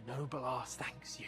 My noble ass thanks you.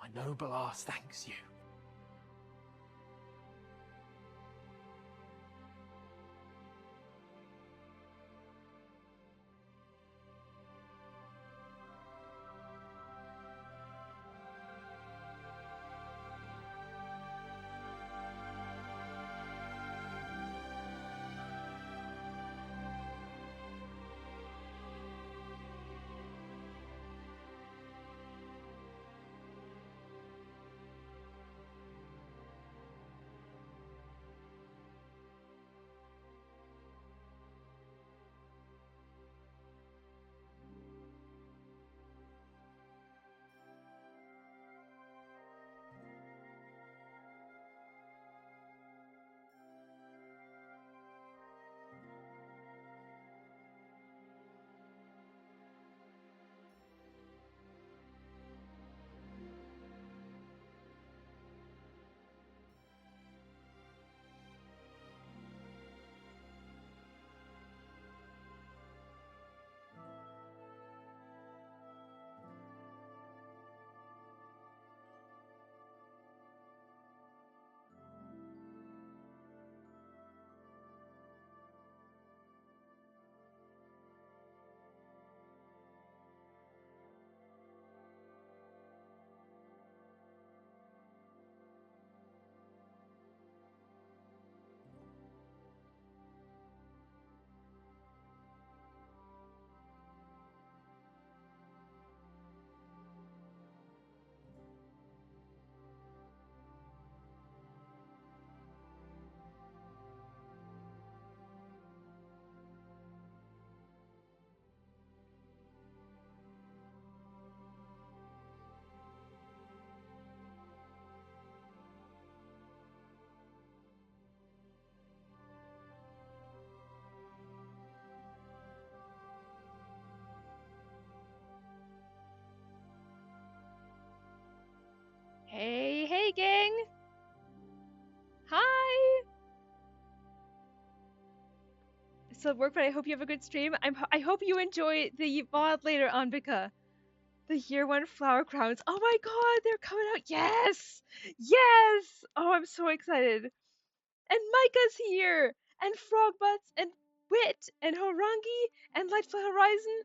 My noble ass thanks you. Hey, hey, gang! Hi! Still at work, but I hope you have a good stream. I hope you enjoy the VOD later on, Bika. The year one flower crowns. Oh my god, they're coming out. Yes! Yes! Oh, I'm so excited. And Micah's here! And Frogbutts, and Wit, and Horangi, and Lightful Horizon.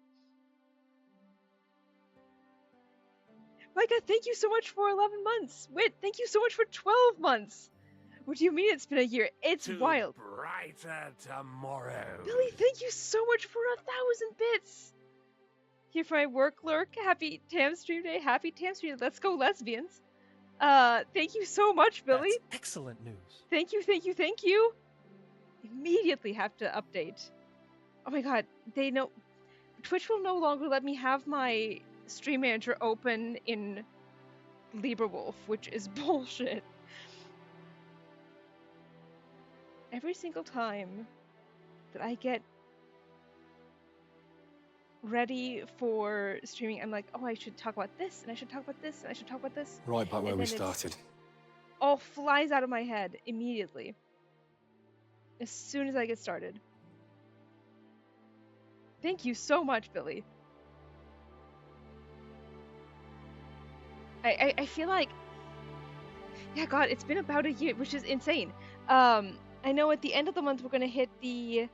Micah, thank you so much for 11 months. Wit, thank you so much for 12 months. What do you mean it's been a year? It's wild. Brighter tomorrow. Billy, thank you so much for 1,000 bits. Here for my work lurk. Happy Tam Stream Day. Happy Tam Stream Day. Let's go lesbians. Thank you so much, Billy. That's excellent news. Thank you, thank you, thank you. Immediately have to update. Oh my god, they know. Twitch will no longer let me have my stream manager open in LibreWolf, which is bullshit. every single time that I get ready for streaming, I'm like, oh, I should talk about this, and I should talk about this, and I should talk about this. Right back where And we then it's started. all flies out of my head immediately. As soon as I get started. Thank you so much, Billy. I feel like, yeah, God, it's been about a year, which is insane. I know at the end of the month we're gonna hit the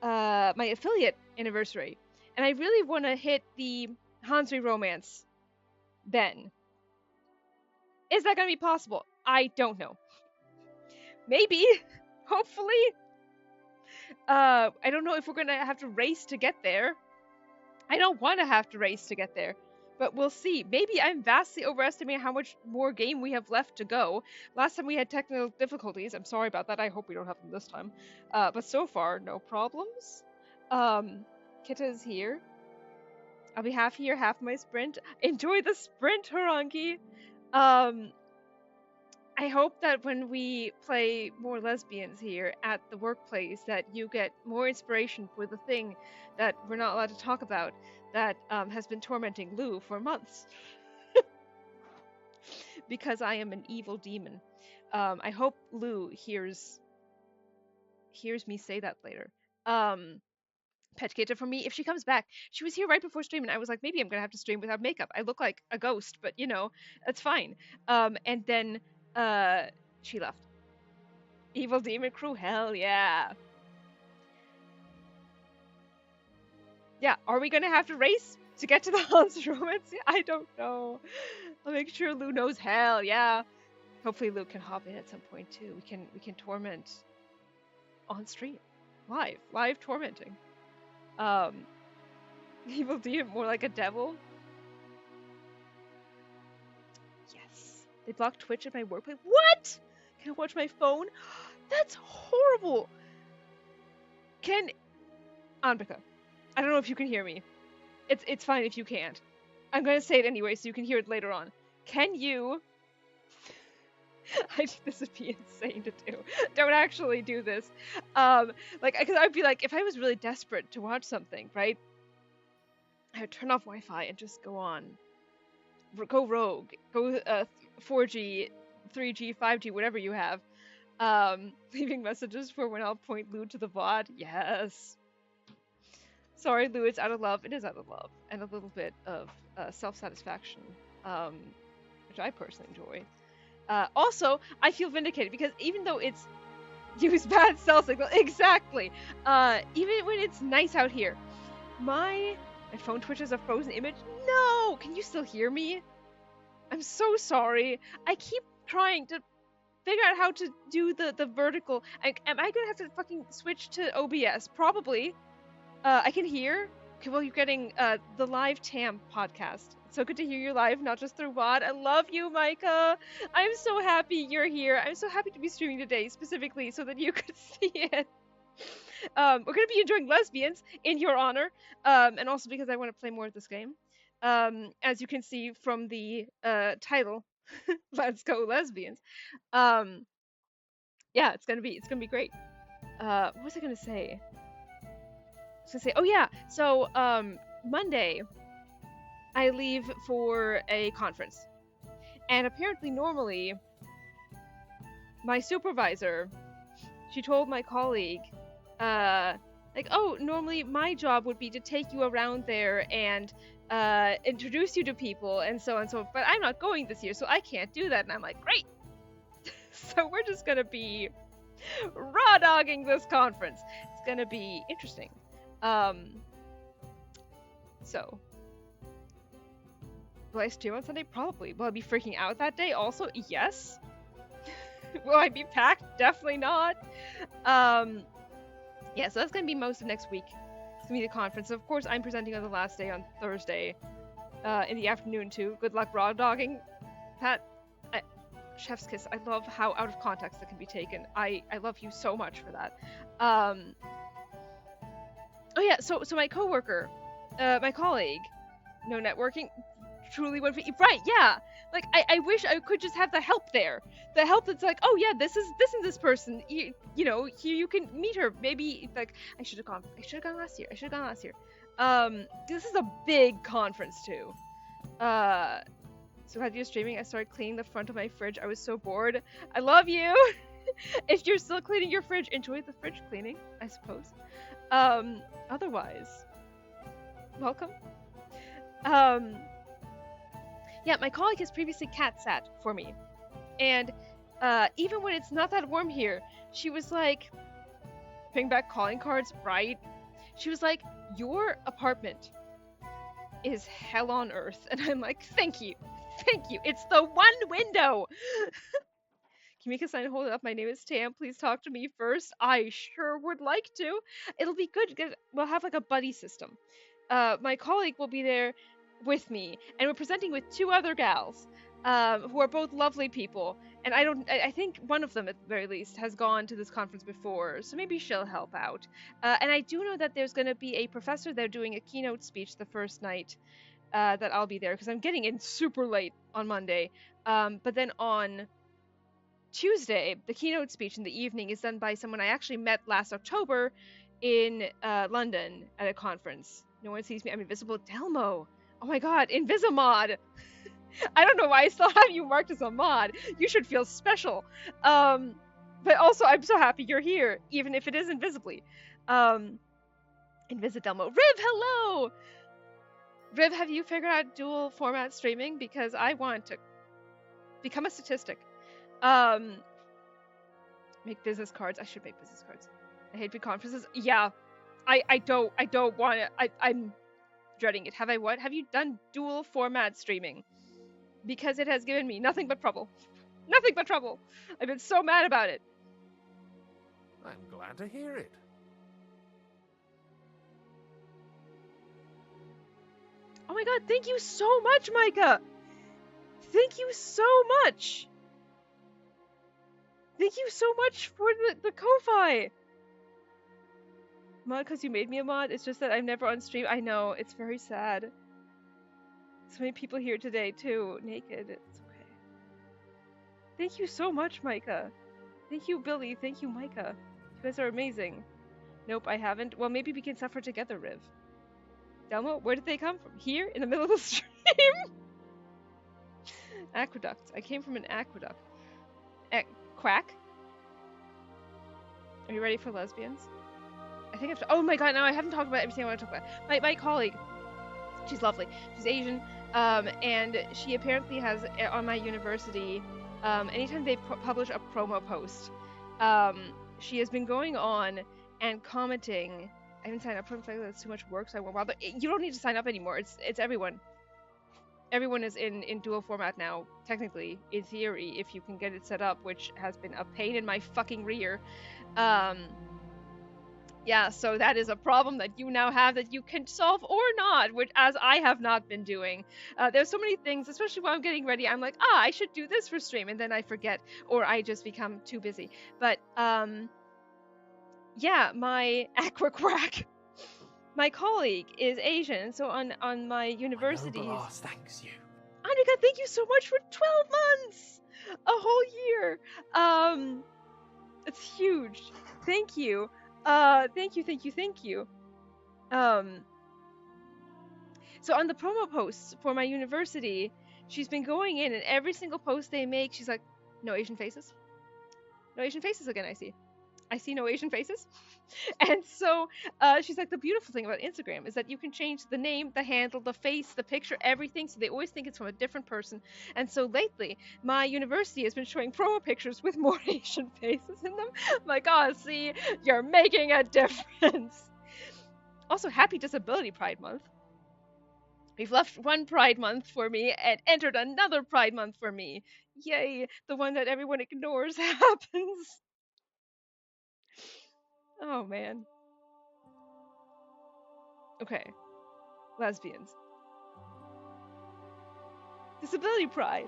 my affiliate anniversary, and I really want to hit the Hansri romance then. Is that gonna be possible? I don't know. Maybe, hopefully. I don't know if we're gonna have to race to get there. I don't want to have to race to get there, but we'll see. Maybe I'm vastly overestimating how much more game we have left to go. Last time we had technical difficulties. I'm sorry about that. I hope we don't have them this time. But so far, no problems. Kita is here. I'll be half here, half my sprint. Enjoy the sprint, Harangi! I hope that when we play more lesbians here at the workplace, that you get more inspiration for the thing that we're not allowed to talk about that has been tormenting Lou for months. Because I am an evil demon. I hope Lou hears me say that later. Pet Kita for me, if she comes back. She was here right before stream, and I was like, maybe I'm gonna have to stream without makeup. I look like a ghost, but you know, that's fine. And then she left. Evil demon crew, hell yeah. Yeah, are we gonna have to race to get to the Hans romance? I don't know. I'll make sure Lou knows, hell yeah. Hopefully Lou can hop in at some point too. We can torment on stream. Live tormenting. Evil demon, more like a devil. Yes. They blocked Twitch at my workplace. What? Can I watch my phone? That's horrible. Anbika, I don't know if you can hear me. It's fine if you can't. I'm gonna say it anyway so you can hear it later on. Can you... I think this would be insane to do. Don't actually do this. Because I'd be like, if I was really desperate to watch something, right? I would turn off Wi-Fi and just go rogue, go 4G, 3G, 5G, whatever you have. Leaving messages for when I'll point Lou to the VOD. Yes. Sorry, Lou, it's out of love. It is out of love. And a little bit of self-satisfaction, which I personally enjoy. Also, I feel vindicated because even though it's use bad cell signal, exactly. Even when it's nice out here, my phone twitches a frozen image. No, can you still hear me? I'm so sorry. I keep trying to figure out how to do the vertical. Am I gonna have to fucking switch to OBS? Probably. I can hear. Okay, well, you're getting the live TAM podcast. It's so good to hear you live, not just through VOD. I love you, Micah. I'm so happy you're here. I'm so happy to be streaming today, specifically so that you could see it. We're gonna be enjoying lesbians in your honor, and also because I want to play more of this game. As you can see from the title, Let's Go Lesbians. Yeah, it's gonna be great. What was I gonna say? Oh yeah, so Monday I leave for a conference, and apparently normally my supervisor, she told my colleague, like, oh, normally my job would be to take you around there and introduce you to people and so on and so forth, but I'm not going this year, so I can't do that. And I'm like, great. So we're just gonna be raw dogging this conference. It's gonna be interesting. So will I stream on Sunday? Probably. Will I be freaking out that day? Also, yes. Will I be packed? Definitely not. Yeah, so that's gonna be most of next week. It's gonna be the conference. Of course, I'm presenting on the last day on Thursday, in the afternoon too. Good luck raw dogging, Pat. Chef's kiss. I love how out of context that can be taken. I love you so much for that. Oh yeah, so my coworker, my colleague, no networking, truly went for right, yeah. Like I wish I could just have the help there. The help that's like, oh yeah, this is this person. You know, here you can meet her. Maybe like I should have gone. I should have gone last year. I should have gone last year. This is a big conference too. Uh, so had you streaming, I started cleaning the front of my fridge. I was so bored. I love you. If you're still cleaning your fridge, enjoy the fridge cleaning, I suppose. Otherwise, welcome. Um, yeah, my colleague has previously cat sat for me, and even when it's not that warm here, she was like, bring back calling cards, right? She was like, your apartment is hell on earth, and I'm like, thank you, it's the one window. Can you make a sign to hold it up? My name is Tam. Please talk to me first. I sure would like to. It'll be good because we'll have like a buddy system. My colleague will be there with me, and we're presenting with two other gals who are both lovely people. And I think one of them at the very least has gone to this conference before, so maybe she'll help out. And I do know that there's going to be a professor there doing a keynote speech the first night that I'll be there because I'm getting in super late on Monday. But then on Tuesday, the keynote speech in the evening is done by someone I actually met last October in London at a conference. No one sees me. I'm invisible. Delmo. Oh my god, Invisimod. I don't know why I still have you marked as a mod. You should feel special. But also, I'm so happy you're here, even if it is invisibly. Invisidelmo. Riv, hello! Riv, have you figured out dual format streaming? Because I want to become a statistic. Make business cards. I should make business cards. I hate big conferences. Yeah, I don't want it. I'm dreading it. Have I what? Have you done dual format streaming? Because it has given me nothing but trouble. Nothing but trouble. I've been so mad about it. I'm glad to hear it. Oh my god, thank you so much, Micah! Thank you so much! Thank you so much for the Ko-Fi! Mod, because you made me a mod? It's just that I'm never on stream. I know, it's very sad. So many people here today, too, naked. It's okay. Thank you so much, Micah. Thank you, Billy. Thank you, Micah. You guys are amazing. Nope, I haven't. Well, maybe we can suffer together, Riv. Delmo, where did they come from? Here? In the middle of the stream? Aqueduct. I came from an aqueduct. Quack? Are you ready for lesbians? I think I've... Oh my god, no, I haven't talked about everything I want to talk about. My colleague, she's lovely. She's Asian, and she apparently has, on my university, anytime they publish a promo post, she has been going on and commenting. I haven't signed up for it, that's too much work, so I won't bother. You don't need to sign up anymore. It's everyone. Everyone is in dual format now, technically, in theory, if you can get it set up, which has been a pain in my fucking rear. Yeah, so that is a problem that you now have that you can solve or not, which as I have not been doing. There's so many things, especially while I'm getting ready, I'm like, I should do this for stream, and then I forget, or I just become too busy. But, yeah, my aquaquack. My colleague is Asian, so on my university. Boss thanks you. Annika, thank you so much for 12 months! A whole year! It's huge. Thank you. Thank you. So on the promo posts for my university, she's been going in, and every single post they make, she's like, no Asian faces. No Asian faces again, I see no Asian faces. And so she's like, the beautiful thing about Instagram is that you can change the name, the handle, the face, the picture, everything. So they always think it's from a different person. And so lately, my university has been showing promo pictures with more Asian faces in them. I'm like, oh, see, you're making a difference. Also, happy Disability Pride Month. We've left one Pride Month for me and entered another Pride Month for me. Yay, the one that everyone ignores happens. Oh, man. Okay. Lesbians. Disability Pride.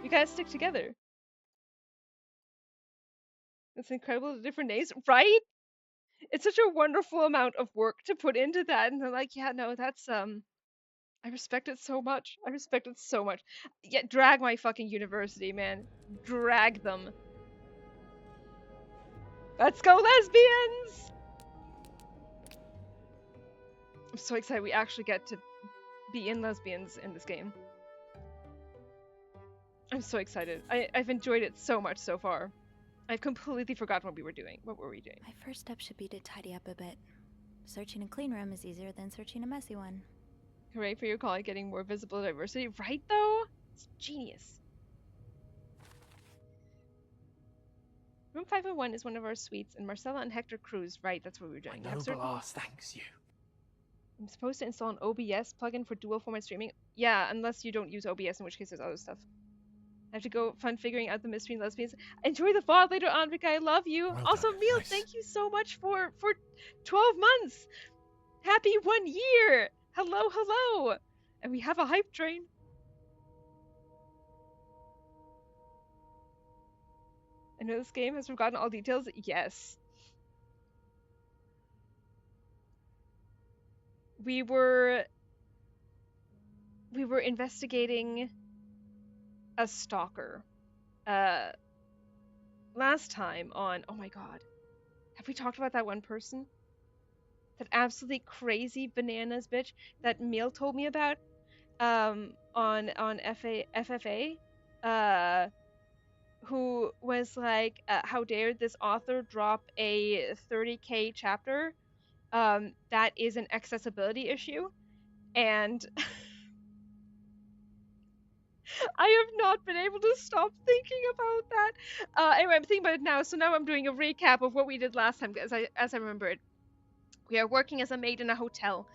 We gotta stick together. It's incredible, the different names, right? It's such a wonderful amount of work to put into that, and they're like, yeah, no, that's I respect it so much. I respect it so much. Yeah, drag my fucking university, man. Drag them. Let's go, lesbians! I'm so excited we actually get to be in lesbians in this game. I'm so excited. I've enjoyed it so much so far. I completely forgot what we were doing. What were we doing? My first step should be to tidy up a bit. Searching a clean room is easier than searching a messy one. Hooray for your colleague getting more visible diversity. Right, though? It's genius. Room 501 is one of our suites, and Marcella and Hector cruise. Right, that's what we were doing. My noble ass thanks you. I'm supposed to install an OBS plugin for dual format streaming. Yeah, unless you don't use OBS, in which case there's other stuff. I have to go fun figuring out the mystery and lesbians. Enjoy the VOD later on, Vika. I love you. Well also, done. Meal, Nice. Thank you so much for 12 months. Happy 1 year. Hello, hello. And we have a hype train. I know this game has forgotten all details. Yes. We were investigating a stalker. Last time on, oh my god. Have we talked about that one person? That absolutely crazy bananas bitch that Meal told me about? On FFA? Who was like, how dare this author drop a 30k chapter? That is an accessibility issue. And I have not been able to stop thinking about that. Anyway, I'm thinking about it now, so now I'm doing a recap of what we did last time, as I remember it. We are working as a maid in a hotel.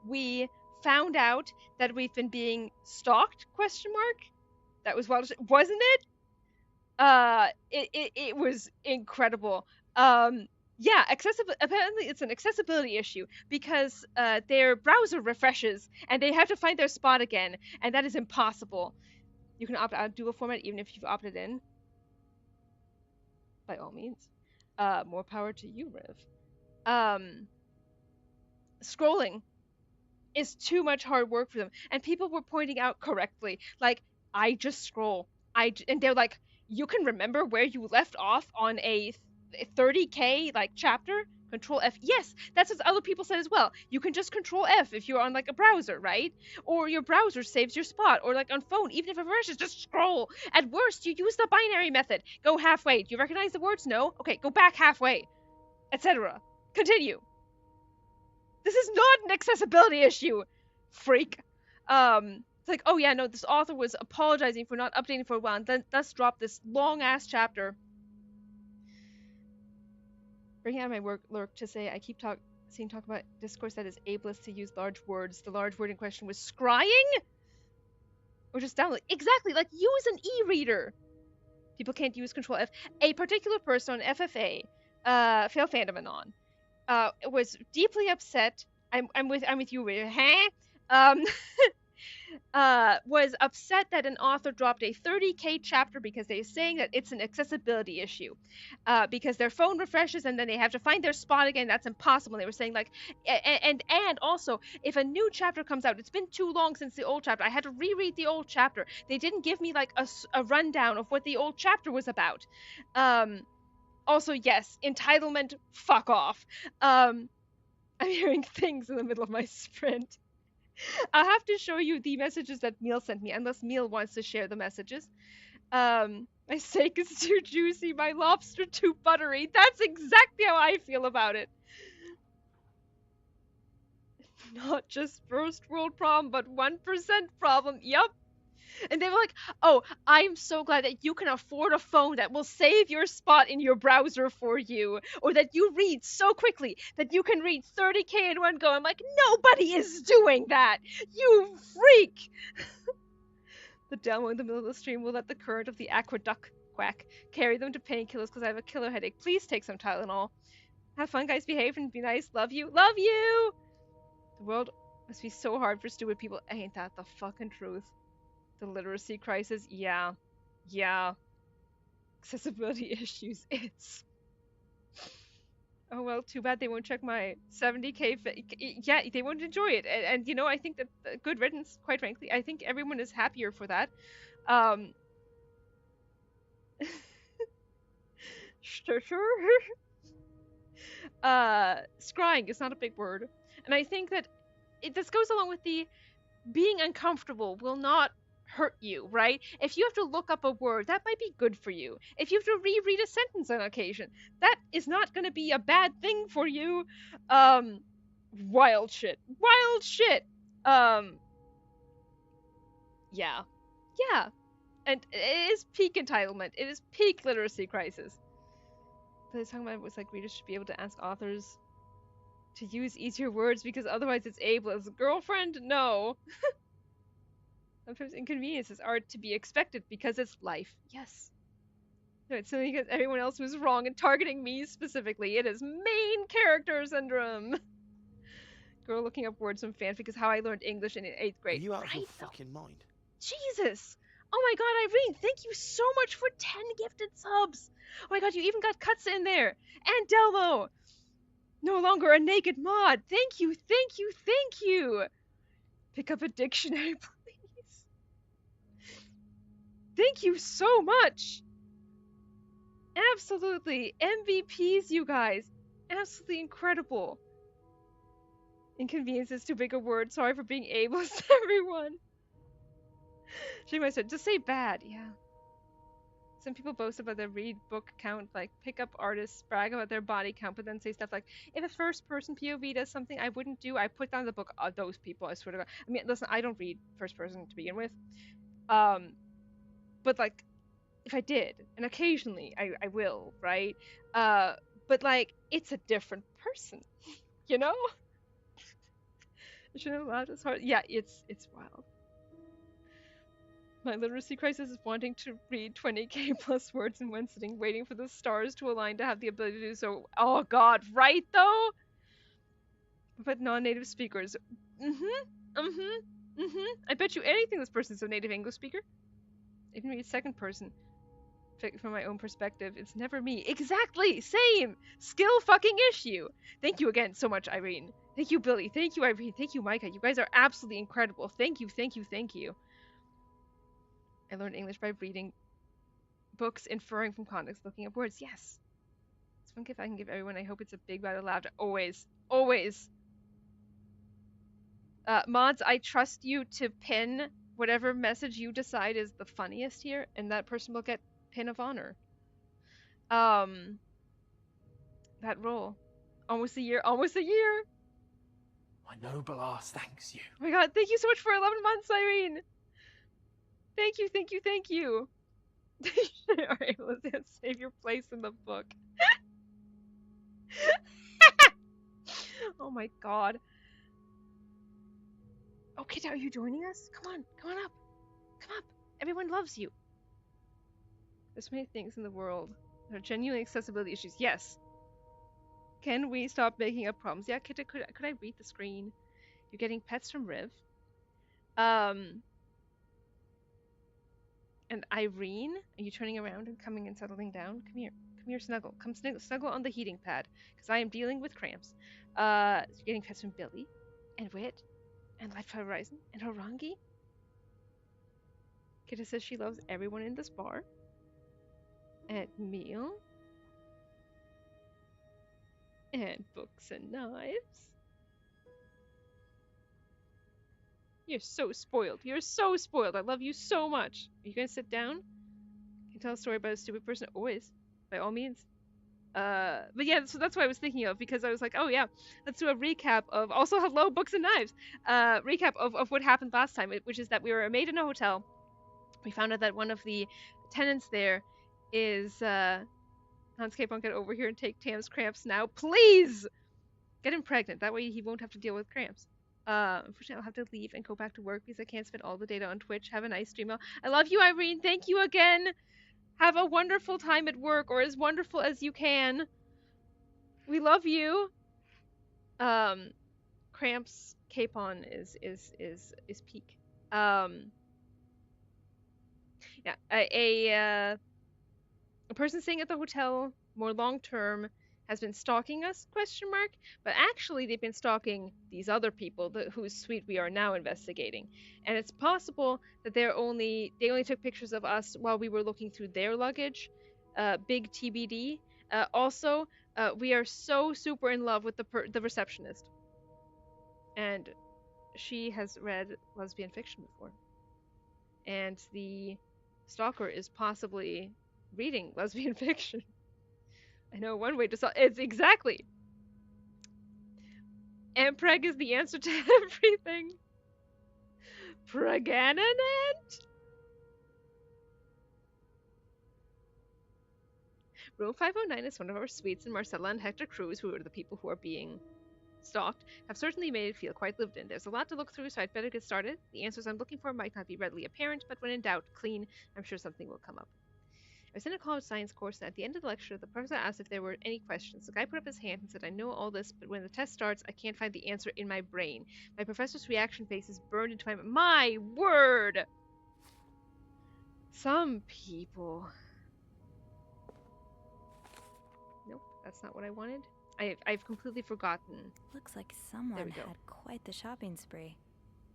We found out that we've been being stalked, question mark? That was what, wasn't it? It was incredible. Yeah, apparently it's an accessibility issue because their browser refreshes and they have to find their spot again, and that is impossible. You can opt out of dual format even if you've opted in. By all means. More power to you, Riv. Scrolling is too much hard work for them. And people were pointing out correctly, like, I just scroll. And they're like, you can remember where you left off on a 30k like chapter? Control F. Yes, that's what other people said as well. You can just Control F if you're on like a browser, right? Or your browser saves your spot. Or like on phone, even if it refreshes, just scroll. At worst, you use the binary method. Go halfway. Do you recognize the words? No? Okay, go back halfway. Etc. Continue. This is not an accessibility issue, freak. It's like, oh yeah, no, this author was apologizing for not updating for a while, and then thus dropped this long-ass chapter. Bringing out my work lurk to say I keep seeing talk about discourse that is ableist to use large words. The large word in question was scrying? Or just download. Exactly, like use an e-reader. People can't use Control F. A particular person on FFA, Fail Fandom Anon, was deeply upset. I'm with you, huh? Was upset that an author dropped a 30k chapter because they're saying that it's an accessibility issue, because their phone refreshes and then they have to find their spot again. That's impossible. They were saying like, and also if a new chapter comes out, it's been too long since the old chapter. I had to reread the old chapter. They didn't give me like a rundown of what the old chapter was about. Also, yes, entitlement, fuck off. I'm hearing things in the middle of my sprint. I'll have to show you the messages that Meal sent me, unless Meal wants to share the messages. My steak is too juicy, my lobster too buttery. That's exactly how I feel about it. Not just first world problem, but 1% problem. Yup. And they were like, oh, I'm so glad that you can afford a phone that will save your spot in your browser for you. Or that you read so quickly that you can read 30k in one go. I'm like, nobody is doing that! You freak! The demo in the middle of the stream will let the current of the aqueduct quack carry them to painkillers because I have a killer headache. Please take some Tylenol. Have fun, guys. Behave and be nice. Love you. Love you! The world must be so hard for stupid people. Ain't that the fucking truth? The literacy crisis, yeah. Accessibility issues, it's... Oh well, too bad they won't check my 70k. Yeah, they won't enjoy it, and you know, I think that good riddance. Quite frankly, I think everyone is happier for that. Um, sure. Scrying is not a big word, and I think that this goes along with the being uncomfortable will not hurt you, right? If you have to look up a word, that might be good for you. If you have to reread a sentence on occasion, that is not going to be a bad thing for you. Um, wild shit. Wild shit. Um, yeah. Yeah. And it is peak entitlement. It is peak literacy crisis. But I was talking about was like readers should be able to ask authors to use easier words because otherwise it's ableist. Girlfriend, no. Sometimes inconveniences are to be expected because it's life. Yes. No, it's something because everyone else was wrong and targeting me specifically. It is main character syndrome. Girl looking up words from fanfic is how I learned English in 8th Are grade. you out of your Right, though. fucking mind? Jesus! Oh my god, Irene, thank you so much for 10 gifted subs! Oh my god, you even got Cuts in there! And Delmo! No longer a naked mod! Thank you, thank you, thank you! Pick up a dictionary, please. Thank you so much! Absolutely! MVPs, you guys! Absolutely incredible! Inconvenience is too big a word. Sorry for being ableist, everyone. She might have said, just say bad. Yeah. Some people boast about their read book count, like pick up artists brag about their body count, but then say stuff like, if a first person POV does something I wouldn't do, I put down the book. Those people, I swear to God. I mean, listen, I don't read first person to begin with. But like, if I did, and occasionally I will, right? But like, it's a different person, you know? I shouldn't have laughed as hard. Yeah, it's wild. My literacy crisis is wanting to read 20k plus words in one sitting, waiting for the stars to align to have the ability to do so. Oh god, right though? But non-native speakers. I bet you anything this person's a native English speaker. Even read second person. From my own perspective, it's never me. Exactly! Same! Skill fucking issue! Thank you again so much, Irene. Thank you, Billy. Thank you, Irene. Thank you, Micah. You guys are absolutely incredible. Thank you, thank you, thank you. I learned English by reading books, inferring from context, looking up words. Yes. It's one gift I can give everyone. I hope it's a big round of laughter. Always. Always. Mods, I trust you to pin whatever message you decide is the funniest here, and that person will get pin of honor. That roll. Almost a year. Almost a year! My noble ass thanks you. Oh my god, thank you so much for 11 months, Irene! Thank you, thank you, thank you! Alright, let's save your place in the book. Oh my god. Oh, kid, are you joining us? Come on up. Come up. Everyone loves you. There's so many things in the world that are genuinely accessibility issues. Yes. Can we stop making up problems? Yeah, kid, could I read the screen? You're getting pets from Riv. And Irene, are you turning around and coming and settling down? Come here, snuggle. Come snuggle on the heating pad, because I am dealing with cramps. You're getting pets from Billy, and Wit, and Life Horizon, and Horangi. Kita says she loves everyone in this bar. And meal. And books and knives. You're so spoiled. You're so spoiled. I love you so much. Are you gonna sit down? Can you tell a story about a stupid person? Always. By all means. But yeah, so that's what I was thinking of, because I was like, oh yeah, let's do a recap of, also hello, books and knives, recap of what happened last time, which is that we were a maid in a hotel. We found out that one of the tenants there is, Hanscape won't get over here and take Tam's cramps now. Please! Get him pregnant, that way he won't have to deal with cramps. Unfortunately, I'll have to leave and go back to work because I can't spend all the data on Twitch. Have a nice stream. I love you, Irene. Thank you again. Have a wonderful time at work, or as wonderful as you can. We love you. Cramps capon is peak. Yeah, a person staying at the hotel more long term has been stalking us, question mark, but actually they've been stalking these other people whose suite we are now investigating. And it's possible that they only took pictures of us while we were looking through their luggage. Big TBD. Also, we are so super in love with the receptionist. And she has read lesbian fiction before. And the stalker is possibly reading lesbian fiction. I know one way to solve it's exactly. And preg is the answer to everything. Pregnant? Room 509 is one of our suites, and Marcella and Hector Cruz, who are the people who are being stalked, have certainly made it feel quite lived in. There's a lot to look through, so I'd better get started. The answers I'm looking for might not be readily apparent, but when in doubt, clean. I'm sure something will come up. I was in a college science course, and at the end of the lecture, the professor asked if there were any questions. The guy put up his hand and said, I know all this, but when the test starts, I can't find the answer in my brain. My professor's reaction face is burned into my word! Some people... Nope, that's not what I wanted. I've completely forgotten. Looks like someone had quite the shopping spree.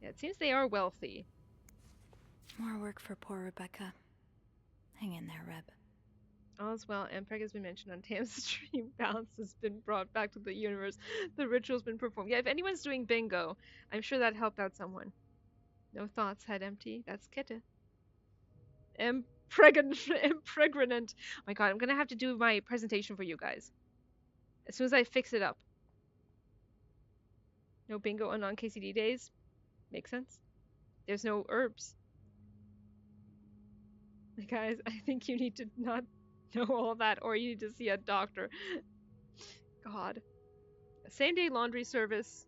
Yeah, it seems they are wealthy. More work for poor Rebecca. Hang in there, Reb. All's well. Ampreg has been mentioned on Tam's stream. Balance has been brought back to the universe. The ritual's been performed. Yeah, if anyone's doing bingo, I'm sure that helped out someone. No thoughts, head empty. That's Kitta. Impregnant. Oh my god, I'm gonna have to do my presentation for you guys. As soon as I fix it up. No bingo on non-KCD days. Makes sense. There's no herbs. Guys, I think you need to not know all that, or you need to see a doctor. God. A same-day laundry service.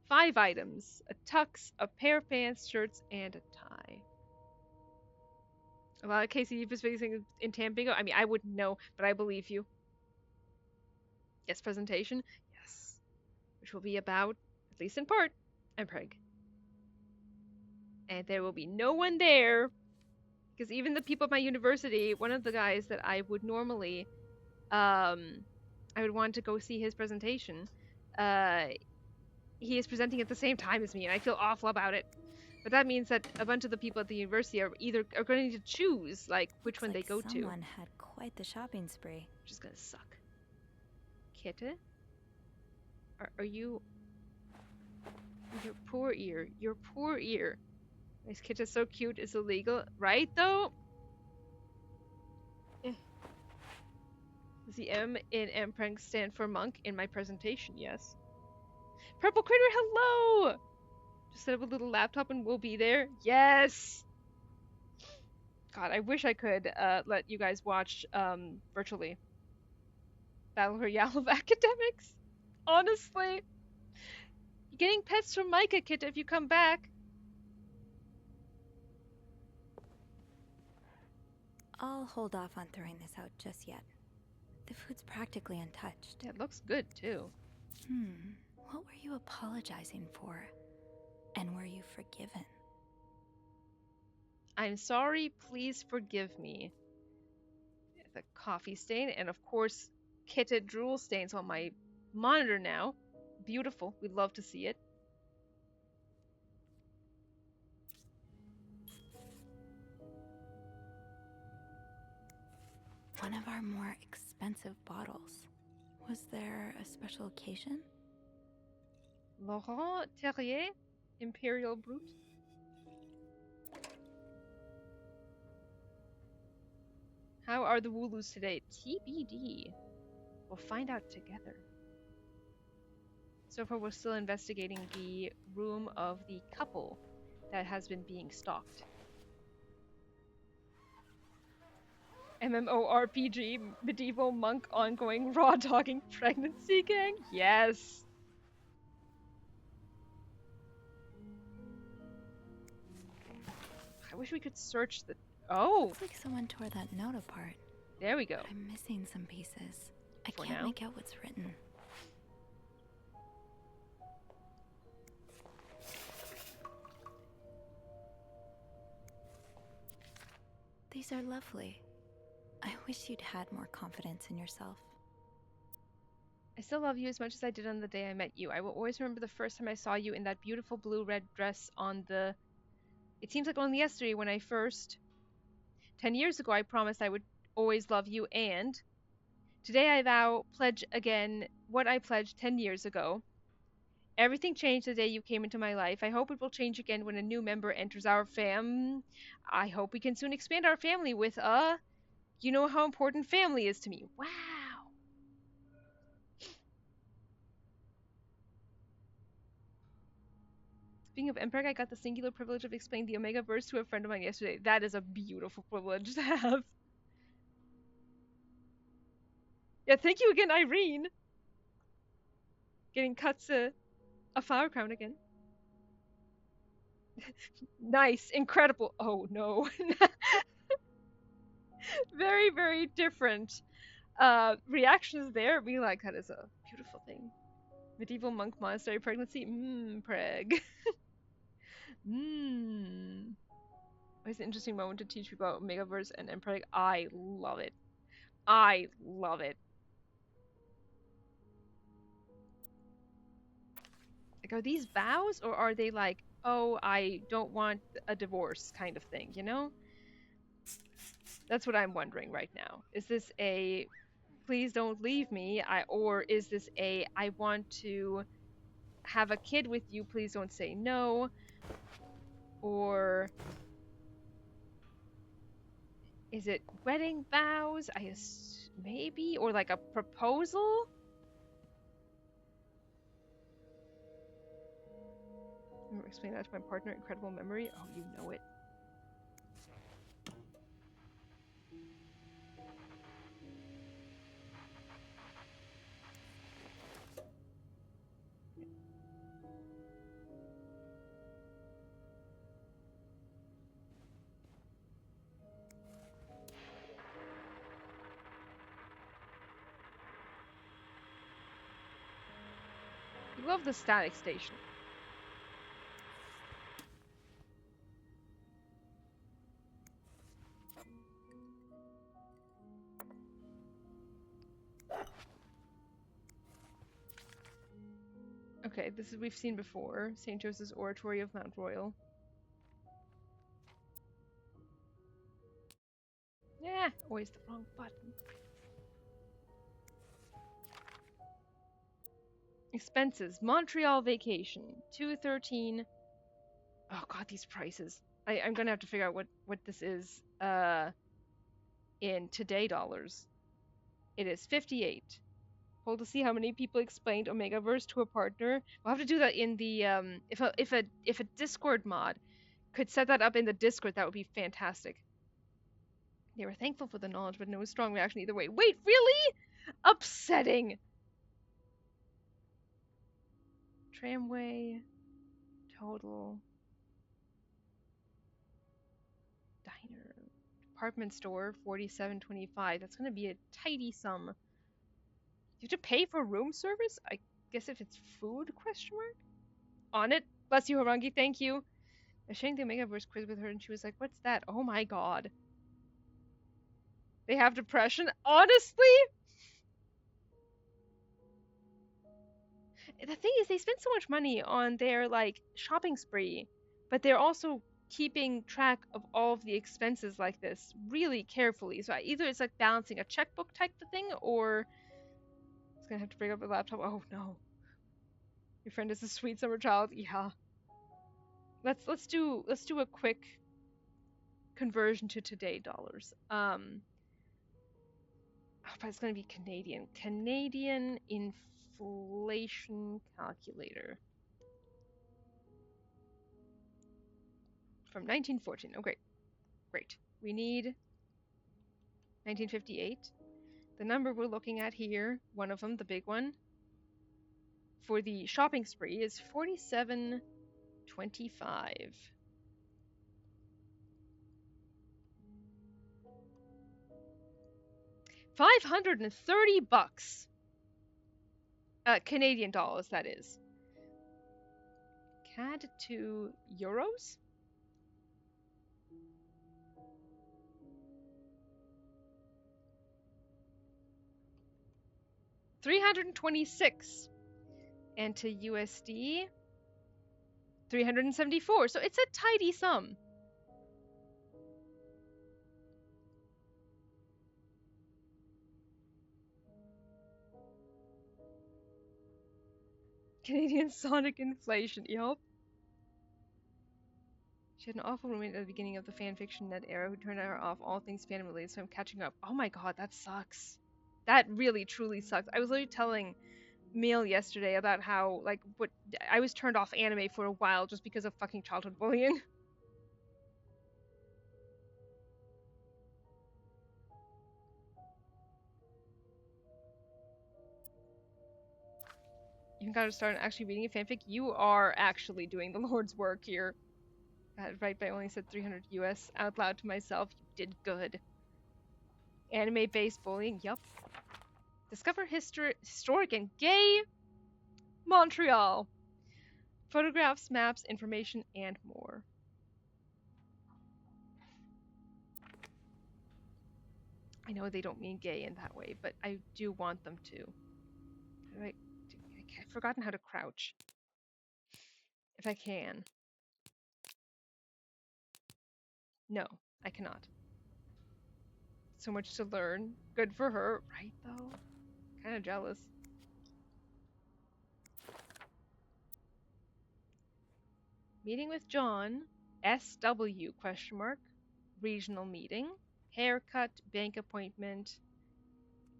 5 items. A tux, a pair of pants, shirts, and a tie. A lot of KCD participating in Tam Bingo. I mean, I wouldn't know, but I believe you. Yes, presentation. Yes. Which will be about, at least in part, Mpreg. And there will be no one there. Because even the people at my university, one of the guys that I would normally, I would want to go see his presentation, he is presenting at the same time as me, and I feel awful about it. But that means that a bunch of the people at the university are going to need to choose, like, which one they go to. Someone had quite the shopping spree. Which is going to suck. Kitta? Are you... Your poor ear. Your poor ear. This Kitta's so cute, it's illegal. Right, though? Does the M in Mpreg stand for monk in my presentation? Yes. Purple Critter, hello! Just set up a little laptop and we'll be there. Yes! God, I wish I could let you guys watch virtually. Battle Royale of Academics. Honestly. You're getting pets from Micah, Kitta, if you come back. I'll hold off on throwing this out just yet. The food's practically untouched. Yeah, it looks good, too. What were you apologizing for? And were you forgiven? I'm sorry, please forgive me. The coffee stain, and of course, Kitta drool stains on my monitor now. Beautiful. We'd love to see it. One of our more expensive bottles. Was there a special occasion? Laurent Terrier, Imperial Brut. How are the Wooloos today? TBD. We'll find out together. So far, we're still investigating the room of the couple that has been being stalked. MMORPG, medieval monk ongoing raw dogging pregnancy gang? Yes! I wish we could search the... Oh! Looks like someone tore that note apart. There we go. I'm missing some pieces. I For can't now. make out what's written. These are lovely. I wish you'd had more confidence in yourself. I still love you as much as I did on the day I met you. I will always remember the first time I saw you in that beautiful blue-red dress on the... It seems like only yesterday when I first... 10 years ago I promised I would always love you, and... Today I vow, pledge again what I pledged 10 years ago. Everything changed the day you came into my life. I hope it will change again when a new member enters our fam. I hope we can soon expand our family with a... You know how important family is to me. Wow. Speaking of Emperor, I got the singular privilege of explaining the Omega verse to a friend of mine yesterday. That is a beautiful privilege to have. Yeah, thank you again, Irene. Getting Katsu a flower crown again. Nice, incredible. Oh no. Very, very different reactions there. Be like, that is a beautiful thing. Medieval monk monastery pregnancy. Preg. It's an interesting moment to teach people about Megaverse and Emperor. I love it. I love it. Like, are these vows or are they like, oh, I don't want a divorce kind of thing, you know? That's what I'm wondering right now. Is this a please don't leave me, or is this a I want to have a kid with you, please don't say no? Or is it wedding vows? Maybe, or like a proposal? Explain that to my partner. Incredible memory. Oh, you know it. You love the static station. Okay, this is we've seen before. St. Joseph's Oratory of Mount Royal. Yeah, always the wrong button. Expenses. Montreal vacation. 213. Oh god, these prices. I'm gonna have to figure out what this is in today dollars. It is 58. Hold to see how many people explained Omegaverse to a partner. We'll have to do that in the if a Discord mod could set that up in the Discord, that would be fantastic. They were thankful for the knowledge, but no strong reaction either way. Wait, really? Upsetting. Tramway. Total. Diner. Department store, 47.25. That's gonna be a tidy sum. You have to pay for room service? I guess if it's food, question mark? On it. Bless you, Harangi, thank you. I was sharing the Omegaverse quiz with her and she was like, what's that? Oh my god. They have depression? Honestly? The thing is, they spend so much money on their, like, shopping spree, but they're also keeping track of all of the expenses like this really carefully. So either it's like balancing a checkbook type of thing, or it's gonna have to bring up a laptop. Oh no. Your friend is a sweet summer child. Yeah. Let's do a quick conversion to today dollars. Oh, but it's gonna be Canadian. Canadian inflation calculator. From 1914. Oh, great. Great. We need 1958. The number we're looking at here, one of them, the big one, for the shopping spree is 47.25. $530. Canadian dollars, that is. CAD to euros? 326. And to USD, 374. So it's a tidy sum. Canadian Sonic inflation, yup. She had an awful roommate at the beginning of the fanfiction net era who turned her off all things fandom related, so I'm catching up. Oh my god, that sucks. That really, truly sucks. I was literally telling Meal yesterday about how, like, what I was turned off anime for a while just because of fucking childhood bullying. You gotta start actually reading a fanfic. You are actually doing the Lord's work here. Got it right, but I only said 300 US out loud to myself. You did good. Anime-based bullying, yup. Discover historic and gay Montreal. Photographs, maps, information, and more. I know they don't mean gay in that way, but I do want them to. I've forgotten how to crouch. If I can. No, I cannot. So much to learn. Good for her, right though? Kind of jealous. Meeting with John, SW question mark, regional meeting, haircut, bank appointment,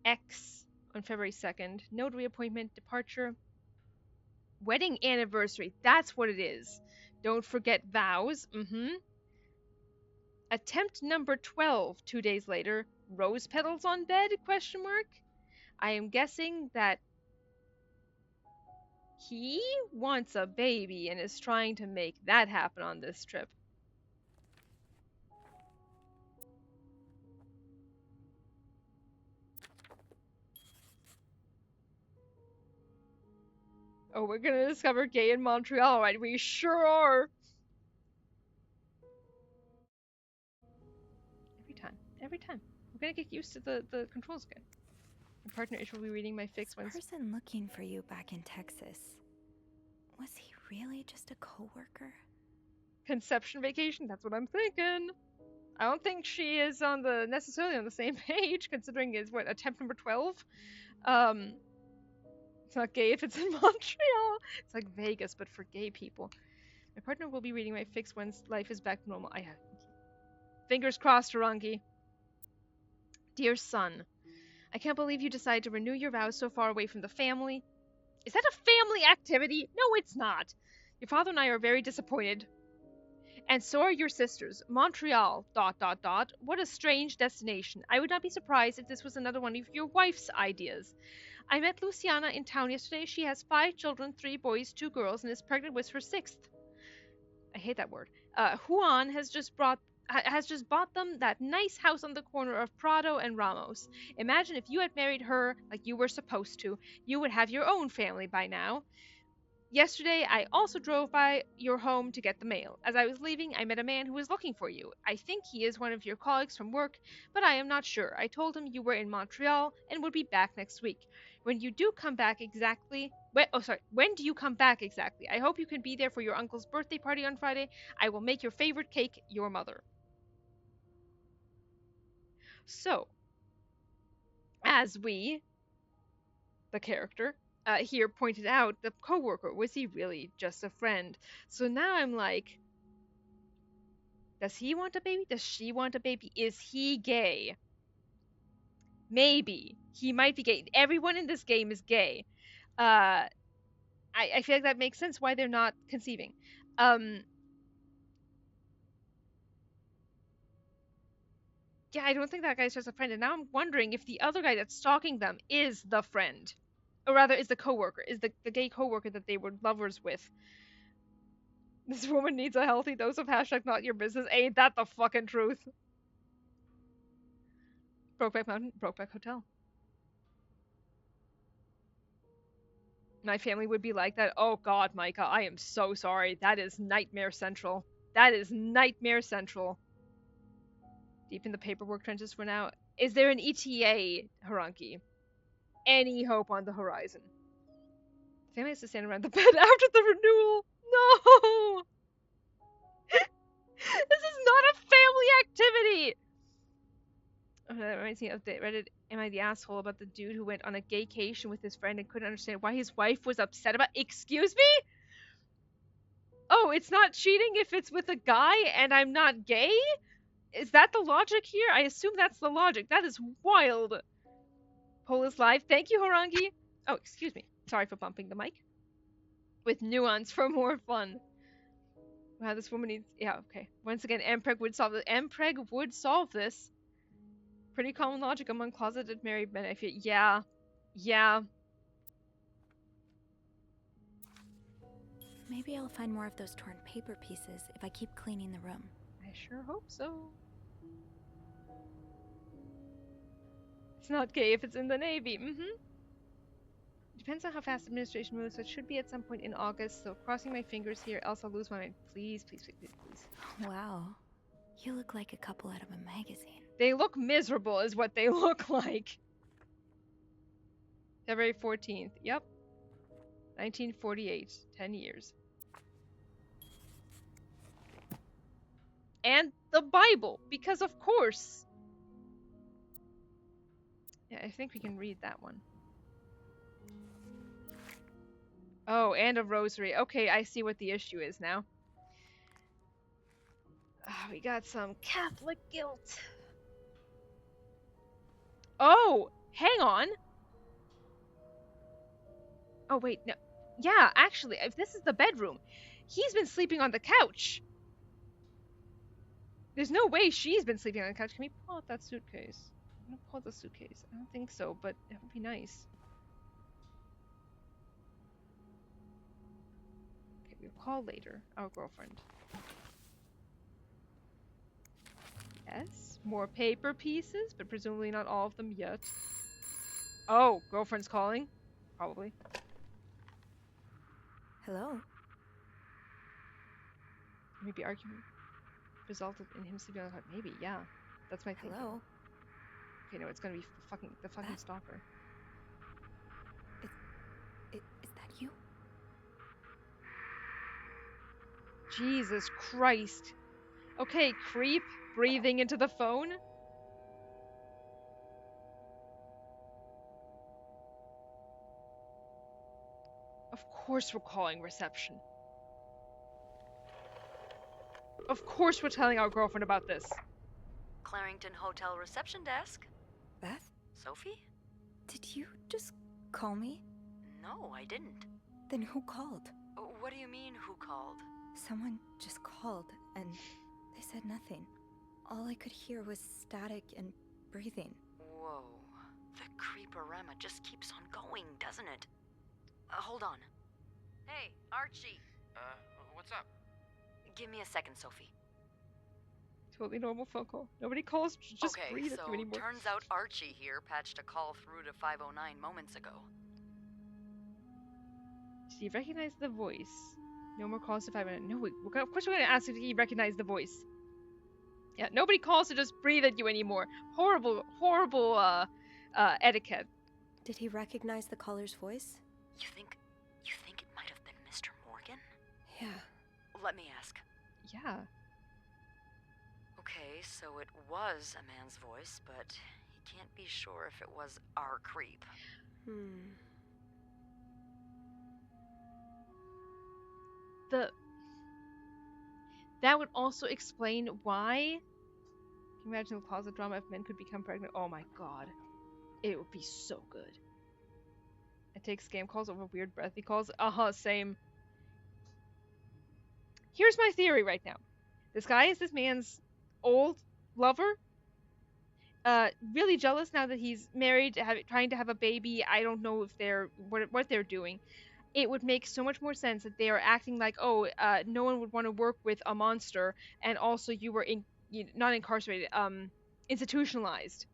X on February 2nd, notary appointment, departure, wedding anniversary, that's what it is. Don't forget vows, Attempt number 12, 2 days later, rose petals on bed, question mark. I am guessing that he wants a baby and is trying to make that happen on this trip. Oh, we're gonna discover gay in Montreal, right? We sure are. Every time. I'm gonna get used to the controls again. My partner Ish will be reading my fix This once. person looking for you back in Texas, was he really just a coworker? Conception vacation, that's what I'm thinking. I don't think she is necessarily on the same page, considering it's what, attempt number 12? It's not gay if it's in Montreal. It's like Vegas, but for gay people. My partner will be reading my fix once life is back to normal. I have fingers crossed, Harangi. Dear son, I can't believe you decided to renew your vows so far away from the family. Is that a family activity? No, it's not. Your father and I are very disappointed. And so are your sisters. Montreal, ... What a strange destination. I would not be surprised if this was another one of your wife's ideas. I met Luciana in town yesterday. She has 5 children, 3 boys, 2 girls, and is pregnant with her 6th. I hate that word. Juan has just bought them that nice house on the corner of Prado and Ramos. Imagine if you had married her like you were supposed to. You would have your own family by now. Yesterday, I also drove by your home to get the mail. As I was leaving, I met a man who was looking for you. I think he is one of your colleagues from work, but I am not sure. I told him you were in Montreal and would be back next week. When do you come back exactly? I hope you can be there for your uncle's birthday party on Friday. I will make your favorite cake, your mother. So, as we, the character, here pointed out, the coworker, was he really just a friend? So now I'm like, does he want a baby? Does she want a baby? Is he gay? Maybe. He might be gay. Everyone in this game is gay. I feel like that makes sense why they're not conceiving. Yeah, I don't think that guy's just a friend. And now I'm wondering if the other guy that's stalking them is the friend. Or rather, is the coworker. Is the gay coworker that they were lovers with. This woman needs a healthy dose of hashtag not your business. Ain't that the fucking truth? Brokeback Mountain, Brokeback Hotel. My family would be like that. Oh god, Micah, I am so sorry. That is Nightmare Central. That is Nightmare Central. Deep in the paperwork trenches for now. Is there an ETA, Haranki? any hope on the horizon. The family has to stand around the bed after the renewal. No! This is not a family activity! Oh, that reminds me of the Reddit, am I the asshole about the dude who went on a gaycation with his friend and couldn't understand why his wife was upset about— Excuse me? Oh, it's not cheating if it's with a guy and I'm not gay? Is that the logic here? I assume that's the logic. That is wild. Poll is live. Thank you, Horangi. Oh, excuse me. Sorry for bumping the mic. With nuance for more fun. Wow, this woman needs— yeah, okay. Once again, Mpreg would solve this. Mpreg would solve this. Pretty common logic among closeted married men. I feel— yeah. Yeah. Maybe I'll find more of those torn paper pieces if I keep cleaning the room. I sure hope so. It's not gay if it's in the Navy. Depends on how fast administration moves, so it should be at some point in August, so crossing my fingers here, else I'll lose my mind. Please, please, please, please, please. Wow. You look like a couple out of a magazine. They look miserable is what they look like. February 14th. Yep. 1948. 10 years. And the Bible, because of course. Yeah, I think we can read that one. Oh, and a rosary. Okay, I see what the issue is now. We got some Catholic guilt. Oh, hang on. Oh, wait, no. Yeah, actually, if this is the bedroom, he's been sleeping on the couch. There's no way she's been sleeping on the couch. Can we pull out that suitcase? I'm gonna pull out the suitcase. I don't think so, but it would be nice. Okay, we'll call later. Our girlfriend. Yes, more paper pieces, but presumably not all of them yet. Oh, girlfriend's calling? Probably. Hello? Maybe argument resulted in him sleeping on the couch. Maybe, yeah. That's my thinking. Hello? Okay, no, it's gonna be the fucking stalker. Is that you? Jesus Christ. Okay, creep, breathing into the phone. Of course we're calling reception. Of course we're telling our girlfriend about this. Clarington Hotel reception desk. Beth? Sophie? Did you just call me? No, I didn't. Then who called? What do you mean, who called? Someone just called, and they said nothing. All I could hear was static and breathing. Whoa. The creeporama just keeps on going, doesn't it? Hold on. Hey, Archie. What's up? Give me a second, Sophie. Totally normal phone call. Nobody calls, just Okay, breathe at so you anymore. turns out Archie here patched a call through to 509 moments ago. Did he recognize the voice? No more calls to 509. No, of course we're gonna ask if he recognized the voice. Yeah, nobody calls to just breathe at you anymore. Horrible, horrible, etiquette. Did he recognize the caller's voice? You think it might have been Mr. Morgan? Yeah. Let me ask. Yeah. Okay, so it was a man's voice, but he can't be sure if it was our creep. That would also explain why. Can you imagine the closet drama if men could become pregnant? Oh my god. It would be so good. I take scam calls over weird breathy calls. Same. Here's my theory right now. This guy is this man's old lover. Really jealous now that he's married, trying to have a baby. I don't know if they're what they're doing. It would make so much more sense that they are acting like, no one would want to work with a monster, and also you were not incarcerated, institutionalized,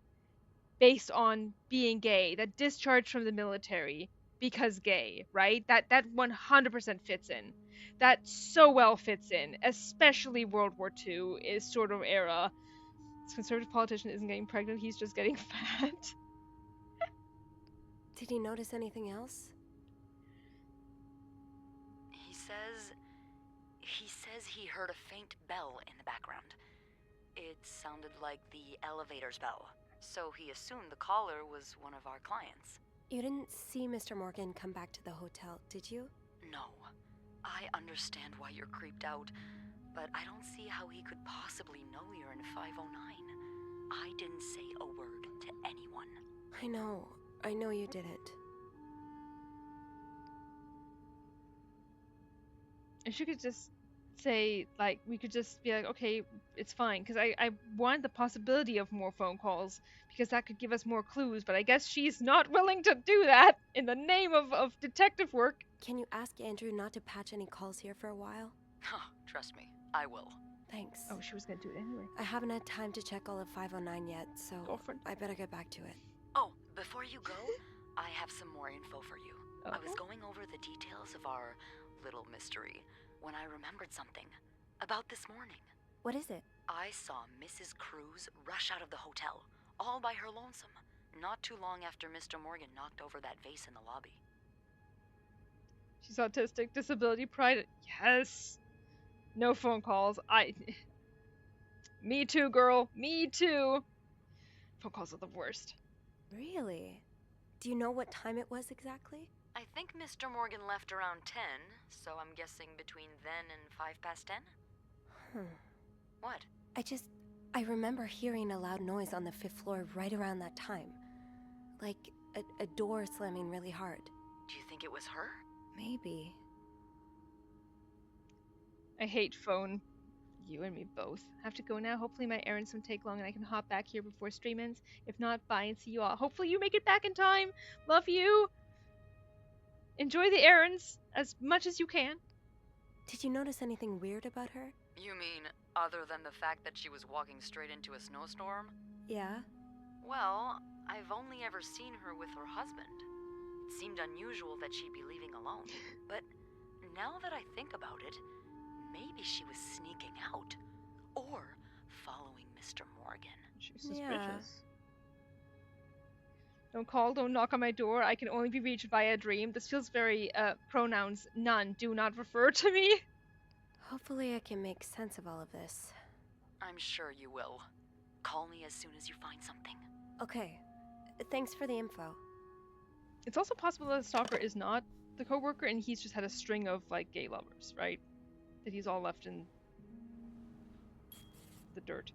based on being gay, that discharged from the military because gay, right? That 100% fits in. That so well fits in, especially World War II is sort of era. This conservative politician isn't getting pregnant, he's just getting fat. Did he notice anything else? He says he heard a faint bell in the background. It sounded like the elevator's bell, so he assumed the caller was one of our clients. You didn't see Mr. Morgan come back to the hotel, did you? No. I understand why you're creeped out, but I don't see how he could possibly know you're in 509. I didn't say a word to anyone. I know you didn't. If you could just say, like, we could just be like, okay, it's fine, because I want the possibility of more phone calls, because that could give us more clues, but I guess she's not willing to do that in the name of detective work. Can you ask Andrew not to patch any calls here for a while? Trust me, I will. Thanks. Oh, she was gonna do it anyway. I haven't had time to check all of 509 yet, so Girlfriend. I better get back to it. Oh, before you go, I have some more info for you. Oh. I was going over the details of our little mystery when I remembered something about this morning. What is it? I saw Mrs. Cruz rush out of the hotel, all by her lonesome, not too long after Mr. Morgan knocked over that vase in the lobby. She's autistic, disability, pride. Yes. No phone calls. Me too, girl. Me too. Phone calls are the worst. Really? Do you know what time it was exactly? I think Mr. Morgan left around 10, so I'm guessing between then and 10:05. What? I remember hearing a loud noise on the 5th floor right around that time. Like a door slamming really hard. Do you think it was her? Maybe. I hate phone. You and me both. I have to go now. Hopefully my errands don't take long and I can hop back here before stream ends. If not, bye and see you all. Hopefully you make it back in time. Love you. Enjoy the errands as much as you can. Did you notice anything weird about her? You mean, other than the fact that she was walking straight into a snowstorm? Yeah? Well, I've only ever seen her with her husband. It seemed unusual that she'd be leaving alone. But now that I think about it, maybe she was sneaking out. Or following Mr. Morgan. She's suspicious. Yeah. Don't call, don't knock on my door. I can only be reached via a dream. This feels very, pronouns none. Do not refer to me. Hopefully I can make sense of all of this. I'm sure you will. Call me as soon as you find something. Okay. Thanks for the info. It's also possible that the stalker is not the coworker and he's just had a string of, like, gay lovers, right? That he's all left in the dirt.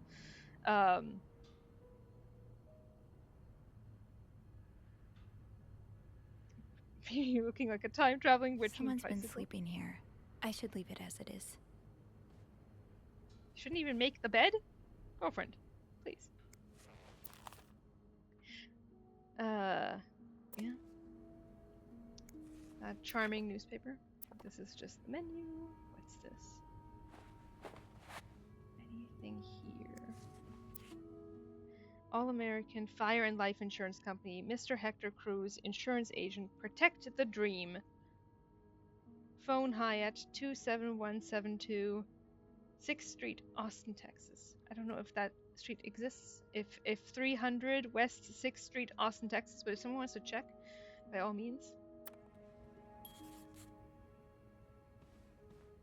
You're looking like a time-traveling witch. Someone's been sleeping here. I should leave it as it is. You shouldn't even make the bed? Girlfriend, please. Yeah. A charming newspaper. This is just the menu. What's this? Anything here? All-American Fire and Life Insurance Company, Mr. Hector Cruz, insurance agent, protect the dream. Phone Hyatt 27172, 6th Street, Austin, Texas. I don't know if that street exists. If 300 West 6th Street, Austin, Texas, but if someone wants to check, by all means.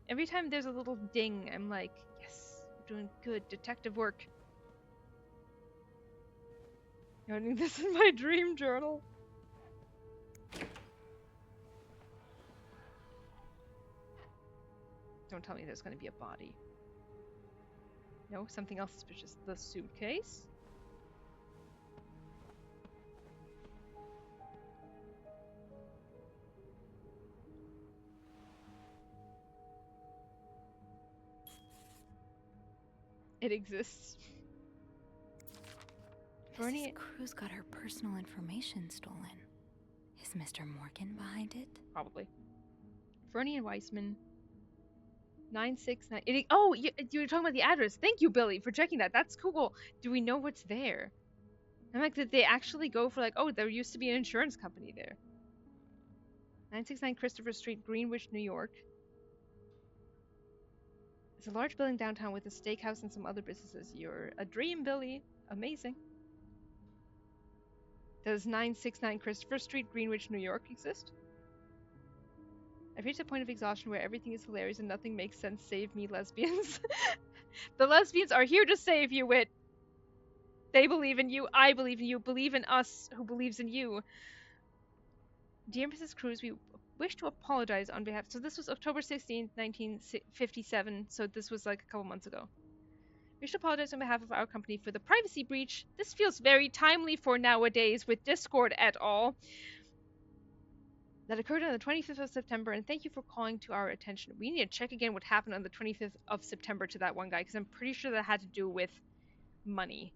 Every time there's a little ding, I'm like, yes, we're doing good detective work. Noting this in my dream journal. Don't tell me there's going to be a body. No, something else suspicious. The suitcase? It exists. Mrs. Cruz got her personal information stolen. Is Mr. Morgan behind it? Probably. Fernie and Weissman. 969. Oh, you were talking about the address. Thank you, Billy, for checking that. That's cool. Do we know what's there? I'm like, did they actually go for like, oh, there used to be an insurance company there. 969 Christopher Street, Greenwich, New York. It's a large building downtown with a steakhouse and some other businesses. You're a dream, Billy. Amazing. Does 969 Christopher Street, Greenwich, New York exist? I've reached a point of exhaustion where everything is hilarious and nothing makes sense. Save me, lesbians. The lesbians are here to save you, Wit. They believe in you. I believe in you. Believe in us who believes in you. Dear Mrs. Cruz, we wish to apologize on behalf... So this was October 16th, 1957. So this was like a couple months ago. We wish to apologize on behalf of our company for the privacy breach. This feels very timely for nowadays with Discord et al. That occurred on the 25th of September, and thank you for calling to our attention. We need to check again what happened on the 25th of September to that one guy, because I'm pretty sure that had to do with money.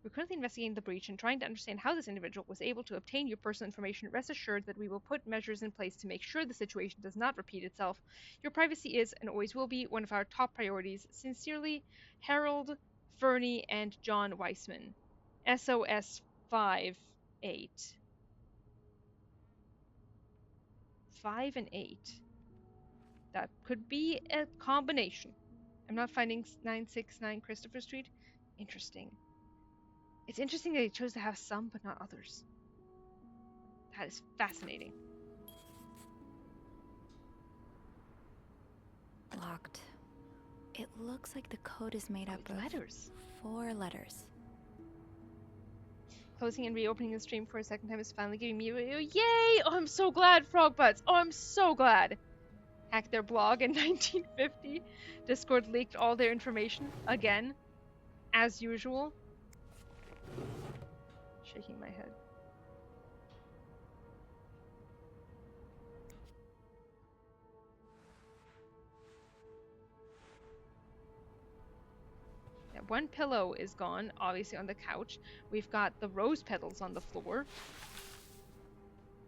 We're currently investigating the breach and trying to understand how this individual was able to obtain your personal information. Rest assured that we will put measures in place to make sure the situation does not repeat itself. Your privacy is, and always will be, one of our top priorities. Sincerely, Harold, Fernie, and John Weissman. SOS 5-8. 5 and 8. That could be a combination. I'm not finding 969 Christopher Street. Interesting. It's interesting that they chose to have some, but not others. That is fascinating. Locked. It looks like the code is made up of letters. 4 letters. Closing and reopening the stream for a second time is finally giving me a yay! Oh, I'm so glad, Frog Butts. Oh, I'm so glad. Hacked their blog in 1950. Discord leaked all their information again, as usual. Shaking my head. Yeah, one pillow is gone, obviously on the couch. We've got the rose petals on the floor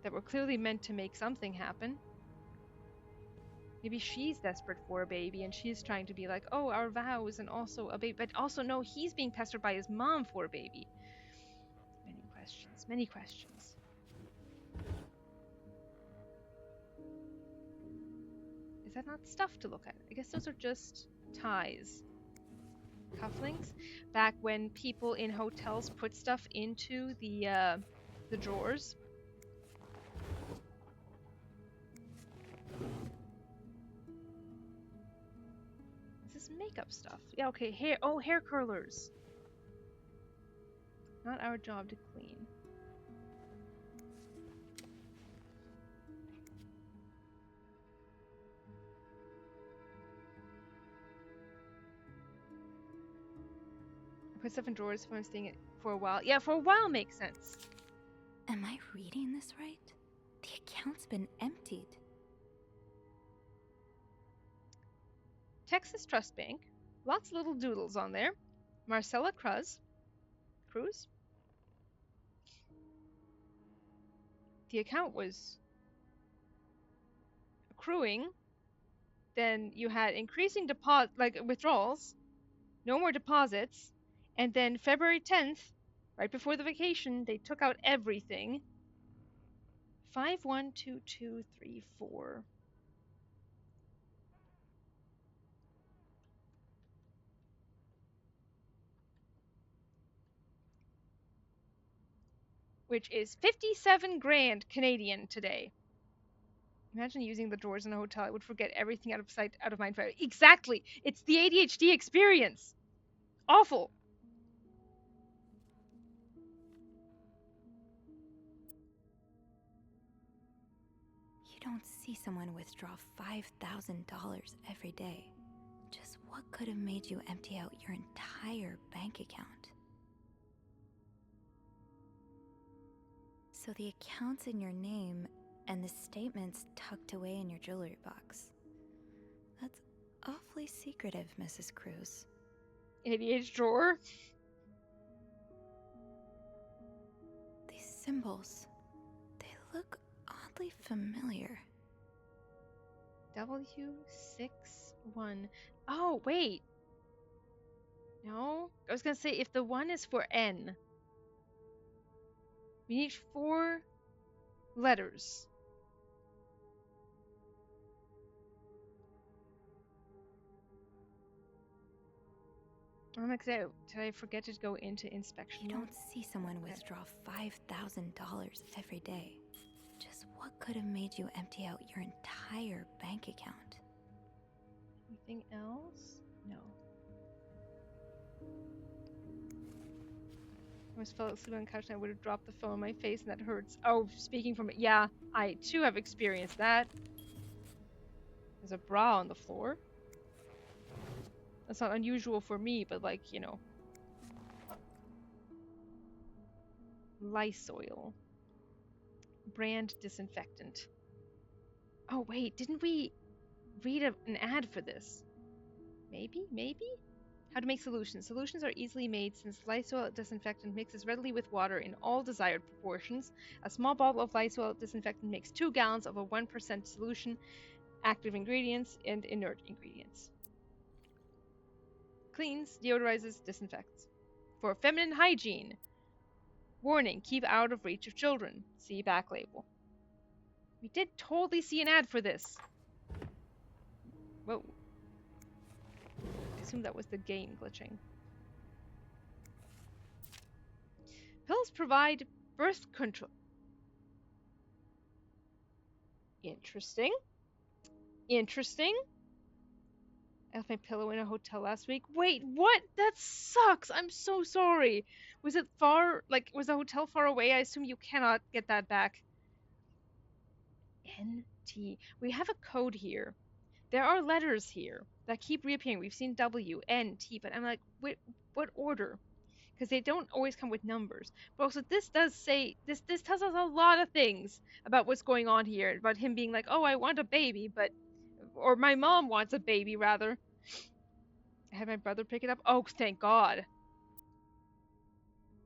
that were clearly meant to make something happen. Maybe she's desperate for a baby and she's trying to be like, oh, our vows and also a baby. But also, no, he's being pestered by his mom for a baby. Many questions, many questions. Is that not stuff to look at? I guess those are just ties. Cufflinks. Back when people in hotels put stuff into the drawers. This is makeup stuff. Yeah, okay, hair. Oh, hair curlers. Not our job to clean. Put stuff in drawers if I'm staying it for a while. Yeah, for a while makes sense. Am I reading this right? The account's been emptied. Texas Trust Bank. Lots of little doodles on there. Marcella Cruz. The account was accruing. Then you had increasing withdrawals. No more deposits. And then February 10th, right before the vacation, they took out everything. 512234. Which is 57 grand Canadian today. Imagine using the drawers in a hotel. I would forget everything out of sight, out of mind. Exactly. It's the ADHD experience. Awful. You don't see someone withdraw $5,000 every day. Just what could have made you empty out your entire bank account? So the account's in your name, and the statement's tucked away in your jewelry box. That's awfully secretive, Mrs. Cruz. ADH drawer. These symbols, they look oddly familiar. W61. Oh, wait. No? I was gonna say, if the 1 is for N, we need 4 letters. I'm excited. Did I forget to go into inspection You mode? don't see someone withdraw $5,000 every day. Just what could have made you empty out your entire bank account? Anything else? No. I almost fell asleep on the couch and I would have dropped the phone on my face and that hurts. Oh, speaking from it, yeah, I too have experienced that. There's a bra on the floor. That's not unusual for me, but like, you know. Lysol. Brand disinfectant. Oh wait, didn't we read an ad for this? Maybe? How to make solutions. Solutions are easily made since Lysol disinfectant mixes readily with water in all desired proportions. A small bottle of Lysol disinfectant makes 2 gallons of a 1% solution, active ingredients, and inert ingredients. Cleans, deodorizes, disinfects. For feminine hygiene. Warning, keep out of reach of children. See back label. We did totally see an ad for this. Whoa. I assume that was the game glitching. Pills provide birth control. Interesting. I left my pillow in a hotel last week. Wait, what? That sucks. I'm so sorry. Was it far? Like, was the hotel far away? I assume you cannot get that back. NT. We have a code here. There are letters here that keep reappearing. We've seen W, N, T, but I'm like, wait, what order? Because they don't always come with numbers. But also, this does say, this tells us a lot of things about what's going on here. About him being like, oh, I want a baby, but... Or my mom wants a baby, rather. I had my brother pick it up. Oh, thank God.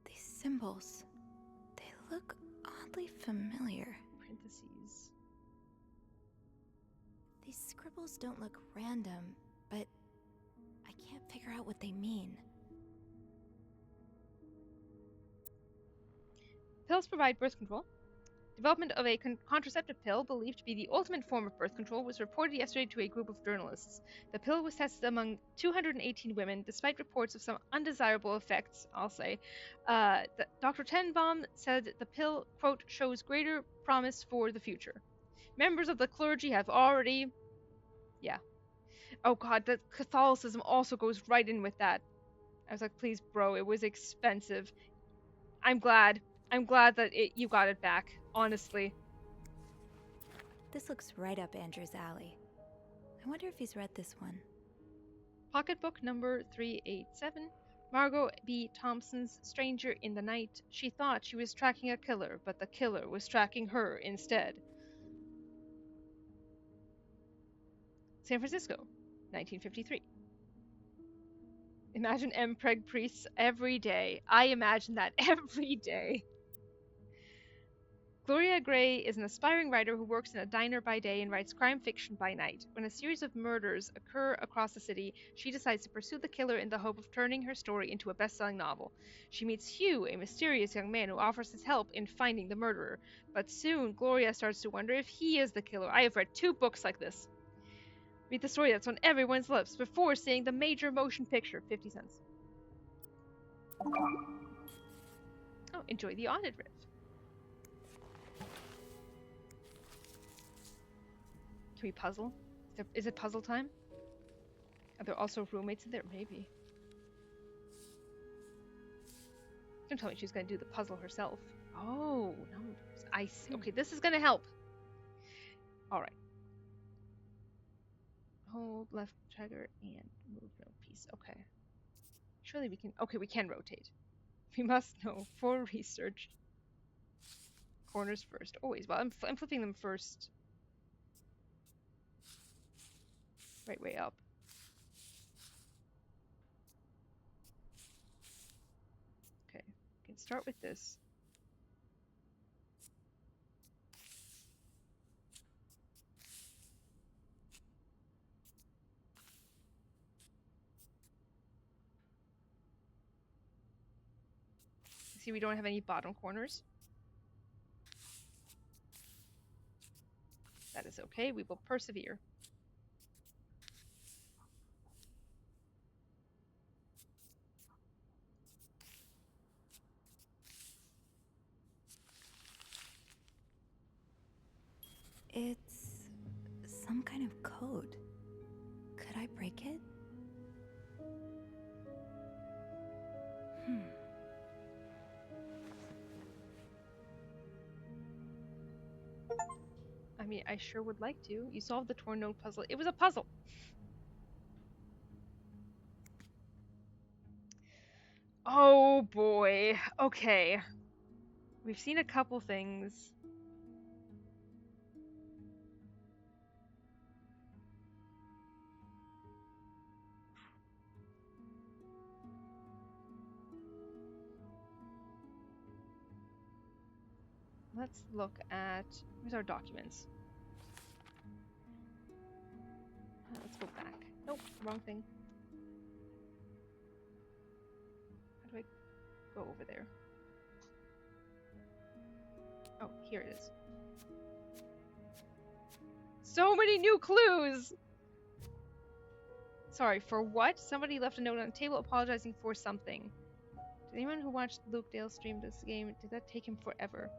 These symbols, they look oddly familiar. Parentheses. These scribbles don't look random, but I can't figure out what they mean. Pills provide birth control. Development of a contraceptive pill believed to be the ultimate form of birth control was reported yesterday to a group of journalists. The pill was tested among 218 women, despite reports of some undesirable effects, I'll say. Dr. Tenbaum said the pill, quote, shows greater promise for the future. Members of the clergy have already... Yeah. Oh God, the Catholicism also goes right in with that. I was like, please, bro, it was expensive. I'm glad that you got it back, honestly. This looks right up Andrew's alley. I wonder if he's read this one. Pocketbook number 387. Margot B. Thompson's Stranger in the Night. She thought she was tracking a killer, but the killer was tracking her instead. San Francisco, 1953. Imagine M-Preg priests every day. I imagine that every day. Gloria Gray is an aspiring writer who works in a diner by day and writes crime fiction by night. When a series of murders occur across the city, she decides to pursue the killer in the hope of turning her story into a best-selling novel. She meets Hugh, a mysterious young man who offers his help in finding the murderer. But soon, Gloria starts to wonder if he is the killer. I have read 2 books like this. Read the story that's on everyone's lips before seeing the major motion picture. 50 cents. Oh, enjoy the audit riff. Can we puzzle? Is it puzzle time? Are there also roommates in there? Maybe. Don't tell me she's gonna do the puzzle herself. Oh, numbers. I see. Okay, this is gonna help. Alright. Hold left trigger and move no piece. Okay. Surely we can... Okay, we can rotate. We must know for research. Corners first. Always. Well, I'm flipping them first. Right way up. Okay, we can start with this. See, we don't have any bottom corners. That is okay, we will persevere. It's some kind of code. Could I break it? I mean, I sure would like to. You solved the torn note puzzle. It was a puzzle. Oh boy. Okay. We've seen a couple things. Let's look at... Where's our documents? Let's go back. Nope, wrong thing. How do I go over there? Oh, here it is. So many new clues! Sorry, for what? Somebody left a note on the table apologizing for something. Did anyone who watched Luke Dale stream this game, did that take him forever?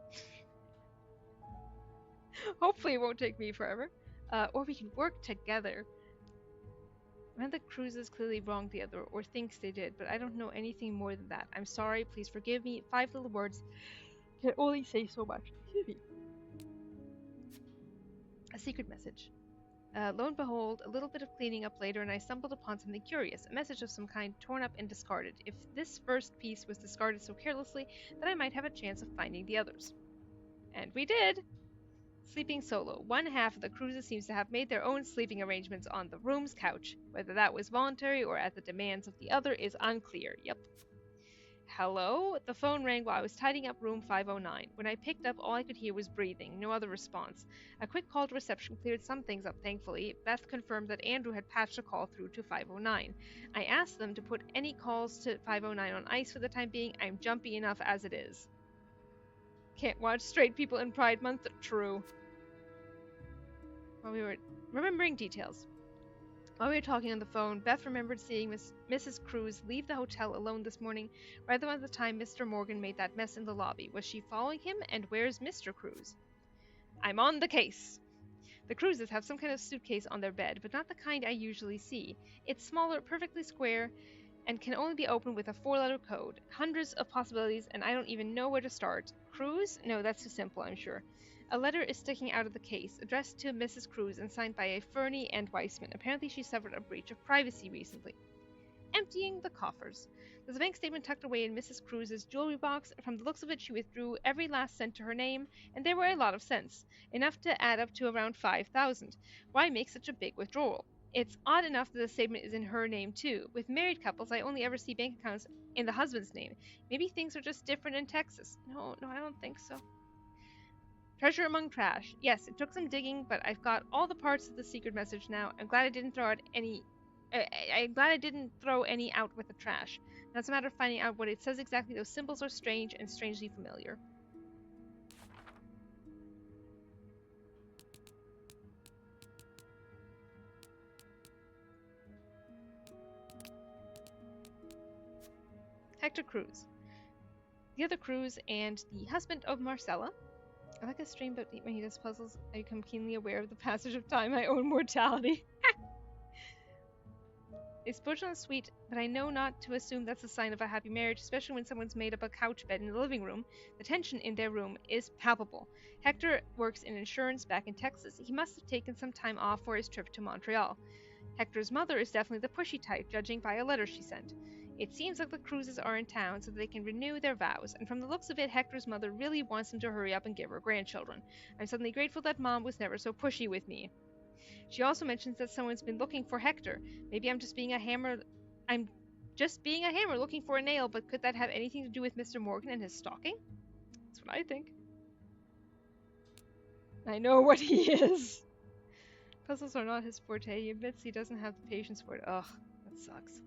Hopefully it won't take me forever. Or we can work together. One of the cruises clearly wronged the other, or thinks they did, but I don't know anything more than that. I'm sorry, please forgive me. 5 little words can only say so much. Excuse me. A secret message. Lo and behold, a little bit of cleaning up later, and I stumbled upon something curious. A message of some kind torn up and discarded. If this first piece was discarded so carelessly, then I might have a chance of finding the others. And we did! Sleeping solo. One half of the cruiser seems to have made their own sleeping arrangements on the room's couch. Whether that was voluntary or at the demands of the other is unclear. Yep. Hello? The phone rang while I was tidying up room 509. When I picked up, all I could hear was breathing, no other response. A quick call to reception cleared some things up, thankfully. Beth confirmed that Andrew had patched a call through to 509. I asked them to put any calls to 509 on ice for the time being. I'm jumpy enough as it is. Can't watch straight people in Pride Month? True. While we were remembering details. While we were talking on the phone, Beth remembered seeing Mrs. Cruz leave the hotel alone this morning, right around the time Mr. Morgan made that mess in the lobby. Was she following him, and where's Mr. Cruz? I'm on the case. The Cruzes have some kind of suitcase on their bed, but not the kind I usually see. It's smaller, perfectly square, and can only be opened with a 4-letter code. Hundreds of possibilities, and I don't even know where to start. Cruz? No, that's too simple, I'm sure. A letter is sticking out of the case, addressed to Mrs. Cruz and signed by a Fernie and Weissman. Apparently she suffered a breach of privacy recently. Emptying the coffers. There's a bank statement tucked away in Mrs. Cruz's jewelry box. From the looks of it, she withdrew every last cent to her name, and there were a lot of cents. Enough to add up to around 5,000. Why make such a big withdrawal? It's odd enough that the statement is in her name, too. With married couples, I only ever see bank accounts in the husband's name. Maybe things are just different in Texas. No, I don't think so. Treasure among trash. Yes, it took some digging, but I've got all the parts of the secret message now. I'm glad I didn't throw out any. I'm glad I didn't throw any out with the trash. Now it's a matter of finding out what it says exactly. Those symbols are strange and strangely familiar. Hector Cruz. The other Cruz and the husband of Marcella. I like a stream, but when he does puzzles, I become keenly aware of the passage of time, my own mortality. It's spiritual and sweet, but I know not to assume that's a sign of a happy marriage, especially when someone's made up a couch bed in the living room. The tension in their room is palpable. Hector works in insurance back in Texas. He must have taken some time off for his trip to Montreal. Hector's mother is definitely the pushy type, judging by a letter she sent. It seems like the Cruzes are in town so that they can renew their vows, and from the looks of it, Hector's mother really wants them to hurry up and give her grandchildren. I'm suddenly grateful that Mom was never so pushy with me. She also mentions that someone's been looking for Hector. Maybe I'm just being a hammer looking for a nail, but could that have anything to do with Mr. Morgan and his stalking? That's what I think. I know what he is. Puzzles are not his forte. He admits he doesn't have the patience for it. Ugh, that sucks.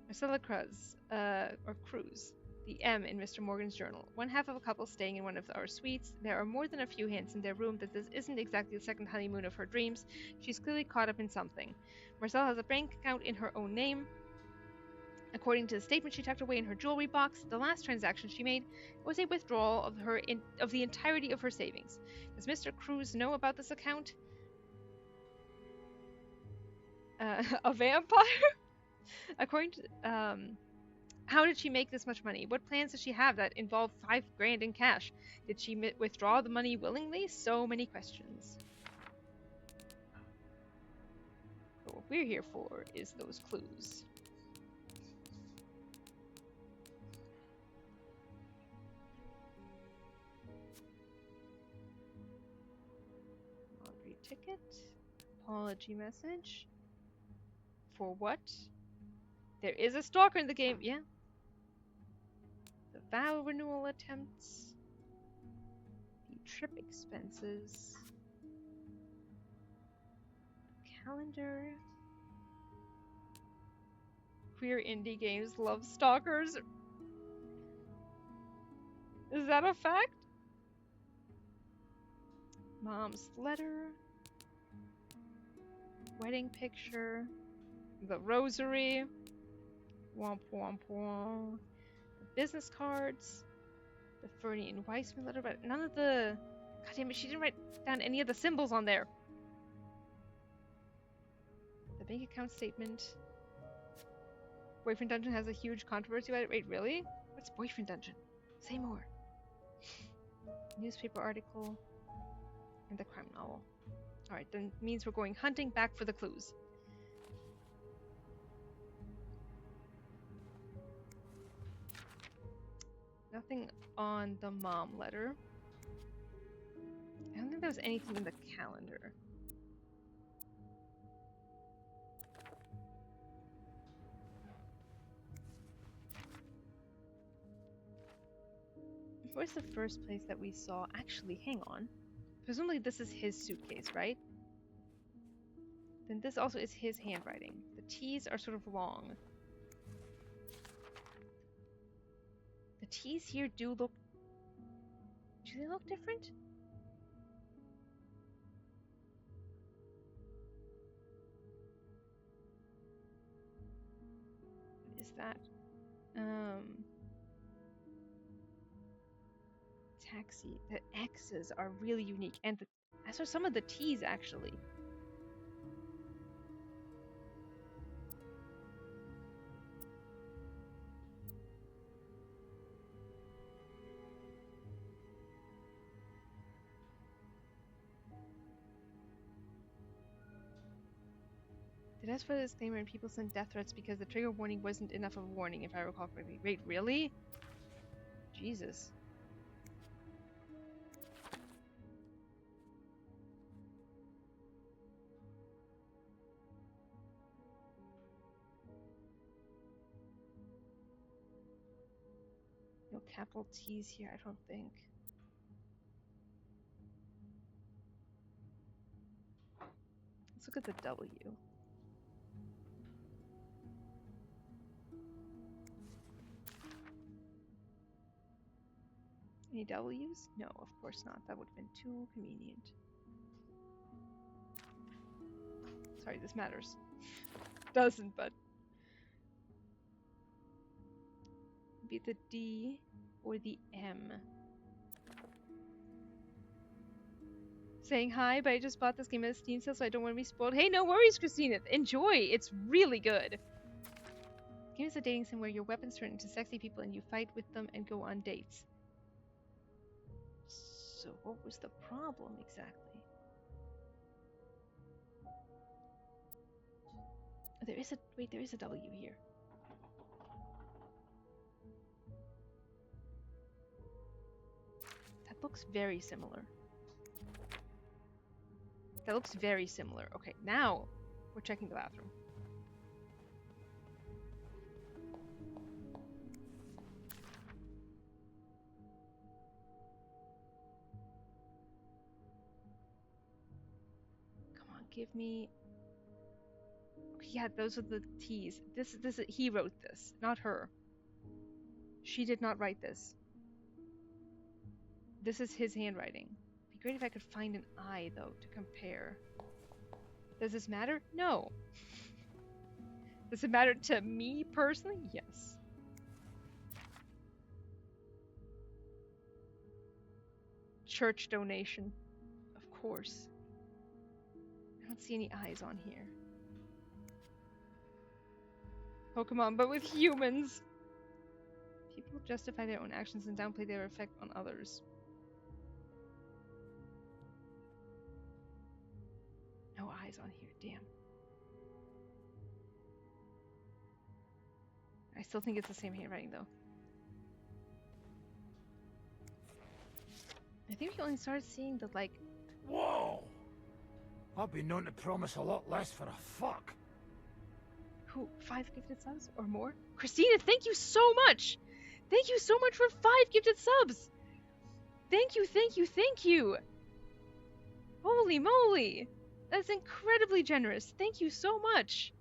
Marcella Cruz, or Cruz. The M in Mr. Morgan's journal. One half of a couple staying in one of our suites. There are more than a few hints in their room that this isn't exactly the second honeymoon of her dreams. She's clearly caught up in something. Marcella has a bank account in her own name. According to the statement she tucked away in her jewelry box, the last transaction she made was a withdrawal of the entirety of her savings. Does Mr. Cruz know about this account? A vampire? According to how did she make this much money? What plans does she have that involve $5 grand in cash? Did she withdraw the money willingly? So many questions. But what we're here for is those clues. Laundry ticket. Apology message. For what? There is a stalker in the game. Yeah. The vow renewal attempts. The trip expenses. Calendar. Queer indie games love stalkers. Is that a fact? Mom's letter. Wedding picture. The rosary. Womp womp womp. The business cards. The Fernie and Weissman letter, but none of the... God damn it, she didn't write down any of the symbols on there. The bank account statement. Boyfriend Dungeon has a huge controversy about it. Wait, really? What's Boyfriend Dungeon? Say more. Newspaper article. And the crime novel. Alright, then means we're going hunting back for the clues. Nothing on the mom letter. I don't think there was anything in the calendar. Where's the first place that we saw? Actually, hang on. Presumably this is his suitcase, right? Then this also is his handwriting. The T's are sort of long. The T's here do they look different? What is that? Taxi. The X's are really unique, and as are some of the T's actually. Did I ask for the disclaimer and people sent death threats because the trigger warning wasn't enough of a warning, if I recall correctly? Wait, really? Jesus. No capital T's here, I don't think. Let's look at the W. Any W's? No, of course not. That would have been too convenient. Sorry, this matters. Doesn't, but... Be the D or the M. Saying hi, but I just bought this game at Steam sale, so I don't want to be spoiled. Hey, no worries, Christina. Enjoy. It's really good. The game is a dating sim where your weapons turn into sexy people and you fight with them and go on dates. So what was the problem exactly? There is a W here. That looks very similar. That looks very similar. Okay, now we're checking the bathroom. Come on, give me... Okay, yeah, those are the T's. He wrote this, not her. She did not write this. This is his handwriting. It'd be great if I could find an I, though, to compare. Does this matter? No. Does it matter to me personally? Yes. Church donation. Of course. I don't see any eyes on here. Pokemon, but with humans. People justify their own actions and downplay their effect on others. No eyes on here, damn. I still think it's the same handwriting though. I think we only started seeing the like. Whoa! I've been known to promise a lot less for a fuck. Who? 5 gifted subs or more? Christina, thank you so much! Thank you so much for 5 gifted subs! Thank you, thank you, thank you! Holy moly! That's incredibly generous. Thank you so much!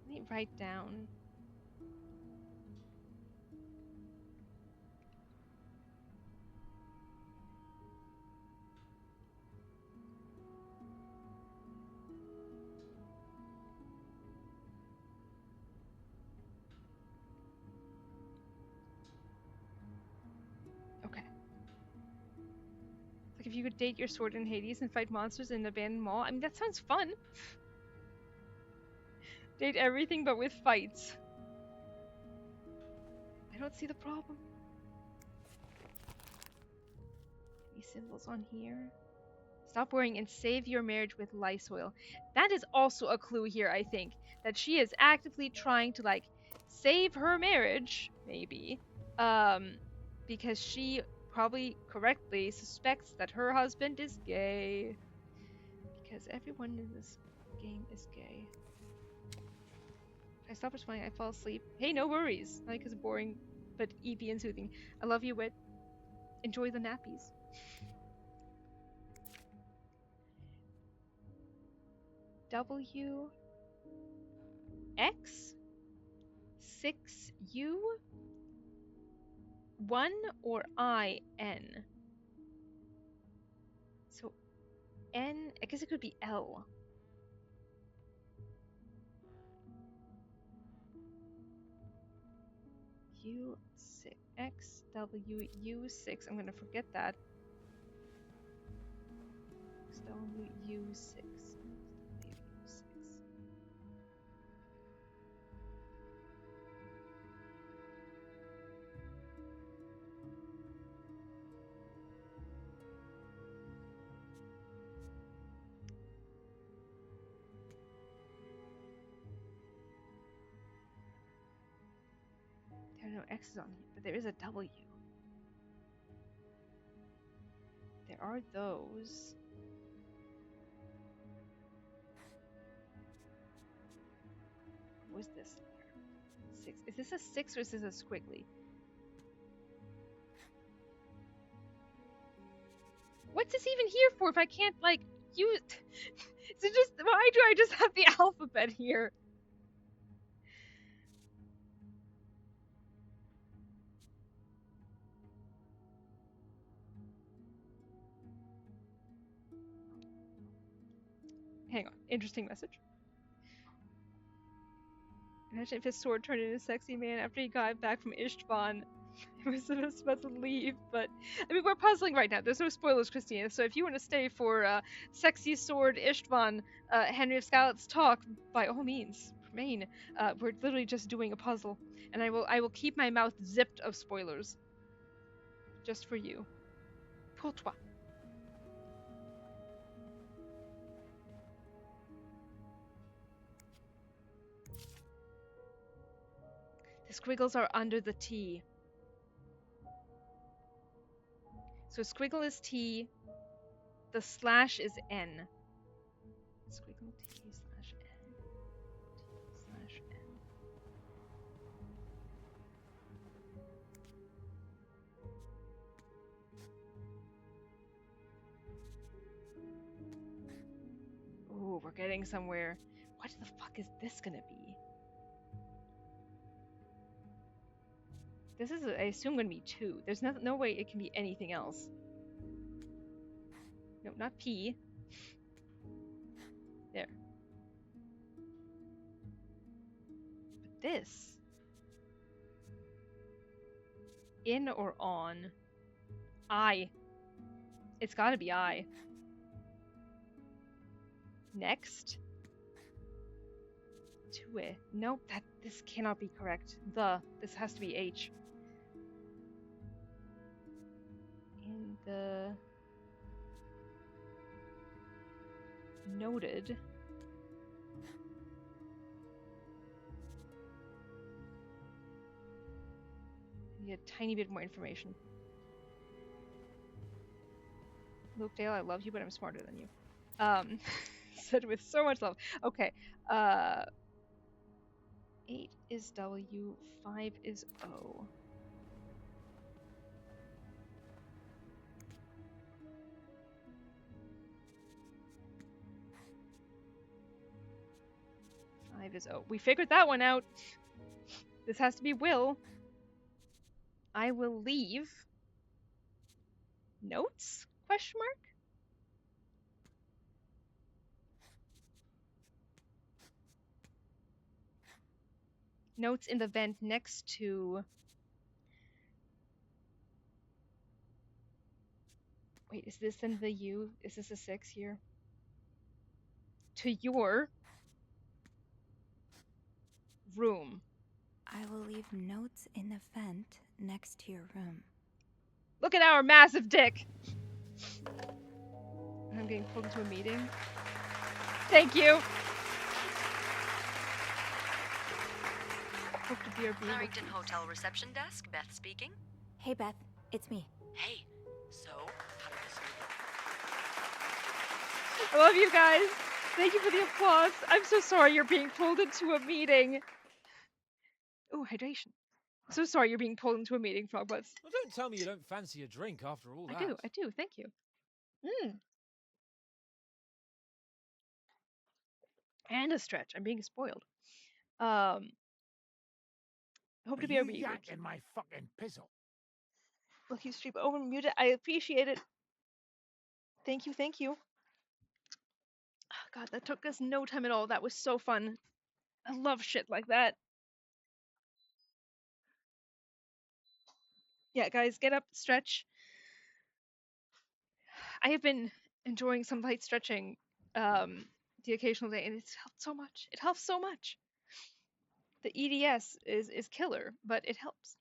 Let me write down. Okay. Like if you could date your sword in Hades and fight monsters in an abandoned mall. I mean, that sounds fun. Date everything but with fights. I don't see the problem. Any symbols on here? Stop worrying and save your marriage with Lysol. That is also a clue here, I think. That she is actively trying to, like, save her marriage, maybe. Because she probably correctly suspects that her husband is gay. Because everyone in this game is gay. I stop responding, I fall asleep. Hey, no worries. Not because it's boring, but eepy and soothing. I love you, Wit. Enjoy the nappies. W X 6U 1 or I N. So N, I guess it could be L. U6 X W U6. I'm gonna forget that. XWU6. There are no X's on here, but there is a W. There are those. What was this letter? 6. Is this a 6 or is this a squiggly? What's this even here for if I can't, like, use... So just, why do I just have the alphabet here? Hang on. Interesting message. Imagine if his sword turned into a sexy man after he got back from Istvan. He was supposed to leave, but... I mean, we're puzzling right now. There's no spoilers, Christina, so if you want to stay for sexy sword Istvan, Henry of Scout's talk, by all means, remain. We're literally just doing a puzzle. And I will keep my mouth zipped of spoilers. Just for you. Pour toi. The squiggles are under the T. So squiggle is T, the slash is N. Squiggle T slash N. T slash N. Ooh, we're getting somewhere. What the fuck is this gonna be? This is, I assume, gonna be 2. There's no way it can be anything else. No, not P. There. But this. In or on? I. It's gotta be I. Next. To it. Nope, this cannot be correct. This has to be H. In the noted. I need a tiny bit more information. Luke Dale, I love you, but I'm smarter than you. Said with so much love. Okay. 8 is W, 5 is O. Five is O. We figured that one out. This has to be will. I will leave. Notes? Question mark? Notes in the vent next to... Wait, is this in the U? Is this a 6 here? To your room. I will leave notes in the vent next to your room. Look at our massive dick! I'm getting pulled into a meeting. Thank you! Hope to be able to... Clarrington Hotel reception desk, Beth speaking. Hey Beth, it's me. Hey, so, how did this meeting? I love you guys! Thank you for the applause. I'm so sorry you're being pulled into a meeting. Oh, hydration. I'm so sorry you're being pulled into a meeting, Frogbutts. Well, don't tell me you don't fancy a drink after all that. I do, thank you. And a stretch. I'm being spoiled. I hope to be able to yak in my fucking pizzle. Look, you stream over muted. I appreciate it. Thank you, thank you. Oh, God, that took us no time at all. That was so fun. I love shit like that. Yeah, guys, get up, stretch. I have been enjoying some light stretching the occasional day, and it's helped so much. It helps so much. The EDS is killer, but it helps.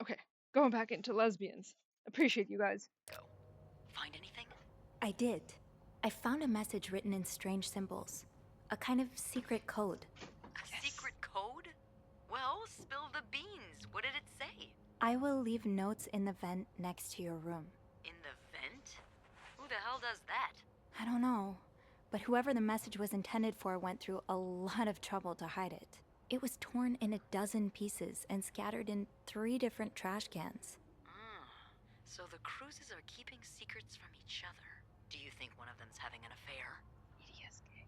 Okay, going back into lesbians. Appreciate you guys. Go. Find anything? I did. I found a message written in strange symbols. A kind of secret code. A secret code? Well, spill the beans. What did it say? I will leave notes in the vent next to your room. In the vent? Who the hell does that? I don't know, but whoever the message was intended for went through a lot of trouble to hide it. It was torn in a dozen pieces and scattered in 3 different trash cans. So the Cruises are keeping secrets from each other. Do you think one of them's having an affair? EDS gang.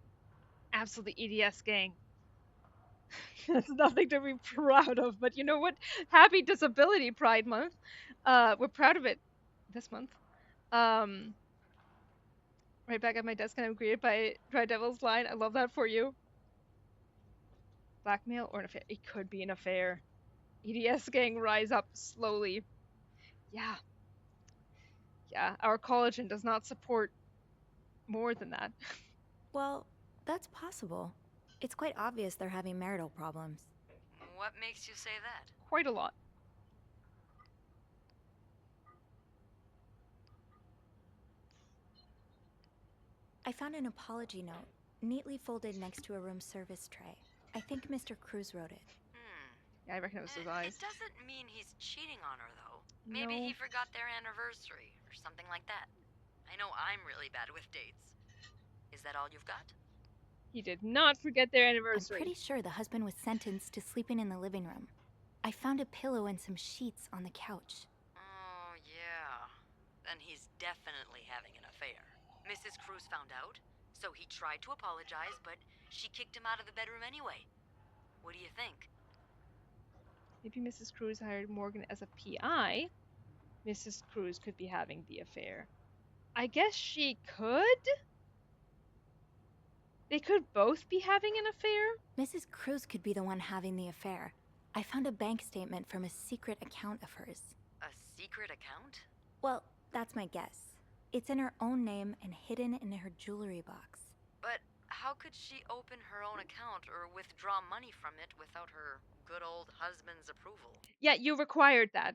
Absolutely EDS gang. That's nothing to be proud of, but you know what? Happy Disability Pride Month. We're proud of it this month. Right back at my desk and I'm greeted by Dry Devil's line. I love that for you. Blackmail or an affair? It could be an affair. EDS gang rise up slowly. Yeah. Yeah, our collagen does not support more than that. Well, that's possible. It's quite obvious they're having marital problems. What makes you say that? Quite a lot. I found an apology note, neatly folded next to a room service tray. I think Mr. Cruz wrote it. Yeah, I reckon it was his eyes. It doesn't mean he's cheating on her, though. Maybe he forgot their anniversary, or something like that. I know I'm really bad with dates. Is that all you've got? He did not forget their anniversary. I'm pretty sure the husband was sentenced to sleeping in the living room. I found a pillow and some sheets on the couch. Oh, yeah. Then he's definitely having an affair. Mrs. Cruz found out, so he tried to apologize, but she kicked him out of the bedroom anyway. What do you think? Maybe Mrs. Cruz hired Morgan as a PI. Mrs. Cruz could be having the affair. I guess she could? They could both be having an affair? Mrs. Cruz could be the one having the affair. I found a bank statement from a secret account of hers. A secret account? Well, that's my guess. It's in her own name and hidden in her jewelry box. But how could she open her own account or withdraw money from it without her good old husband's approval? Yeah, you required that,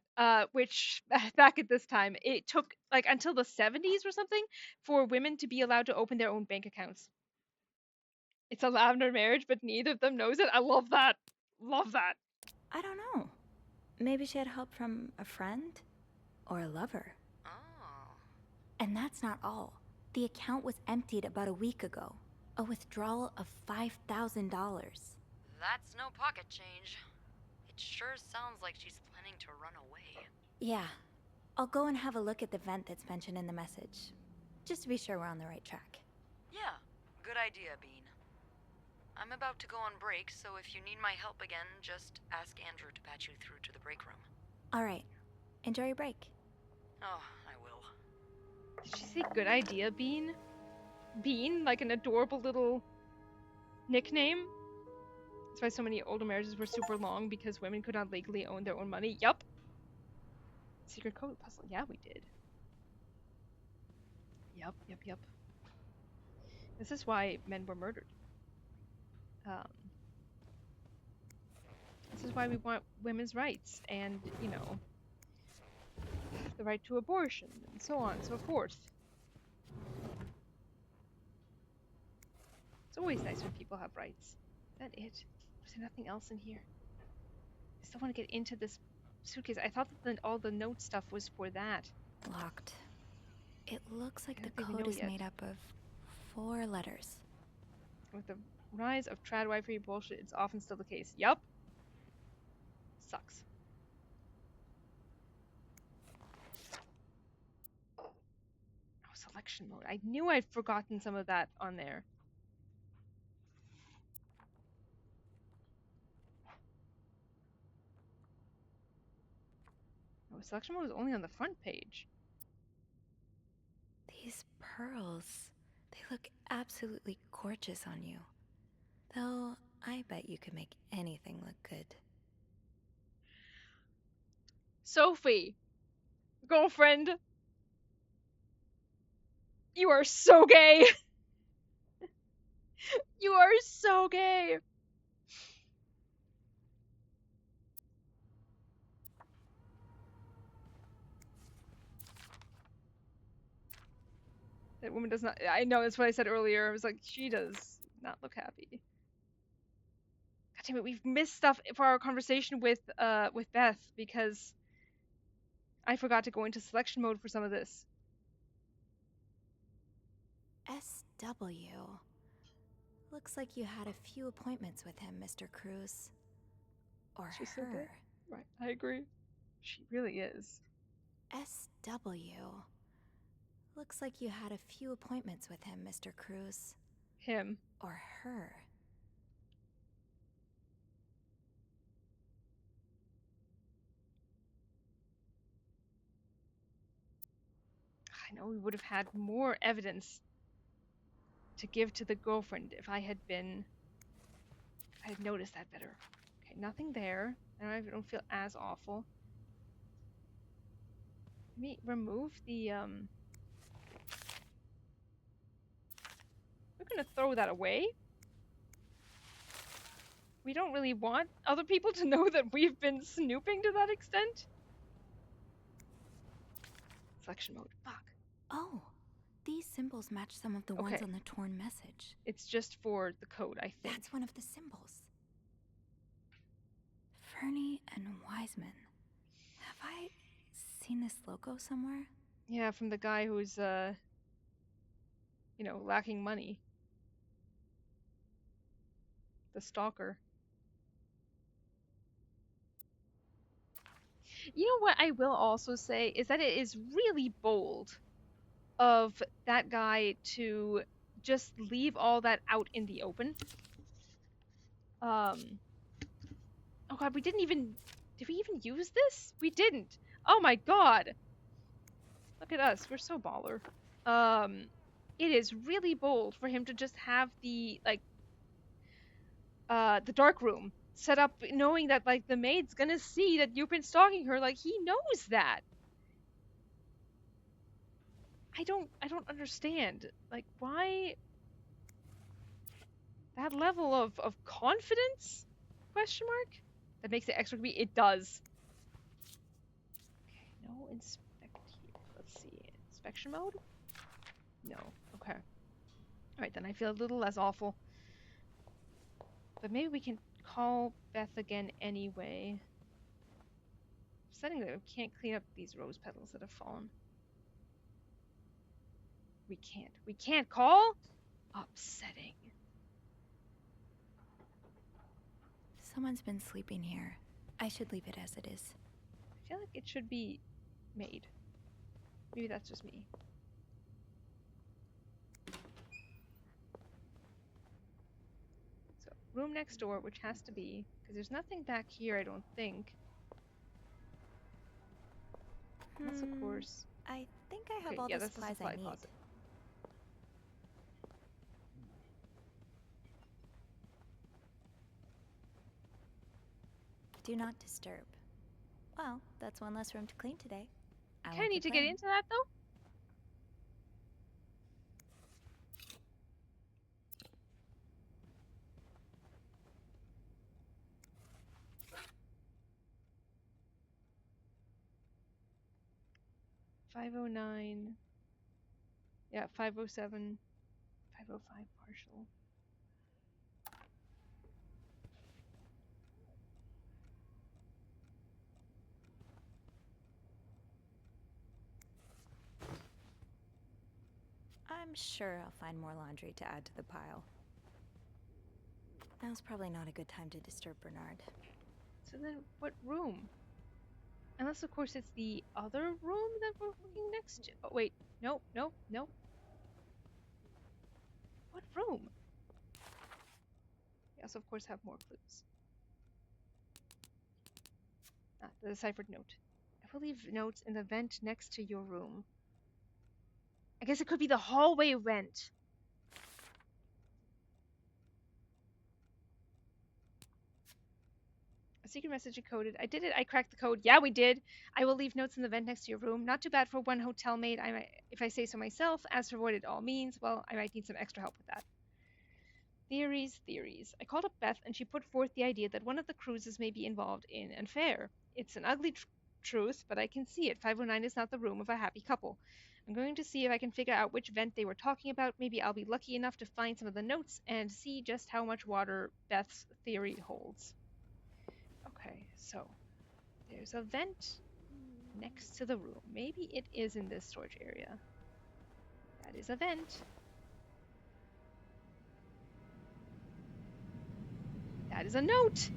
which back at this time, it took like until the 70s or something for women to be allowed to open their own bank accounts. It's allowed in their marriage, but neither of them knows it. I love that. Love that. I don't know. Maybe she had help from a friend? Or a lover. Oh. And that's not all. The account was emptied about a week ago. A withdrawal of $5,000. That's no pocket change. It sure sounds like she's planning to run away. Yeah. I'll go and have a look at the vent that's mentioned in the message. Just to be sure we're on the right track. Yeah, good idea, Bean. I'm about to go on break, so if you need my help again, just ask Andrew to patch you through to the break room. Alright. Enjoy your break. Oh, I will. Did she say good idea, Bean? Bean? Like an adorable little nickname? That's why so many older marriages were super long, because women could not legally own their own money. Yup. Secret code puzzle. Yeah, we did. Yup. This is why men were murdered. This is why we want women's rights and, you know, the right to abortion and so on and so forth. It's always nice when people have rights. Is that it? Is there nothing else in here? I still want to get into this suitcase. I thought that all the note stuff was for that. Locked. It looks like I the don't think we code know is yet. made up of 4 letters. With the rise of tradwifery bullshit, it's often still the case. Yup. Sucks. Oh, selection mode. I knew I'd forgotten some of that on there. Oh, selection mode is only on the front page. These pearls, they look absolutely gorgeous on you. Though, I bet you could make anything look good. Sophie! Girlfriend! You are so gay! You are so gay! That woman does not. I know, that's what I said earlier. I was like, she does not look happy. God damn it, we've missed stuff for our conversation with Beth because I forgot to go into selection mode for some of this. SW. Looks like you had a few appointments with him, Mr. Cruz. Or She's so her. good. Right, I agree. She really is. SW. Looks like you had a few appointments with him, Mr. Cruz. Him. Or her. I know we would have had more evidence to give to the girlfriend if I had noticed that better. Okay, nothing there. I don't feel as awful. Let me remove the we're gonna throw that away. We don't really want other people to know that we've been snooping to that extent. Selection mode. Fuck. Oh, these symbols match some of the ones Okay. on the torn message. It's just for the code, I think. That's one of the symbols. Fernie and Wiseman. Have I seen this logo somewhere? Yeah, from the guy who's you know, lacking money. The stalker. You know what I will also say is that it is really bold of that guy to just leave all that out in the open. Oh god, did we even use this? We didn't. Oh my god. Look at us. We're so baller. It is really bold for him to just have the, like, the dark room set up knowing that, like, the maid's gonna see that you've been stalking her. Like, he knows that. I don't understand. Like, why that level of confidence? Question mark? That makes it extra creepy. It does. Okay, no inspect here. Let's see. Inspection mode? No. Okay. Alright, then I feel a little less awful. But maybe we can call Beth again anyway. Upsetting that we can't clean up these rose petals that have fallen. We can't. We can't call? Upsetting. Someone's been sleeping here. I should leave it as it is. I feel like it should be made. Maybe that's just me. So, room next door, which has to be, because there's nothing back here, I don't think. That's, of course. I think I have Okay, all yeah, the that's the supplies supply I need. closet. Do not disturb. Well, that's one less room to clean today. I Kind won't of need to get complain. into that, though. $509. Yeah, 507. 505 partial. I'm sure I'll find more laundry to add to the pile. Now's probably not a good time to disturb Bernard. So then, what room? Unless, of course, it's the other room that we're looking next to. Oh, wait. Nope, nope, nope. What room? We also, of course, have more clues. Ah, the deciphered note. I will leave notes in the vent next to your room. I guess it could be the hallway vent. A secret message encoded. I did it. I cracked the code. Yeah, we did. I will leave notes in the vent next to your room. Not too bad for one hotel maid, if I say so myself. As for what it all means, well, I might need some extra help with that. Theories, theories. I called up Beth, and she put forth the idea that one of the cruises may be involved in an affair. It's an ugly truth, but I can see it. 509 is not the room of a happy couple. I'm going to see if I can figure out which vent they were talking about. Maybe I'll be lucky enough to find some of the notes and see just how much water Beth's theory holds. Okay, so there's a vent next to the room. Maybe it is in this storage area. That is a vent. That is a note.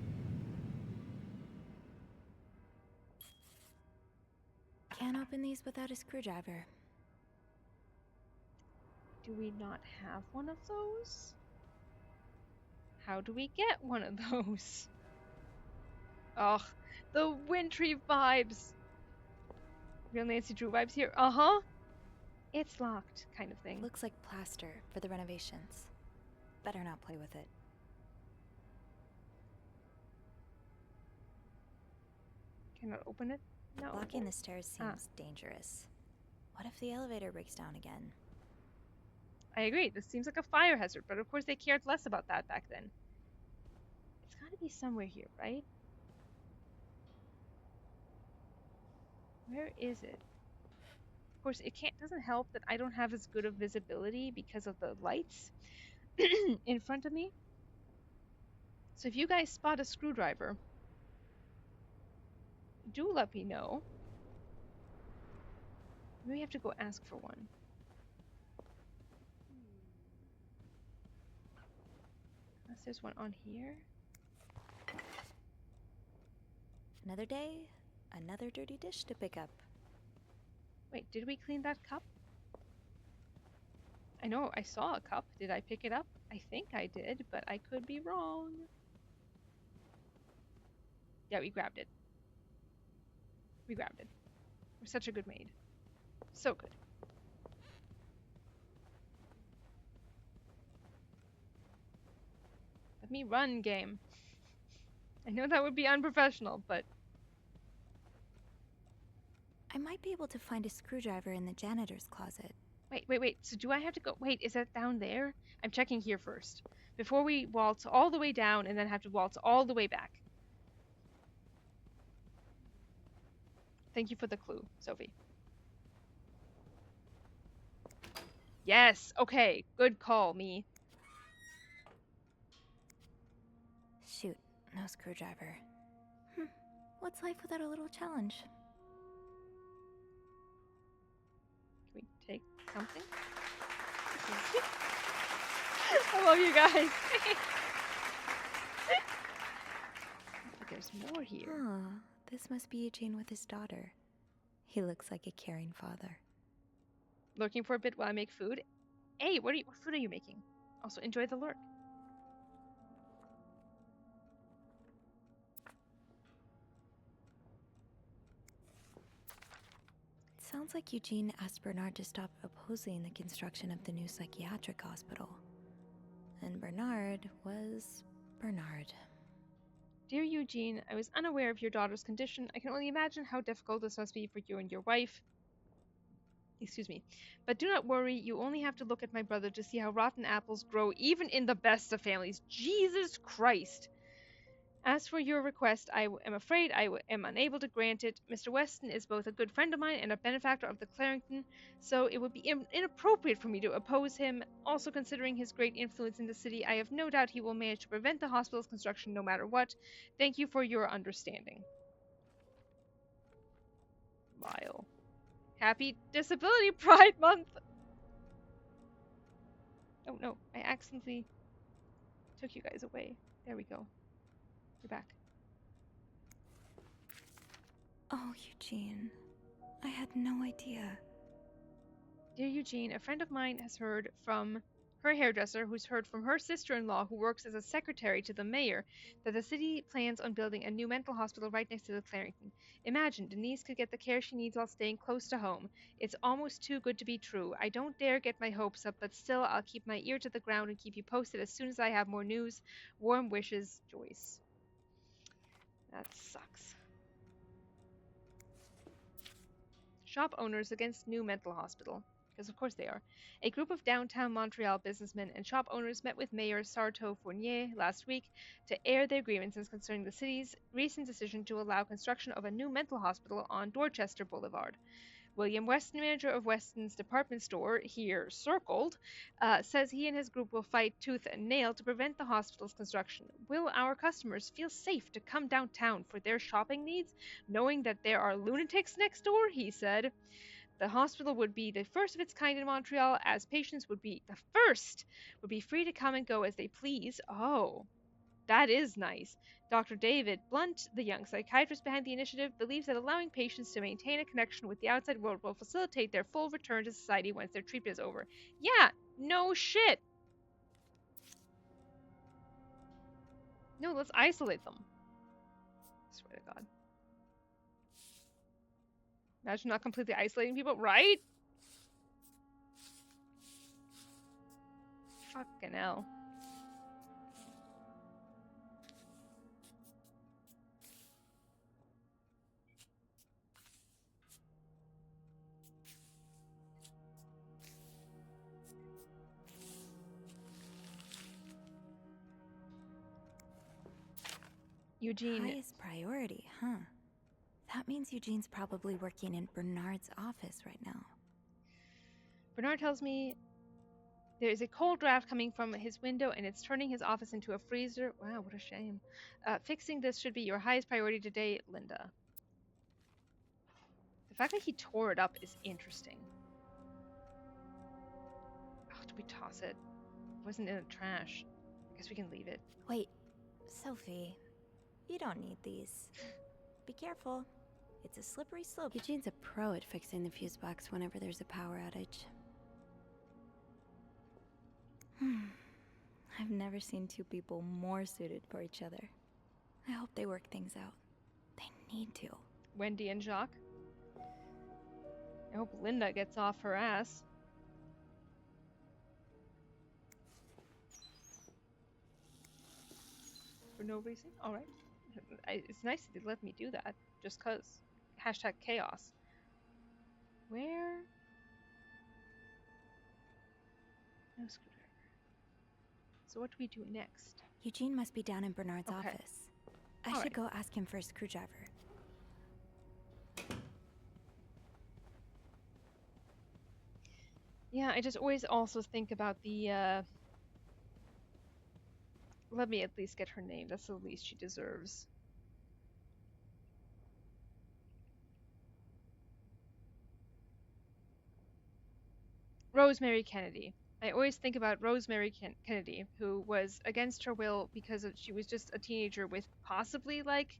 Can't open these without a screwdriver. Do we not have one of those? How do we get one of those? Ugh, the wintry vibes. Real Nancy Drew vibes here. Uh-huh. It's locked, kind of thing. Looks like plaster for the renovations. Better not play with it. Cannot open it? No. Blocking the stairs seems dangerous. What if the elevator breaks down again? I agree. This seems like a fire hazard, but of course they cared less about that back then. It's gotta be somewhere here, right? Where is it? Of course, it doesn't help that I don't have as good of visibility because of the lights in front of me. So if you guys spot a screwdriver, do let me know. Maybe we have to go ask for one. Unless there's one on here. Another day, another dirty dish to pick up. Wait, did we clean that cup? I know I saw a cup. Did I pick it up? I think I did, but I could be wrong. Yeah, we grabbed it. We grabbed it. We're such a good maid. So good. Let me run, game. I know that would be unprofessional, but I might be able to find a screwdriver in the janitor's closet. wait. So do I have to go? Wait, is that down there? I'm checking here first. Before we waltz all the way down and then have to waltz all the way back. Thank you for the clue, Sophie. Yes, okay. Good call, me. Shoot, no screwdriver. What's life without a little challenge? Can we take something? I love you guys. But there's more here. Oh, this must be Eugene with his daughter. He looks like a caring father. Lurking for a bit while I make food. Hey, what food are you making? Also, enjoy the lurk. It sounds like Eugene asked Bernard to stop opposing the construction of the new psychiatric hospital. And Bernard was Bernard. Dear Eugene, I was unaware of your daughter's condition. I can only imagine how difficult this must be for you and your wife. Excuse me. But do not worry, you only have to look at my brother to see how rotten apples grow even in the best of families. Jesus Christ! As for your request, I am afraid I am unable to grant it. Mr. Weston is both a good friend of mine and a benefactor of the Clarington, so it would be inappropriate for me to oppose him. Also, considering his great influence in the city, I have no doubt he will manage to prevent the hospital's construction no matter what. Thank you for your understanding. Vile. Happy Disability Pride Month! Oh no, I accidentally took you guys away. There we go. You're back. Oh, Eugene. I had no idea. Dear Eugene, a friend of mine has heard from her hairdresser, who's heard from her sister-in-law, who works as a secretary to the mayor, that the city plans on building a new mental hospital right next to the Clarington. Imagine, Denise could get the care she needs while staying close to home. It's almost too good to be true. I don't dare get my hopes up, but still, I'll keep my ear to the ground and keep you posted as soon as I have more news. Warm wishes, Joyce. That sucks. Shop owners against new mental hospital. Because of course they are. A group of downtown Montreal businessmen and shop owners met with Mayor Sarto Fournier last week to air their grievances concerning the city's recent decision to allow construction of a new mental hospital on Dorchester Boulevard. William Weston, manager of Weston's department store, here circled, says he and his group will fight tooth and nail to prevent the hospital's construction. Will our customers feel safe to come downtown for their shopping needs, knowing that there are lunatics next door? He said. The hospital would be the first of its kind in Montreal, as patients would be free to come and go as they please. Oh, that is nice. Dr. David Blunt, the young psychiatrist behind the initiative, believes that allowing patients to maintain a connection with the outside world will facilitate their full return to society once their treatment is over. Yeah, no shit. No, let's isolate them. I swear to God. Imagine not completely isolating people, right? Fucking hell. Eugene. Highest priority, huh? That means Eugene's probably working in Bernard's office right now. Bernard tells me there is a cold draft coming from his window and it's turning his office into a freezer. Wow, what a shame. Fixing this should be your highest priority today, Linda. The fact that he tore it up is interesting. Oh, do we toss it? It wasn't in the trash. I guess we can leave it. Wait, Sophie, you don't need these. Be careful. It's a slippery slope. Eugene's a pro at fixing the fuse box whenever there's a power outage. I've never seen two people more suited for each other. I hope they work things out. They need to. Wendy and Jacques. I hope Linda gets off her ass. For no reason? Alright. It's nice that they let me do that. Just cause. Hashtag chaos. Where? No screwdriver. So what do we do next? Eugene must be down in Bernard's Okay. office. I All should right. go ask him for a screwdriver. Yeah, I just always also think about the, let me at least get her name. That's the least she deserves. Rosemary Kennedy. I always think about Rosemary Kennedy, who was against her will because she was just a teenager with possibly like,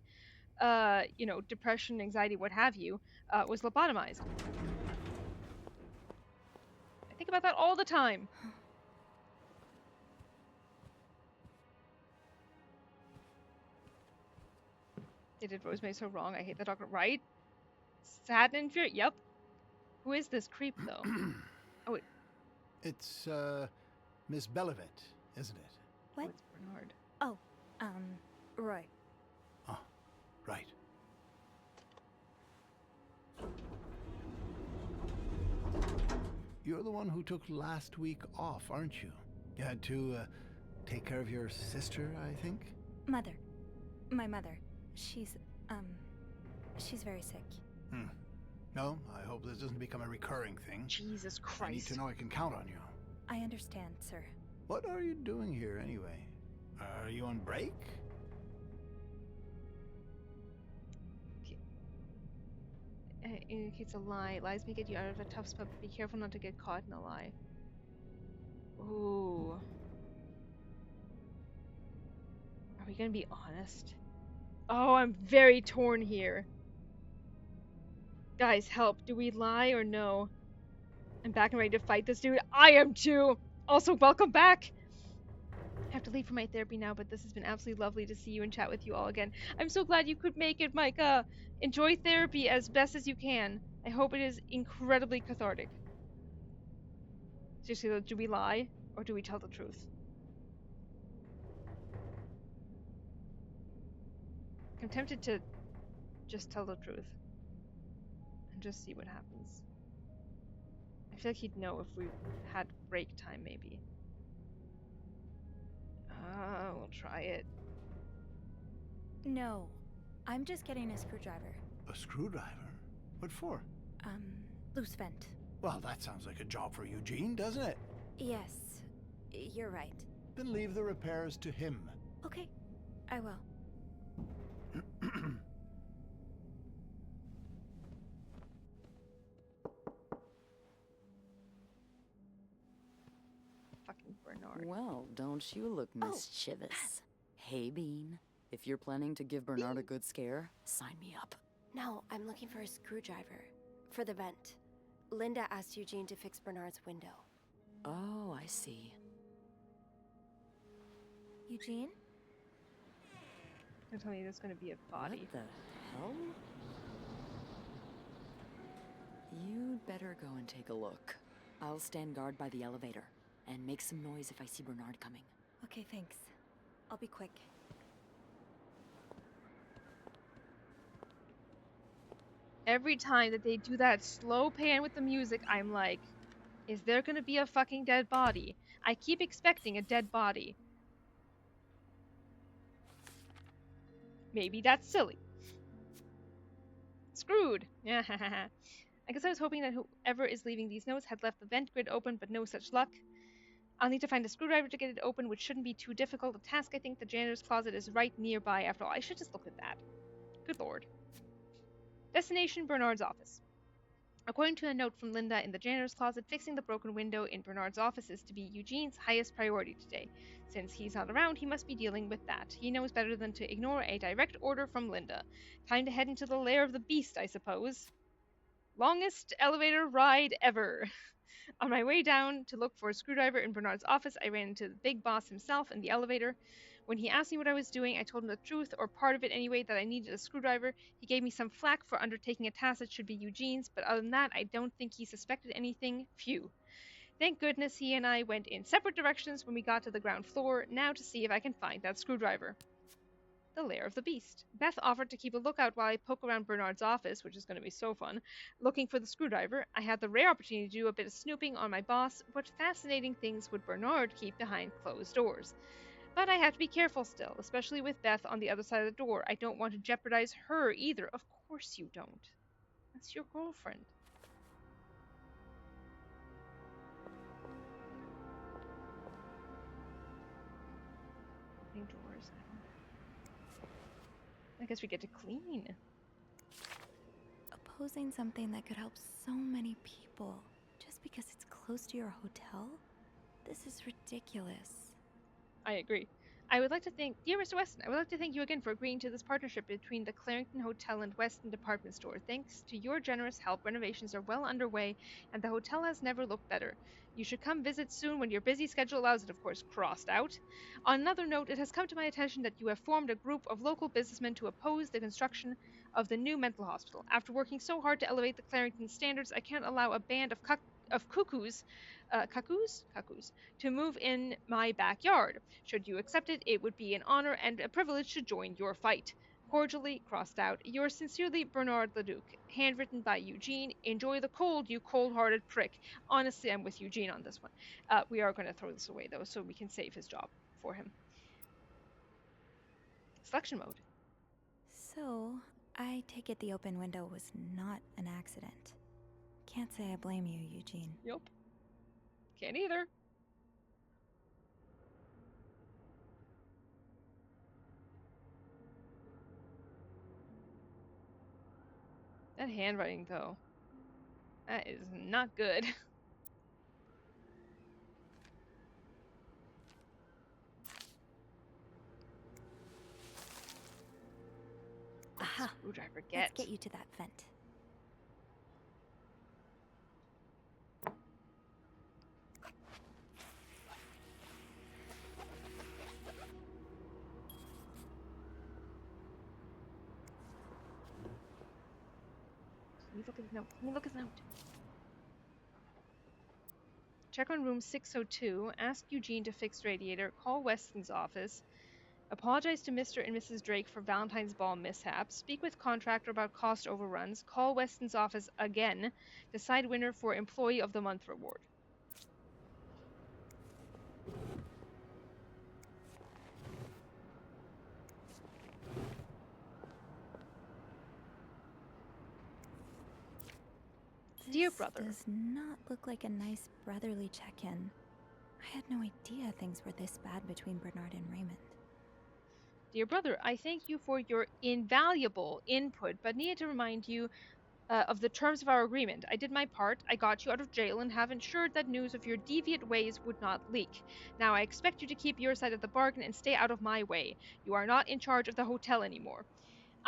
depression, anxiety, what have you, was lobotomized. I think about that all the time. They did Rosemary so wrong. I hate the doctor. Right? Sad and fear. Yep. Who is this creep though? Oh, It's, Miss Belivet, isn't it? What? it's Bernard. Oh, Roy. Oh, right. You're the one who took last week off, aren't you? You had to, take care of your sister, I think? Mother. My mother. She's very sick. No, I hope this doesn't become a recurring thing. Jesus I need Christ. to know I can count on you. I understand, sir. What are you doing here, anyway? Are you on break? It indicates a lie. Lies may get you out of a tough spot, but be careful not to get caught in a lie. Ooh. Are we gonna be honest? Oh, I'm very torn here. Guys, help. Do we lie or no? I'm back and ready to fight this dude. I am too! Also, welcome back! I have to leave for my therapy now, but this has been absolutely lovely to see you and chat with you all again. I'm so glad you could make it, Micah. Enjoy therapy as best as you can. I hope it is incredibly cathartic. Seriously though, do we lie or do we tell the truth? I'm tempted to just tell the truth and just see what happens. I feel like he'd know if we had break time, maybe. We'll try it. No, I'm just getting a screwdriver. A screwdriver? What for? Loose vent. Well, that sounds like a job for Eugene, doesn't it? Yes, you're right. Then leave the repairs to him. Okay, I will. Fucking Bernard. Well, don't you look mischievous. Hey, Bean. If you're planning to give Bernard a good scare, sign me up. No, I'm looking for a screwdriver. For the vent. Linda asked Eugene to fix Bernard's window. Oh, I see. Eugene? Don't tell me there's gonna be a body. What the hell? You'd better go and take a look. I'll stand guard by the elevator and make some noise if I see Bernard coming. Okay, thanks. I'll be quick. Every time that they do that slow pan with the music, I'm like, is there gonna be a fucking dead body? I keep expecting a dead body. Maybe that's silly. Screwed. Yeah, I guess I was hoping that whoever is leaving these notes had left the vent grid open, but no such luck. I'll need to find a screwdriver to get it open, which shouldn't be too difficult a task. I think the janitor's closet is right nearby after all. I should just look at that. Good lord. Destination, Bernard's office. According to a note from Linda in the janitor's closet, fixing the broken window in Bernard's office is to be Eugene's highest priority today. Since he's not around, he must be dealing with that. He knows better than to ignore a direct order from Linda. Time to head into the lair of the beast, I suppose. Longest elevator ride ever. On my way down to look for a screwdriver in Bernard's office, I ran into the big boss himself in the elevator. When he asked me what I was doing, I told him the truth, or part of it anyway, that I needed a screwdriver. He gave me some flack for undertaking a task that should be Eugene's, but other than that, I don't think he suspected anything. Phew. Thank goodness he and I went in separate directions when we got to the ground floor, now to see if I can find that screwdriver. The lair of the beast. Beth offered to keep a lookout while I poke around Bernard's office, which is going to be so fun, looking for the screwdriver. I had the rare opportunity to do a bit of snooping on my boss. What fascinating things would Bernard keep behind closed doors? But I have to be careful still, especially with Beth on the other side of the door. I don't want to jeopardize her either. Of course you don't. That's your girlfriend. Opening doors. I guess we get to clean. Opposing something that could help so many people just because it's close to your hotel? This is ridiculous. I agree. I would like to thank, dear Mr. Weston, I would like to thank you again for agreeing to this partnership between the Clarington Hotel and Weston Department Store. Thanks to your generous help, renovations are well underway, and the hotel has never looked better. You should come visit soon when your busy schedule allows it, of course, crossed out. On another note, it has come to my attention that you have formed a group of local businessmen to oppose the construction of the new mental hospital. After working so hard to elevate the Clarington standards, I can't allow a band of cuckoos to move in my backyard. Should you accept it, it would be an honor and a privilege to join your fight. Cordially, crossed out, yours sincerely, Bernard Leduc. Handwritten by Eugene. Enjoy the cold, you cold-hearted prick. Honestly, I'm with Eugene on this one. We are going to throw this away, though, so we can save his job for him. Selection mode. So, I take it the open window was not an accident. Can't say I blame you, Eugene. Yep. Can't either. That handwriting, though. That is not good. Aha! Screwdriver, Let's get you to that vent. Let me look at the note. Let me look at the note. Check on room 602. Ask Eugene to fix radiator. Call Weston's office. Apologize to Mr. and Mrs. Drake for Valentine's Ball mishap. Speak with contractor about cost overruns. Call Weston's office again. Decide winner for Employee of the Month reward. Dear brother. This does not look like a nice brotherly check-in. I had no idea things were this bad between Bernard and Raymond. Dear brother, I thank you for your invaluable input, but needed to remind you of the terms of our agreement. I did my part. I got you out of jail and have ensured that news of your deviant ways would not leak. Now I expect you to keep your side of the bargain and stay out of my way. You are not in charge of the hotel anymore.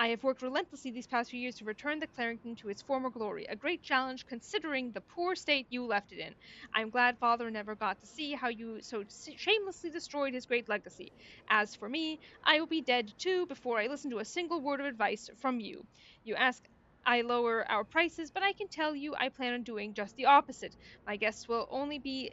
I have worked relentlessly these past few years to return the Clarington to its former glory, a great challenge considering the poor state you left it in. I'm glad Father never got to see how you so shamelessly destroyed his great legacy. As for me, I will be dead too before I listen to a single word of advice from you. You ask I lower our prices, but I can tell you I plan on doing just the opposite. My guests will only be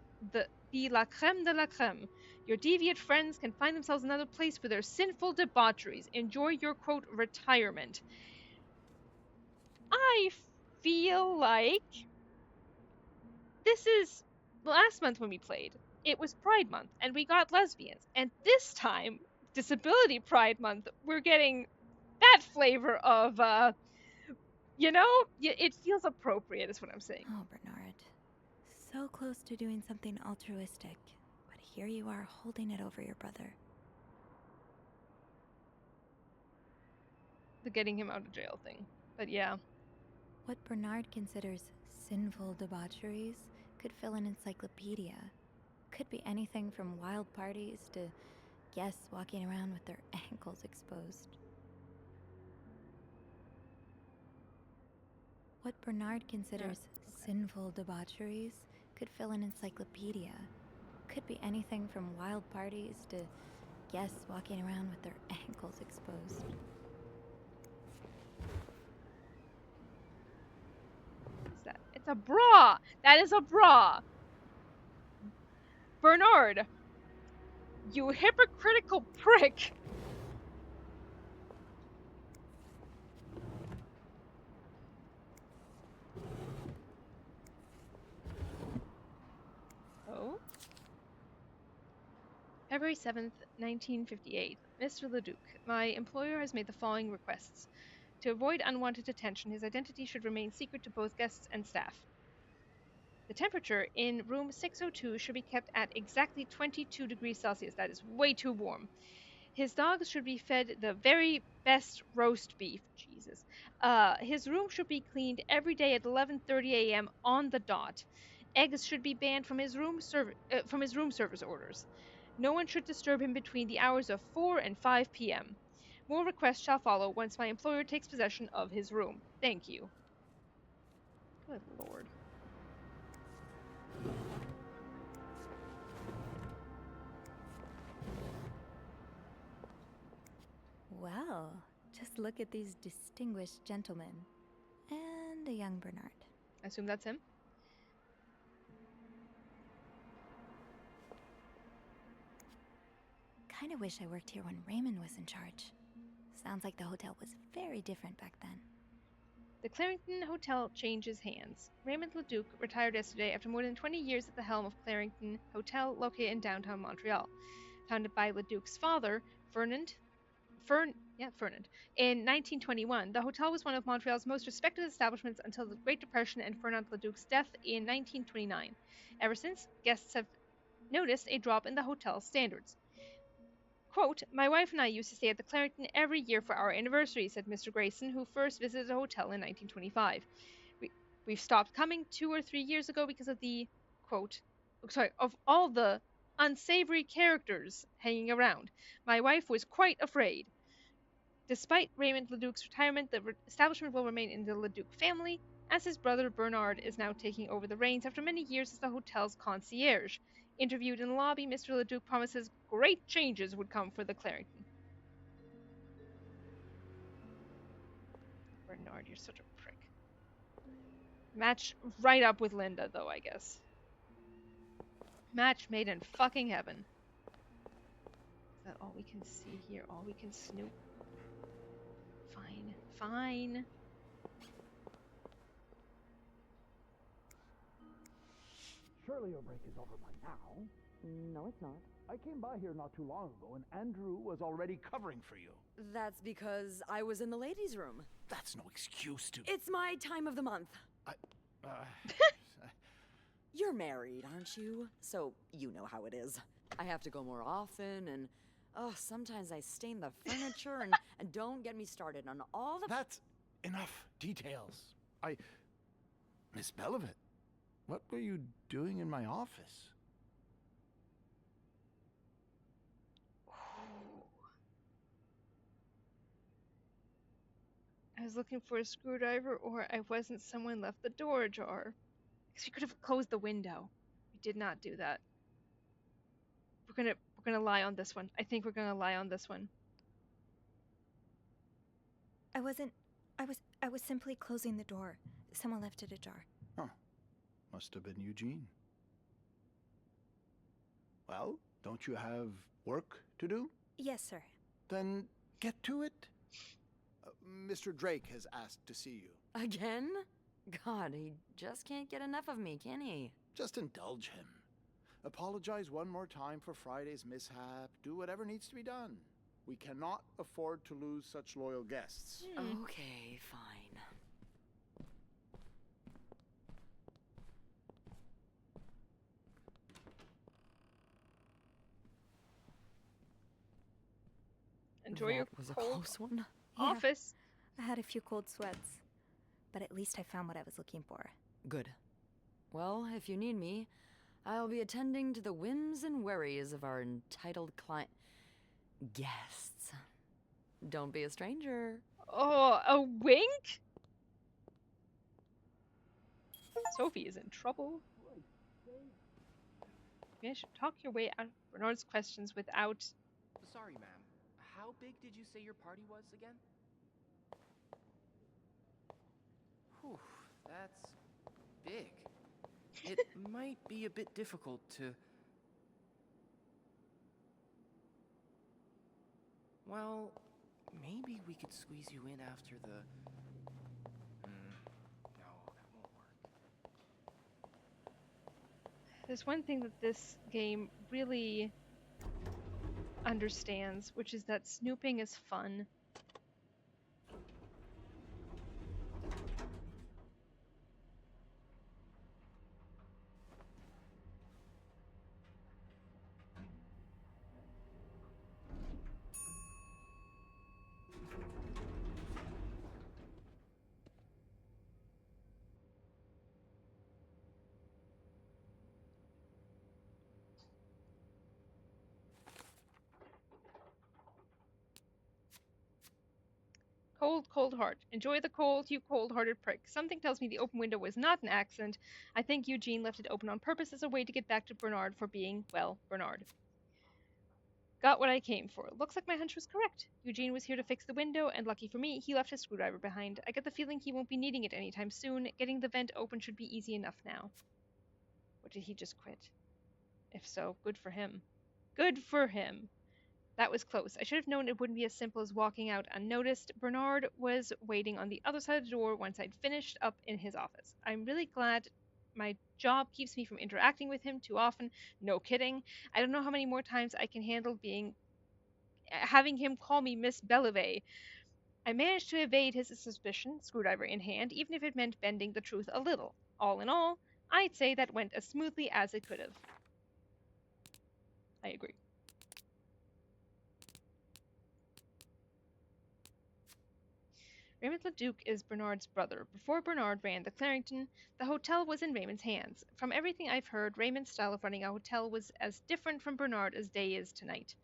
la creme de la creme. Your deviant friends can find themselves another place for their sinful debaucheries. Enjoy your, quote, retirement. I feel like this is last month when we played. It was Pride Month, and we got lesbians. And this time, Disability Pride Month, we're getting that flavor of, it feels appropriate, is what I'm saying. Oh, Bernard. So close to doing something altruistic. Here you are, holding it over your brother. The getting him out of jail thing. But yeah. What Bernard considers sinful debaucheries could fill an encyclopedia. Could be anything from wild parties to guests walking around with their ankles exposed. What Bernard considers sinful debaucheries could fill an encyclopedia. Could be anything from wild parties to guests walking around with their ankles exposed. What's that? It's a bra! That is a bra! Bernard! You hypocritical prick! Oh? February 7th, 1958. Mr. Leduc, my employer has made the following requests. To avoid unwanted attention, his identity should remain secret to both guests and staff. The temperature in room 602 should be kept at exactly 22 degrees Celsius. That is way too warm. His dogs should be fed the very best roast beef. Jesus. His room should be cleaned every day at 11:30 a.m. on the dot. Eggs should be banned from his room service orders. No one should disturb him between the hours of 4 and 5 p.m. More requests shall follow once my employer takes possession of his room. Thank you. Good lord. Well, just look at these distinguished gentlemen. And a young Bernard. I assume that's him. Kinda wish I worked here when Raymond was in charge. Sounds like the hotel was very different back then. The Clarington Hotel changes hands. Raymond Leduc retired yesterday after more than 20 years at the helm of Clarington Hotel, located in downtown Montreal. Founded by Leduc's father, Fernand. In 1921, the hotel was one of Montreal's most respected establishments until the Great Depression and Fernand Leduc's death in 1929. Ever since, guests have noticed a drop in the hotel's standards. Quote, my wife and I used to stay at the Clarington every year for our anniversary, said Mr. Grayson, who first visited the hotel in 1925. We've stopped coming 2 or 3 years ago because of of all the unsavory characters hanging around. My wife was quite afraid. Despite Raymond Leduc's retirement, the establishment will remain in the Leduc family, as his brother Bernard is now taking over the reins after many years as the hotel's concierge. Interviewed in the lobby, Mr. Leduc promises great changes would come for the Clarington. Bernard, you're such a prick. Match right up with Linda, though, I guess. Match made in fucking heaven. Is that all we can see here? All we can snoop? Fine. Surely your break is over by now. No, it's not. I came by here not too long ago, and Andrew was already covering for you. That's because I was in the ladies' room. That's no excuse to... It's my time of the month. You're married, aren't you? So you know how it is. I have to go more often, and sometimes I stain the furniture, and don't get me started on all the... That's enough details. Miss Belivet, what were you doing in my office? I was looking for a screwdriver, or I wasn't. Someone left the door ajar. Because we could have closed the window. We did not do that. We're gonna lie on this one. I think we're gonna lie on this one. I was simply closing the door. Someone left it ajar. Huh. Must have been Eugene. Well, don't you have work to do? Yes, sir. Then get to it. Mr. Drake has asked to see you. Again? God, he just can't get enough of me, can he? Just indulge him. Apologize one more time for Friday's mishap. Do whatever needs to be done. We cannot afford to lose such loyal guests. Okay, fine. Enjoy your That was a cold close one. office. I had a few cold sweats, but at least I found what I was looking for. Good. Well, if you need me, I'll be attending to the whims and worries of our entitled client guests. Don't be a stranger. Oh, a wink? Sophie is in trouble. You should talk your way out of Bernard's questions without sorry, ma'am. How big did you say your party was again? Whew, that's big. It might be a bit difficult to... Well, maybe we could squeeze you in after the... No, that won't work. There's one thing that this game really understands, which is that snooping is fun. Cold, cold heart. Enjoy the cold, you cold-hearted prick. Something tells me the open window was not an accident. I think Eugene left it open on purpose as a way to get back to Bernard for being, well, Bernard. Got what I came for. Looks like my hunch was correct. Eugene was here to fix the window, and lucky for me, he left his screwdriver behind. I get the feeling he won't be needing it anytime soon. Getting the vent open should be easy enough now. Or did he just quit? If so, good for him. Good for him. That was close. I should have known it wouldn't be as simple as walking out unnoticed. Bernard was waiting on the other side of the door once I'd finished up in his office. I'm really glad my job keeps me from interacting with him too often. No kidding. I don't know how many more times I can handle having him call me Miss Bellevue. I managed to evade his suspicion, screwdriver in hand, even if it meant bending the truth a little. All in all, I'd say that went as smoothly as it could have. I agree. Raymond LeDuc is Bernard's brother. Before Bernard ran the Clarington, the hotel was in Raymond's hands. From everything I've heard, Raymond's style of running a hotel was as different from Bernard as day is tonight.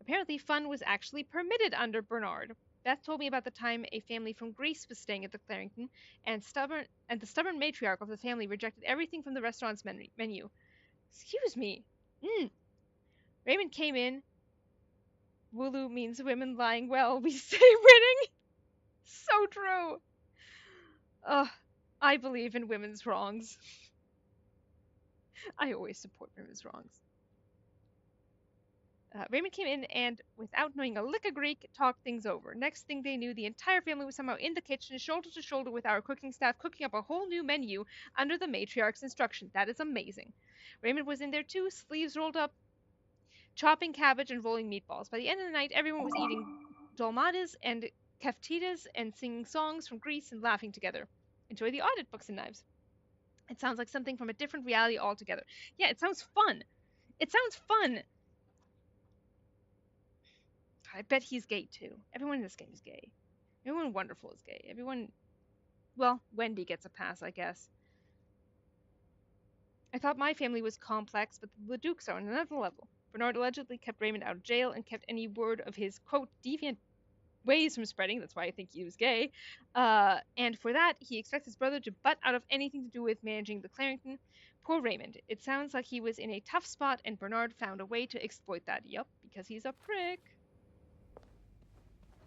Apparently, fun was actually permitted under Bernard. Beth told me about the time a family from Greece was staying at the Clarington, and the stubborn matriarch of the family rejected everything from the restaurant's menu. Excuse me. Raymond came in. Wooloo means women lying well. We say winning. So true. I believe in women's wrongs. I always support women's wrongs. Raymond came in and, without knowing a lick of Greek, talked things over. Next thing they knew, the entire family was somehow in the kitchen, shoulder to shoulder with our cooking staff, cooking up a whole new menu under the matriarch's instruction. That is amazing. Raymond was in there too, sleeves rolled up, chopping cabbage and rolling meatballs. By the end of the night, everyone was eating dolmades and keftitas and singing songs from Greece and laughing together. Enjoy the audit books and knives. It sounds like something from a different reality altogether. Yeah, it sounds fun. It sounds fun. I bet he's gay too. Everyone in this game is gay. Everyone wonderful is gay. Everyone, well, Wendy gets a pass, I guess. I thought my family was complex, but the LeDucs are on another level. Bernard allegedly kept Raymond out of jail and kept any word of his, quote, deviant ways from spreading. That's why I think he was gay. And for that, he expects his brother to butt out of anything to do with managing the Clarington. Poor Raymond. It sounds like he was in a tough spot, and Bernard found a way to exploit that. Yup, because he's a prick.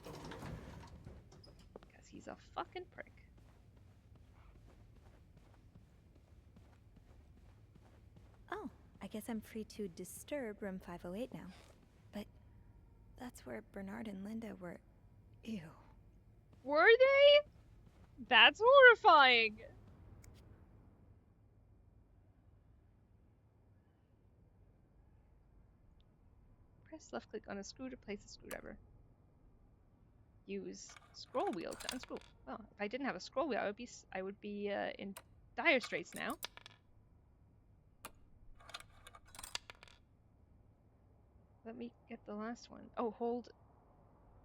Because he's a fucking prick. Oh, I guess I'm free to disturb room 508 now. But that's where Bernard and Linda were. Ew. Were they? That's horrifying. Press left click on a screw to place a screwdriver. Use scroll wheel to unscrew. Well, if I didn't have a scroll wheel, I would be in dire straits now. Let me get the last one. Oh, hold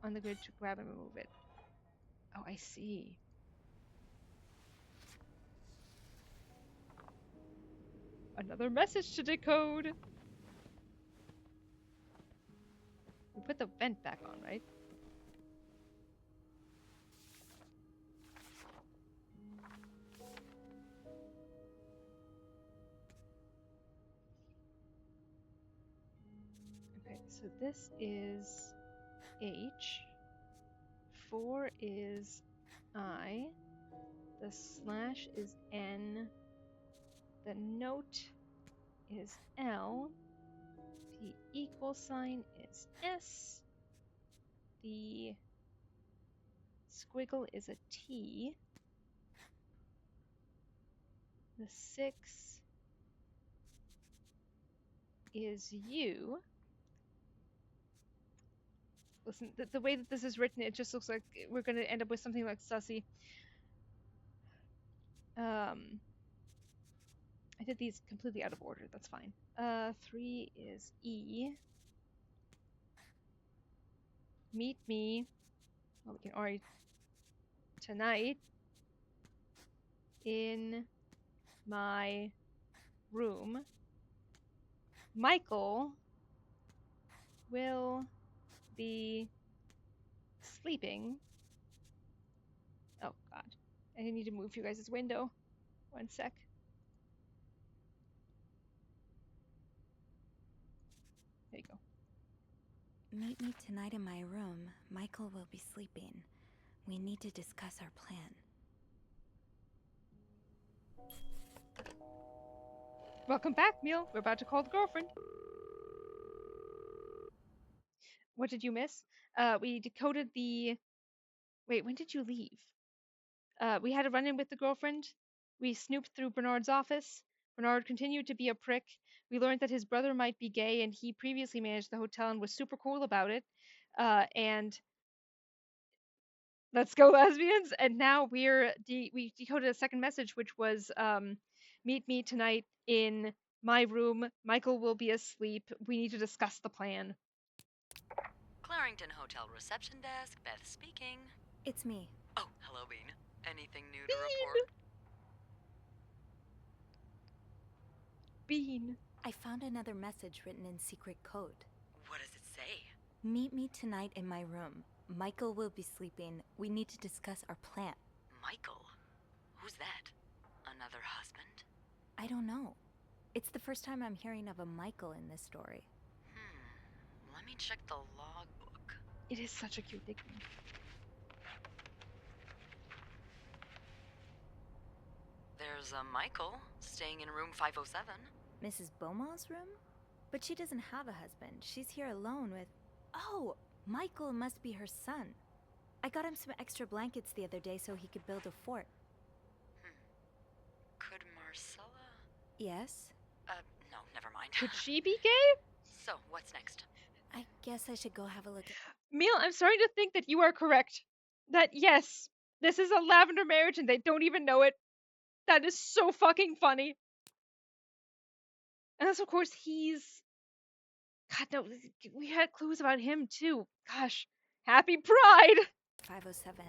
on the grid to grab and remove it. Oh, I see. Another message to decode. We put the vent back on, right? Okay, So this is H. 4 is I. The slash is N. The note is L. The equal sign is S. The squiggle is a T. The 6 is U. Listen, the way that this is written, it just looks like we're going to end up with something like sussy. I did these completely out of order. That's fine. 3 is E. Meet me. Well, we can already tonight in my room. Michael will be sleeping. Oh God, I need to move you guys' window. One sec. There you go. Meet me tonight in my room. Michael will be sleeping. We need to discuss our plan. Welcome back, Neil. We're about to call the girlfriend. What did you miss? We decoded the... Wait, when did you leave? We had a run-in with the girlfriend. We snooped through Bernard's office. Bernard continued to be a prick. We learned that his brother might be gay, and he previously managed the hotel and was super cool about it. And let's go, lesbians! And now we decoded a second message, which was meet me tonight in my room. Michael will be asleep. We need to discuss the plan. Clarington Hotel reception desk, Beth speaking. It's me. Oh, hello, Bean. Anything new to report? Bean. I found another message written in secret code. What does it say? Meet me tonight in my room. Michael will be sleeping. We need to discuss our plan. Michael? Who's that? Another husband? I don't know. It's the first time I'm hearing of a Michael in this story. Let me check the logbook. It is such a cute nickname. There's a Michael staying in room 507. Mrs. Beaumont's room? But she doesn't have a husband. She's here alone with... Oh, Michael must be her son. I got him some extra blankets the other day so he could build a fort. Could Marcella? Yes? No, never mind. Could she be gay? So, what's next? I guess I should go have a look at... Meal, I'm starting to think that you are correct. That, yes, this is a lavender marriage and they don't even know it. That is so fucking funny. And that's, of course, he's... God, no, we had clues about him, too. Gosh, happy Pride! 507,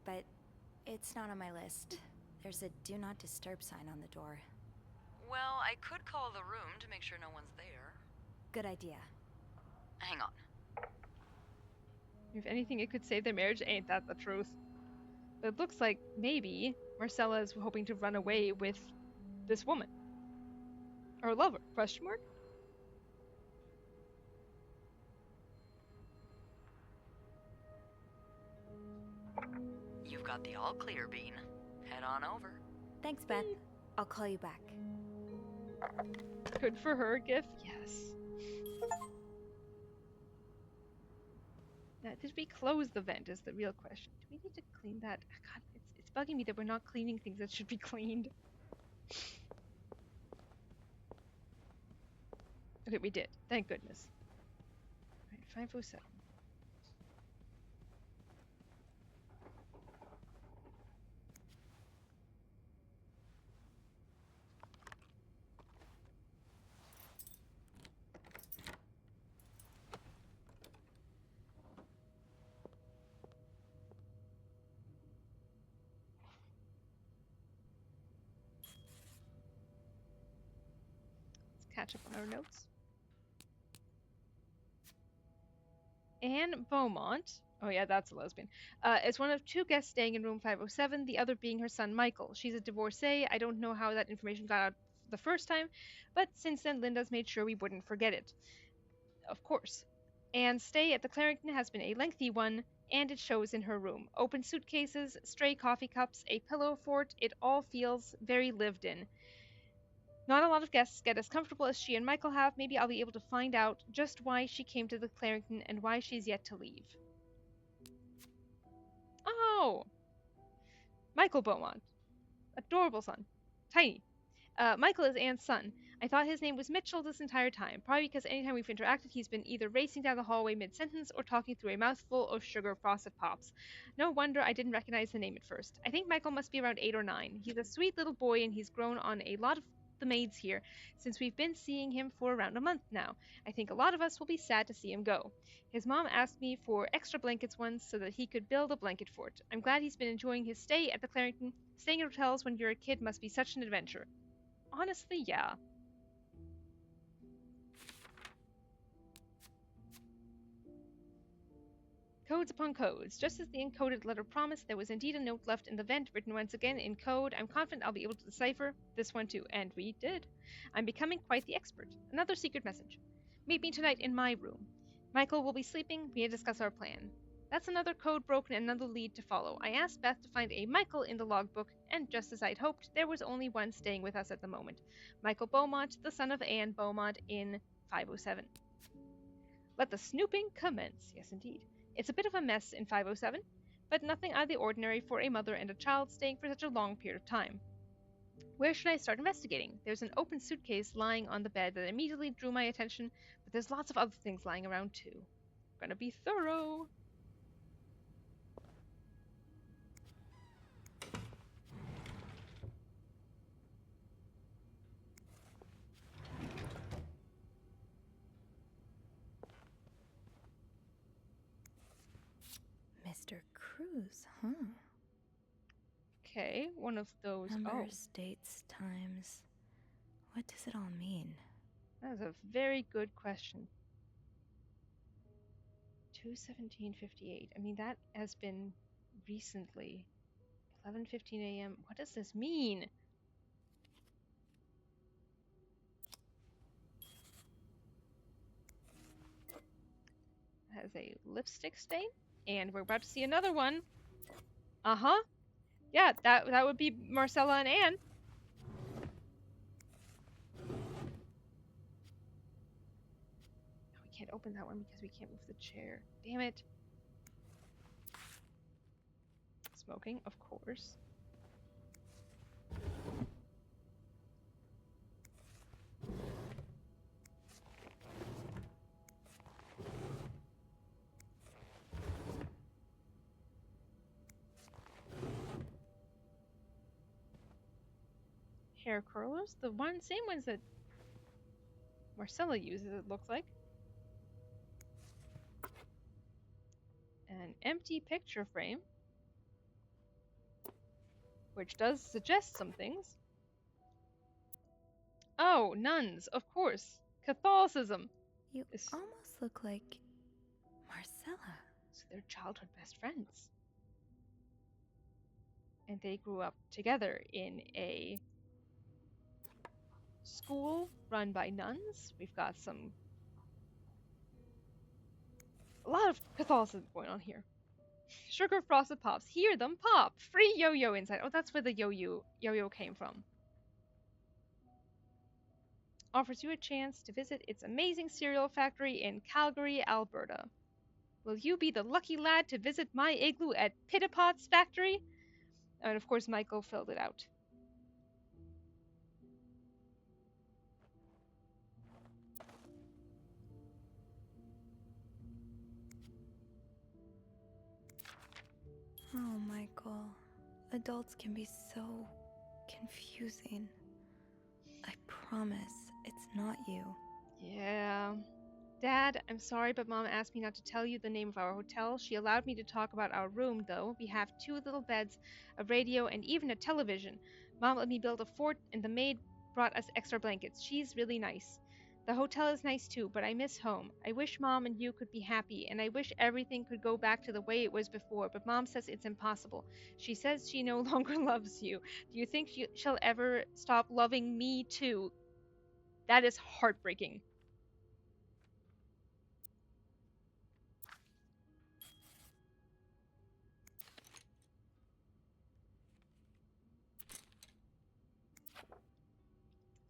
but it's not on my list. There's a do not disturb sign on the door. Well, I could call the room to make sure no one's there. Good idea. Hang on. If anything, it could save their marriage. Ain't that the truth? But it looks like maybe Marcella is hoping to run away with this woman. Or lover, question mark? You've got the all clear, Bean. Head on over. Thanks, Beth. I'll call you back. Good for her, GIF. Yes. Now, did we close the vent is the real question. Do we need to clean that? God, it's bugging me that we're not cleaning things that should be cleaned. Okay, we did. Thank goodness. Alright, 507. Catch up on our notes. Anne Beaumont, oh yeah, that's a lesbian, is one of two guests staying in room 507, the other being her son Michael. She's a divorcee. I don't know how that information got out the first time, but since then Linda's made sure we wouldn't forget it. Of course. Anne's stay at the Clarington has been a lengthy one, and it shows in her room. Open suitcases, stray coffee cups, a pillow fort, it all feels very lived in. Not a lot of guests get as comfortable as she and Michael have. Maybe I'll be able to find out just why she came to the Clarington and why she's yet to leave. Oh! Michael Beaumont. Adorable son. Tiny. Michael is Anne's son. I thought his name was Mitchell this entire time, probably because anytime we've interacted, he's been either racing down the hallway mid-sentence or talking through a mouthful of sugar frosted pops. No wonder I didn't recognize the name at first. I think Michael must be around 8 or 9. He's a sweet little boy, and he's grown on a lot of the maids here since we've been seeing him for around a month now. I think a lot of us will be sad to see him go. His mom asked me for extra blankets once so that he could build a blanket fort. I'm glad he's been enjoying his stay at the Clarington. Staying in hotels when you're a kid must be such an adventure. Honestly, yeah. Codes upon codes. Just as the encoded letter promised, there was indeed a note left in the vent, written once again in code. I'm confident I'll be able to decipher this one too. And we did. I'm becoming quite the expert. Another secret message. Meet me tonight in my room. Michael will be sleeping. We discuss our plan. That's another code broken and another lead to follow. I asked Beth to find a Michael in the logbook, and just as I'd hoped, there was only one staying with us at the moment. Michael Beaumont, the son of Anne Beaumont, in 507. Let the snooping commence. Yes, indeed. It's a bit of a mess in 507, but nothing out of the ordinary for a mother and a child staying for such a long period of time. Where should I start investigating? There's an open suitcase lying on the bed that immediately drew my attention, but there's lots of other things lying around too. Gonna be thorough. Mr. Cruz, huh? Okay, one of those. Numbers, dates, times. What does it all mean? That is a very good question. 2:17:58. I mean, that has been recently. 11:15 a.m. What does this mean? Has a lipstick stain, and we're about to see another one. Uh-huh. Yeah, that would be Marcella and Anne. We can't open that one because we can't move the chair. Damn it. Smoking, of course. Hair curlers, the same ones that Marcella uses, it looks like. An empty picture frame, which does suggest some things. Oh, nuns, of course. Catholicism. You almost look like Marcella. So they're childhood best friends. And they grew up together in a school run by nuns. We've got a lot of Catholicism going on here. Sugar frosted pops. Hear them pop. Free yo-yo inside. Oh, that's where the yo-yo came from. Offers you a chance to visit its amazing cereal factory in Calgary, Alberta. Will you be the lucky lad to visit my igloo at Pittipot's factory? And of course, Michael filled it out. Oh, Michael. Adults can be so confusing. I promise it's not you. Yeah. Dad, I'm sorry, but Mom asked me not to tell you the name of our hotel. She allowed me to talk about our room, though. We have 2 little beds, a radio, and even a television. Mom let me build a fort, and the maid brought us extra blankets. She's really nice. The hotel is nice too, but I miss home. I wish Mom and you could be happy, and I wish everything could go back to the way it was before, but Mom says it's impossible. She says she no longer loves you. Do you think she'll ever stop loving me too? That is heartbreaking.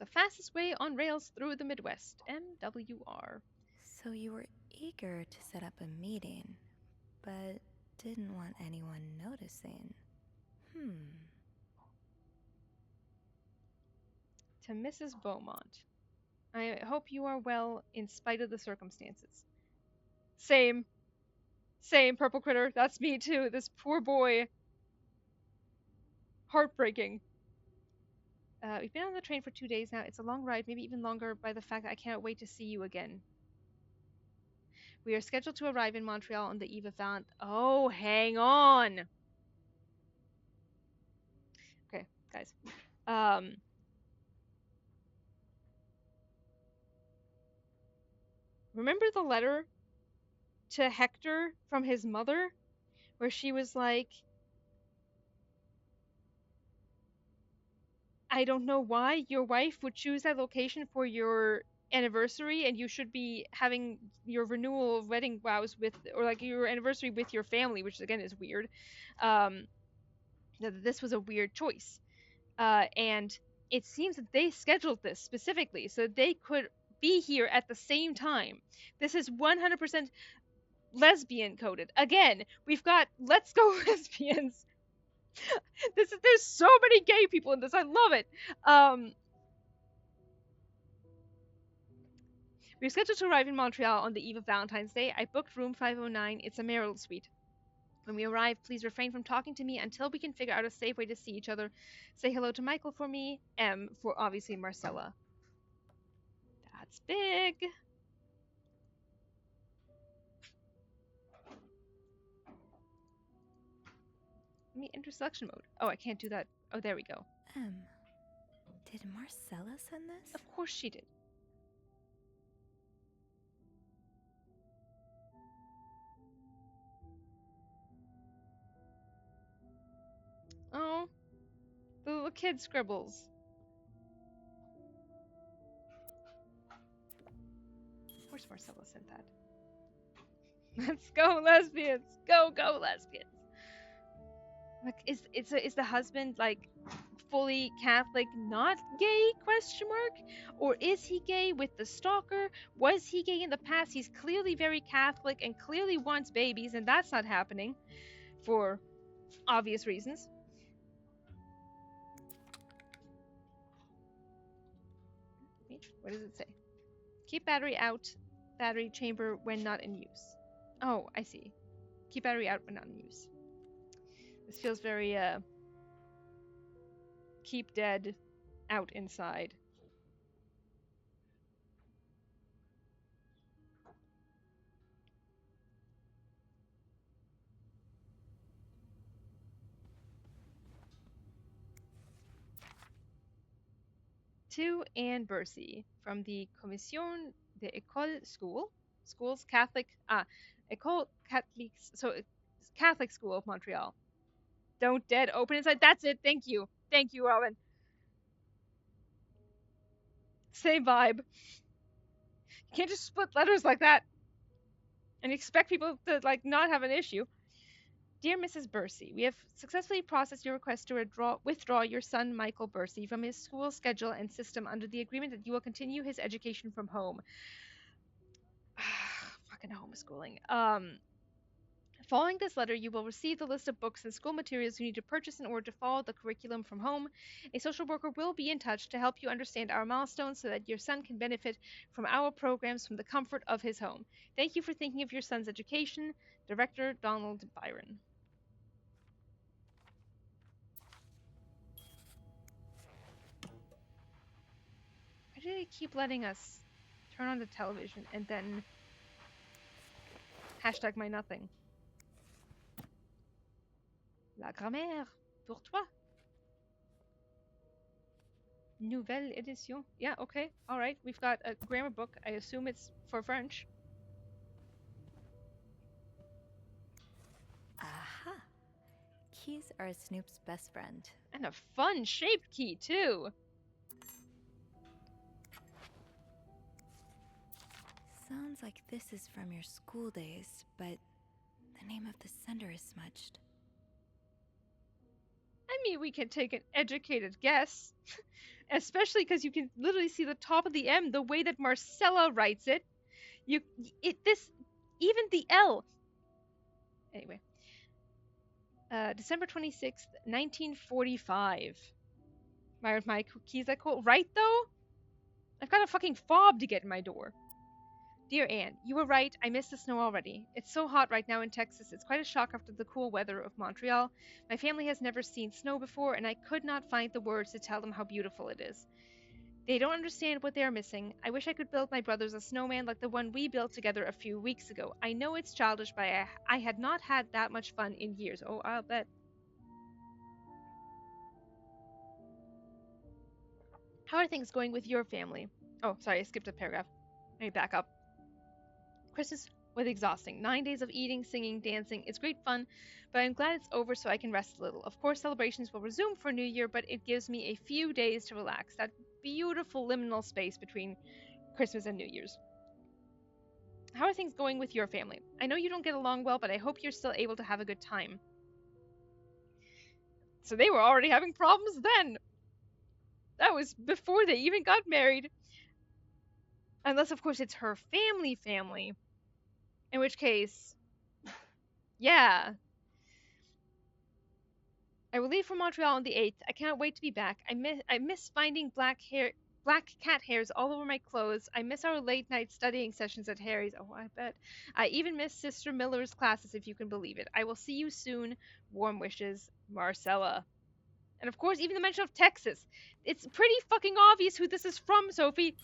fastest way on rails through the Midwest. MWR. So you were eager to set up a meeting, but didn't want anyone noticing. To Mrs. Beaumont. I hope you are well in spite of the circumstances. Same. Same, Purple Critter. That's me too. This poor boy. Heartbreaking. We've been on the train for 2 days now. It's a long ride, maybe even longer by the fact that I can't wait to see you again. We are scheduled to arrive in Montreal on the eve of Valentine's. Oh, hang on. Okay, guys. Remember the letter to Hector from his mother, where she was like, I don't know why your wife would choose that location for your anniversary, and you should be having your renewal of wedding vows with, or like your anniversary with your family, which again is weird. This was a weird choice. And it seems that they scheduled this specifically so they could be here at the same time. This is 100% lesbian coded. Again, we've got let's go lesbians. There's so many gay people in this. I love it. We're scheduled to arrive in Montreal on the eve of Valentine's Day. I booked room 509. It's a marital suite. When we arrive, please refrain from talking to me until we can figure out a safe way to see each other. Say hello to Michael for me. M for obviously Marcella. That's big. Let me enter selection mode. Oh, I can't do that. Oh, there we go. Did Marcella send this? Of course she did. Oh, the little kid scribbles. Of course Marcella sent that. Let's go lesbians! Go lesbians! Like, is the husband like fully Catholic, not gay? Question mark? Or is he gay with the stalker? Was he gay in the past? He's clearly very Catholic and clearly wants babies, and that's not happening for obvious reasons. Wait, what does it say? Keep battery out, battery chamber when not in use. Oh, I see. Keep battery out when not in use. This feels very, keep dead, out inside. To Anne Bursey from the Commission de École Schools Catholic École Catholique, so Catholic School of Montreal. Don't dead open inside. That's it. Thank you, Robin. Same vibe. You can't just split letters like that and expect people to like not have an issue. Dear Mrs. Bursey, we have successfully processed your request to withdraw your son Michael Bursey from his school schedule and system under the agreement that you will continue his education from home. Fucking homeschooling. Following this letter, you will receive the list of books and school materials you need to purchase in order to follow the curriculum from home. A social worker will be in touch to help you understand our milestones so that your son can benefit from our programs from the comfort of his home. Thank you for thinking of your son's education. Director Donald Byron. Why do they keep letting us turn on the television and then hashtag my nothing? La grammaire, pour toi. Nouvelle édition. Yeah, okay, alright. We've got a grammar book. I assume it's for French. Aha! Keys are Snoop's best friend. And a fun-shaped key, too. Sounds like this is from your school days, but the name of the sender is smudged. I mean, we can take an educated guess. Especially because you can literally see the top of the M, the way that Marcella writes it. Even the L. Anyway. December 26th, 1945. My keys that cool. Right, though? I've got a fucking fob to get in my door. Dear Anne, you were right. I miss the snow already. It's so hot right now in Texas. It's quite a shock after the cool weather of Montreal. My family has never seen snow before, and I could not find the words to tell them how beautiful it is. They don't understand what they are missing. I wish I could build my brothers a snowman like the one we built together a few weeks ago. I know it's childish, but I had not had that much fun in years. Oh, I'll bet. How are things going with your family? Oh, sorry, I skipped a paragraph. Let me back up. Christmas was exhausting. 9 days of eating, singing, dancing. It's great fun, but I'm glad it's over so I can rest a little. Of course, celebrations will resume for New Year, but it gives me a few days to relax. That beautiful liminal space between Christmas and New Year's. How are things going with your family? I know you don't get along well, but I hope you're still able to have a good time. So they were already having problems then. That was before they even got married. Unless, of course, it's her family. In which case, yeah. I will leave for Montreal on the 8th. I cannot wait to be back. I miss finding black cat hairs all over my clothes. I miss our late night studying sessions at Harry's. Oh, I bet. I even miss Sister Miller's classes, if you can believe it. I will see you soon. Warm wishes, Marcella. And of course, even the mention of Texas. It's pretty fucking obvious who this is from, Sophie.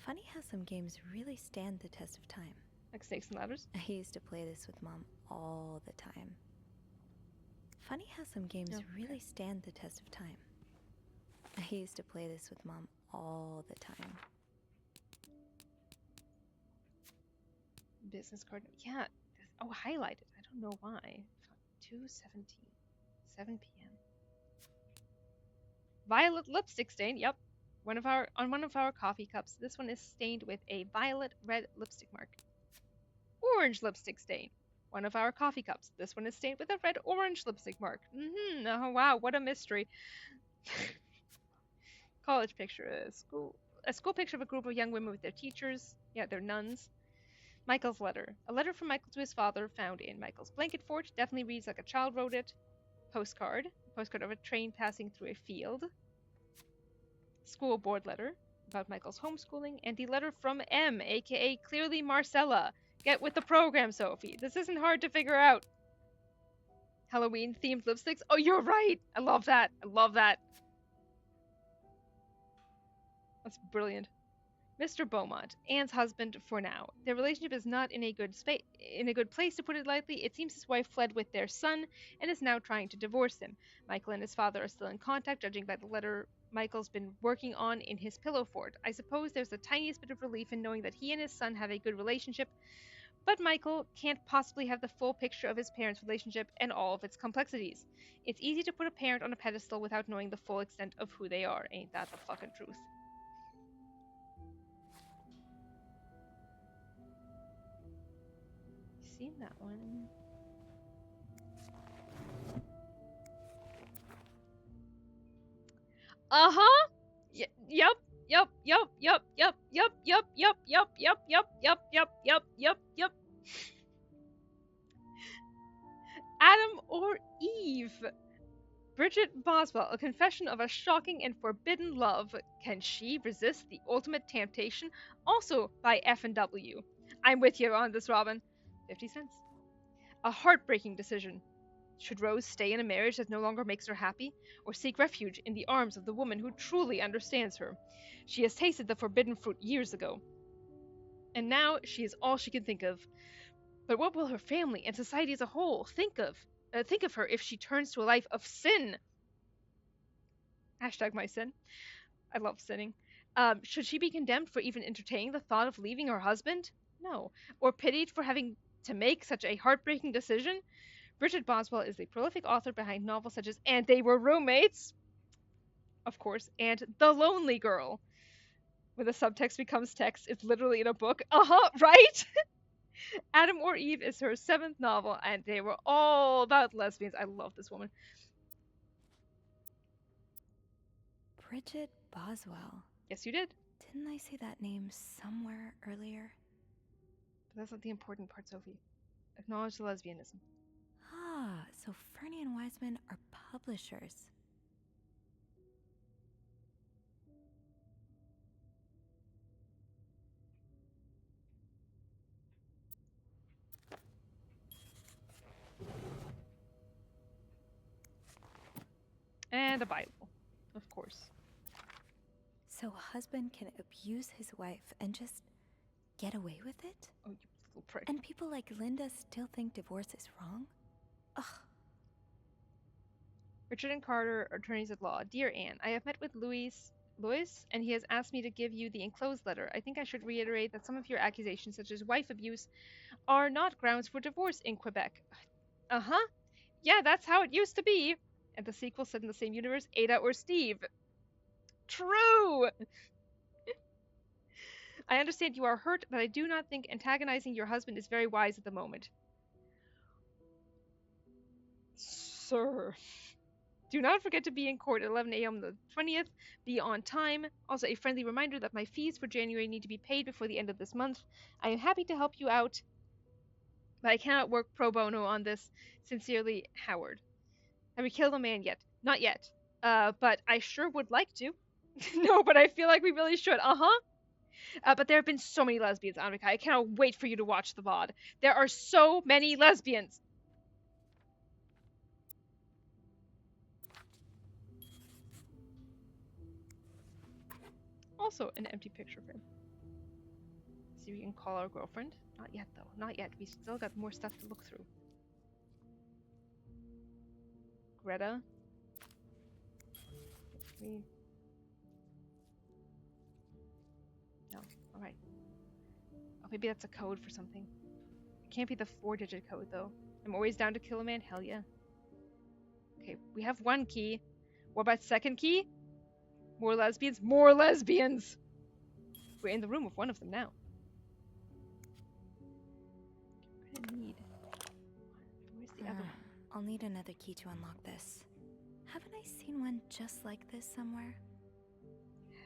Funny how some games really stand the test of time. Like Snakes and Ladders? I used to play this with Mom all the time. Funny how some games really stand the test of time. I used to play this with Mom all the time. Business card. Yeah. Oh, highlighted. I don't know why. 2:17. 7 p.m. Violet lipstick stain. Yep. On one of our coffee cups. This one is stained with a violet red lipstick mark. Orange lipstick stain. One of our coffee cups. This one is stained with a red orange lipstick mark. Oh, wow, what a mystery. College picture. A school picture of a group of young women with their teachers. Yeah, they're nuns. Michael's letter. A letter from Michael to his father found in Michael's blanket fort. Definitely reads like a child wrote it. Postcard. Postcard of a train passing through a field. School board letter about Michael's homeschooling. And the letter from M, aka clearly Marcella. Get with the program, Sophie. This isn't hard to figure out. Halloween themed lipsticks. Oh, you're right. I love that. That's brilliant. Mr. Beaumont, Anne's husband for now. Their relationship is not in a good place, to put it lightly. It seems his wife fled with their son and is now trying to divorce him. Michael and his father are still in contact, judging by the letter Michael's been working on in his pillow fort. I suppose there's the tiniest bit of relief in knowing that he and his son have a good relationship, but Michael can't possibly have the full picture of his parents' relationship and all of its complexities. It's easy to put a parent on a pedestal without knowing the full extent of who they are. Ain't that the fucking truth? Seen that one. Uh-huh. Yep. Adam or Eve? Bridget Boswell, A Confession of a Shocking and Forbidden Love. Can she resist the ultimate temptation? Also by F&W. I'm with you on this, Robin. 50 cents. A heartbreaking decision. Should Rose stay in a marriage that no longer makes her happy, or seek refuge in the arms of the woman who truly understands her? She has tasted the forbidden fruit years ago, and now she is all she can think of. But what will her family and society as a whole think of her if she turns to a life of sin? Hashtag my sin. I love sinning. Should she be condemned for even entertaining the thought of leaving her husband? No. Or pitied for having to make such a heartbreaking decision? Bridget Boswell is the prolific author behind novels such as And They Were Roommates, of course, and The Lonely Girl. When the subtext becomes text, it's literally in a book. Right? Adam or Eve is her 7th novel, and they were all about lesbians. I love this woman. Bridget Boswell. Yes, you did. Didn't I see that name somewhere earlier? But that's not the important part, Sophie. Acknowledge the lesbianism. Ah, so Fernie and Wiseman are publishers. And a Bible, of course. So a husband can abuse his wife and just get away with it? Oh, you little prick. And people like Linda still think divorce is wrong? Ugh. Richard and Carter, attorneys at law. Dear Anne, I have met with Louis, and he has asked me to give you the enclosed letter. I think I should reiterate that some of your accusations, such as wife abuse, are not grounds for divorce in Quebec. Uh-huh. Yeah, that's how it used to be. And the sequel set in the same universe, Ada or Steve. True! I understand you are hurt, but I do not think antagonizing your husband is very wise at the moment. Sir. Do not forget to be in court at 11 a.m. on the 20th. Be on time. Also, a friendly reminder that my fees for January need to be paid before the end of this month. I am happy to help you out, but I cannot work pro bono on this. Sincerely, Howard. Have we killed a man yet? Not yet. But I sure would like to. No, but I feel like we really should. But there have been so many lesbians, Annika. I cannot wait for you to watch the VOD. There are so many lesbians. Also, an empty picture frame. See if we can call our girlfriend. Not yet, though. Not yet. We still got more stuff to look through. Greta. No. Alright. Oh, maybe that's a code for something. It can't be the 4-digit code, though. I'm always down to kill a man. Hell yeah. Okay, we have one key. What about second key? More lesbians? More lesbians! We're in the room with one of them now. We're gonna need... Where's the other one? I'll need another key to unlock this. Haven't I seen one just like this somewhere?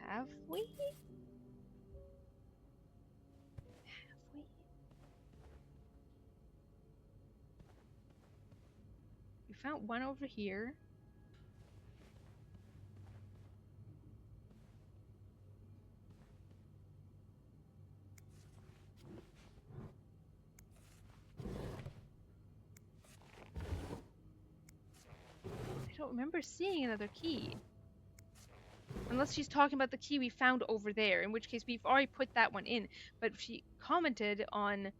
Have we? Have we? We found one over here. I don't remember seeing another key. Unless she's talking about the key we found over there, in which case we've already put that one in. But she commented on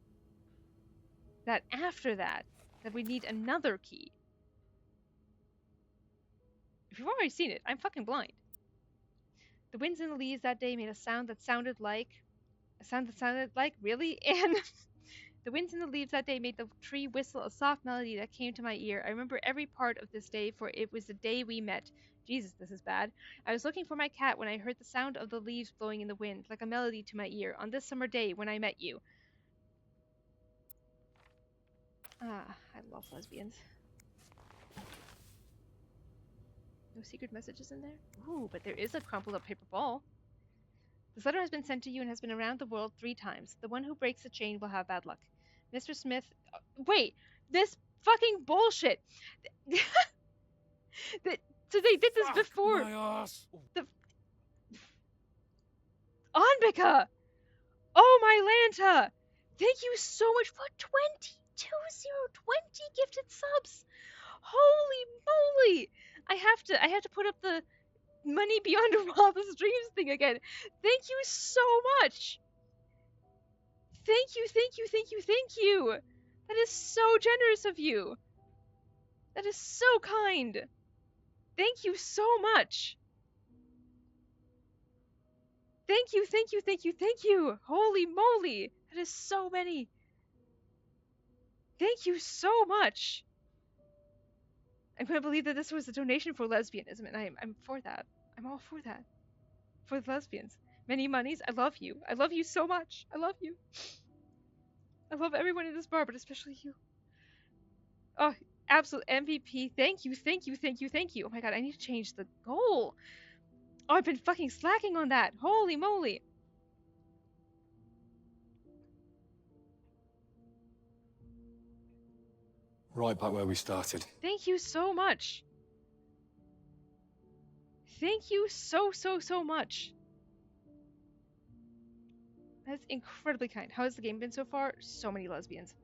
that after that we need another key. If you've already seen it, I'm fucking blind. The winds in the leaves that day made a sound that sounded like... Really? And... The winds in the leaves that day made the tree whistle a soft melody that came to my ear. I remember every part of this day, for it was the day we met. Jesus, this is bad. I was looking for my cat when I heard the sound of the leaves blowing in the wind, like a melody to my ear, on this summer day when I met you. Ah, I love lesbians. No secret messages in there? Ooh, but there is a crumpled up paper ball. This letter has been sent to you and has been around the world 3 times. The one who breaks the chain will have bad luck. Mr. Smith... wait! This fucking bullshit! So they did this before... My ass. Anbika! Oh my Lanta! Thank you so much for 20 gifted subs! Holy moly! I have to put up the money beyond all the streams thing again. Thank you so much! Thank you, thank you, thank you, thank you! That is so generous of you! That is so kind! Thank you so much! Thank you, thank you, thank you, thank you! Holy moly! That is so many! Thank you so much! I couldn't believe that this was a donation for lesbianism, and I'm for that. I'm all for that. For the lesbians. Many monies, I love you. I love you so much. I love you. I love everyone in this bar, but especially you. Oh, absolute MVP. Thank you, thank you, thank you, thank you. Oh my god, I need to change the goal. Oh, I've been fucking slacking on that. Holy moly. Right back where we started. Thank you so much. Thank you so much. That's incredibly kind. How has the game been so far? So many lesbians.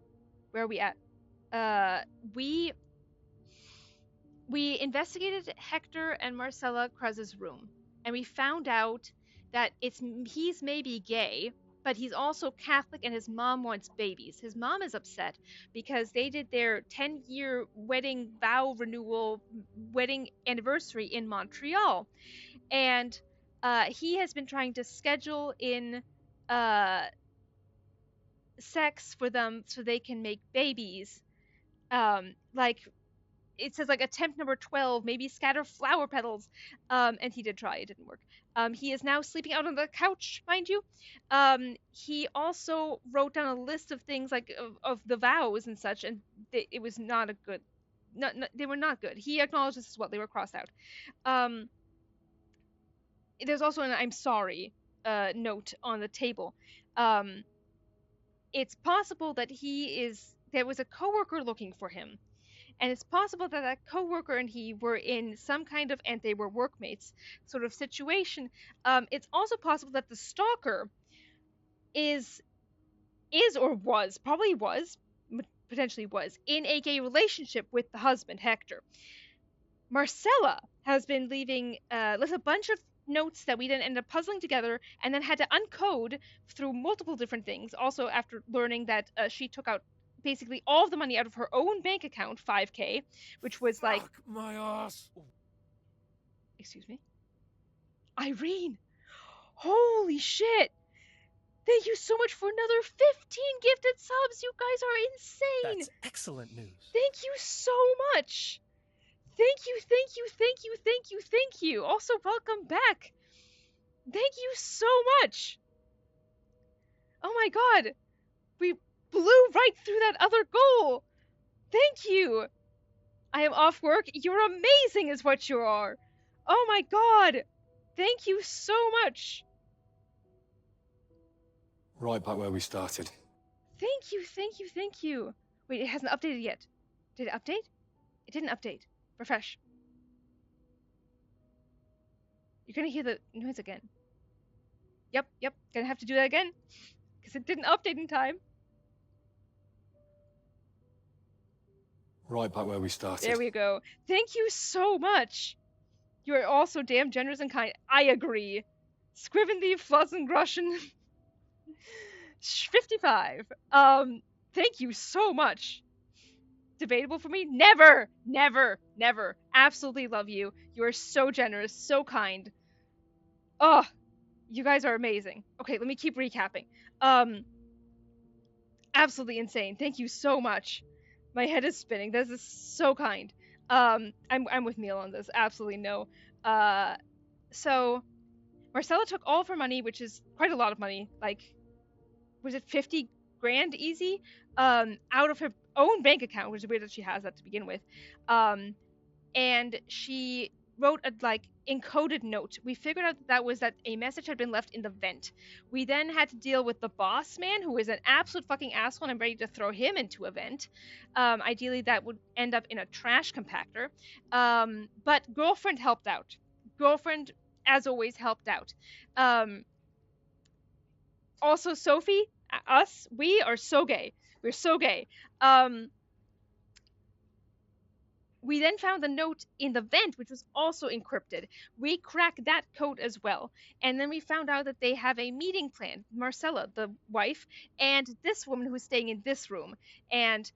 Where are we at? We investigated Hector and Marcella Krez's room, and we found out that he's maybe gay, but he's also Catholic, and his mom wants babies. His mom is upset because they did their 10-year wedding vow renewal wedding anniversary in Montreal, and he has been trying to schedule in sex for them so they can make babies. Like it says like attempt number 12, maybe scatter flower petals. And he did try, it didn't work. He is now sleeping out on the couch, mind you. He also wrote down a list of things like of the vows and such, and it was not a good, they were not good. He acknowledged this as well, they were crossed out. There's also an I'm sorry note on the table. It's possible that there was a coworker looking for him, and it's possible that that coworker and he were in some kind of, and they were workmates sort of situation. It's also possible that the stalker is or was, probably was, potentially was, in a gay relationship with the husband, Hector. Marcella has been leaving left a bunch of notes that we then ended up puzzling together and then had to uncode through multiple different things. Also, after learning that she took out basically all of the money out of her own bank account, $5K, which was like... Fuck my ass! Excuse me? Irene! Holy shit! Thank you so much for another 15 gifted subs! You guys are insane! That's excellent news. Thank you so much! Thank you, thank you, thank you, thank you, thank you! Also, welcome back! Thank you so much! Oh my god! We blew right through that other goal! Thank you! I am off work. You're amazing is what you are! Oh my god! Thank you so much! Right back where we started. Thank you, thank you, thank you! Wait, it hasn't updated yet. Did it update? It didn't update. Refresh. You're gonna hear the noise again. Yep, gonna have to do that again. Because it didn't update in time. Right back where we started. There we go. Thank you so much! You are also damn generous and kind. I agree. Scriven the Flossengroschen 55. Thank you so much. Debatable for me? Never! Never! Never! Absolutely love you. You are so generous, so kind. Oh, you guys are amazing. Okay, let me keep recapping. Absolutely insane. Thank you so much. My head is spinning. This is so kind. I'm with Neil on this. Absolutely no. So Marcella took all of her money, which is quite a lot of money. Like, was it 50 grand easy? Out of her own bank account, which is weird that she has that to begin with. And she wrote a encoded note. We figured out that was that a message had been left in the vent. We then had to deal with the boss man, who is an absolute fucking asshole, and I'm ready to throw him into a vent. Ideally, that would end up in a trash compactor. But girlfriend helped out. Girlfriend, as always, helped out. Also, Sophie, us, we are so gay. We're so gay. We then found the note in the vent, which was also encrypted. We cracked that code as well. And then we found out that they have a meeting planned. Marcella, the wife, and this woman who's staying in this room. And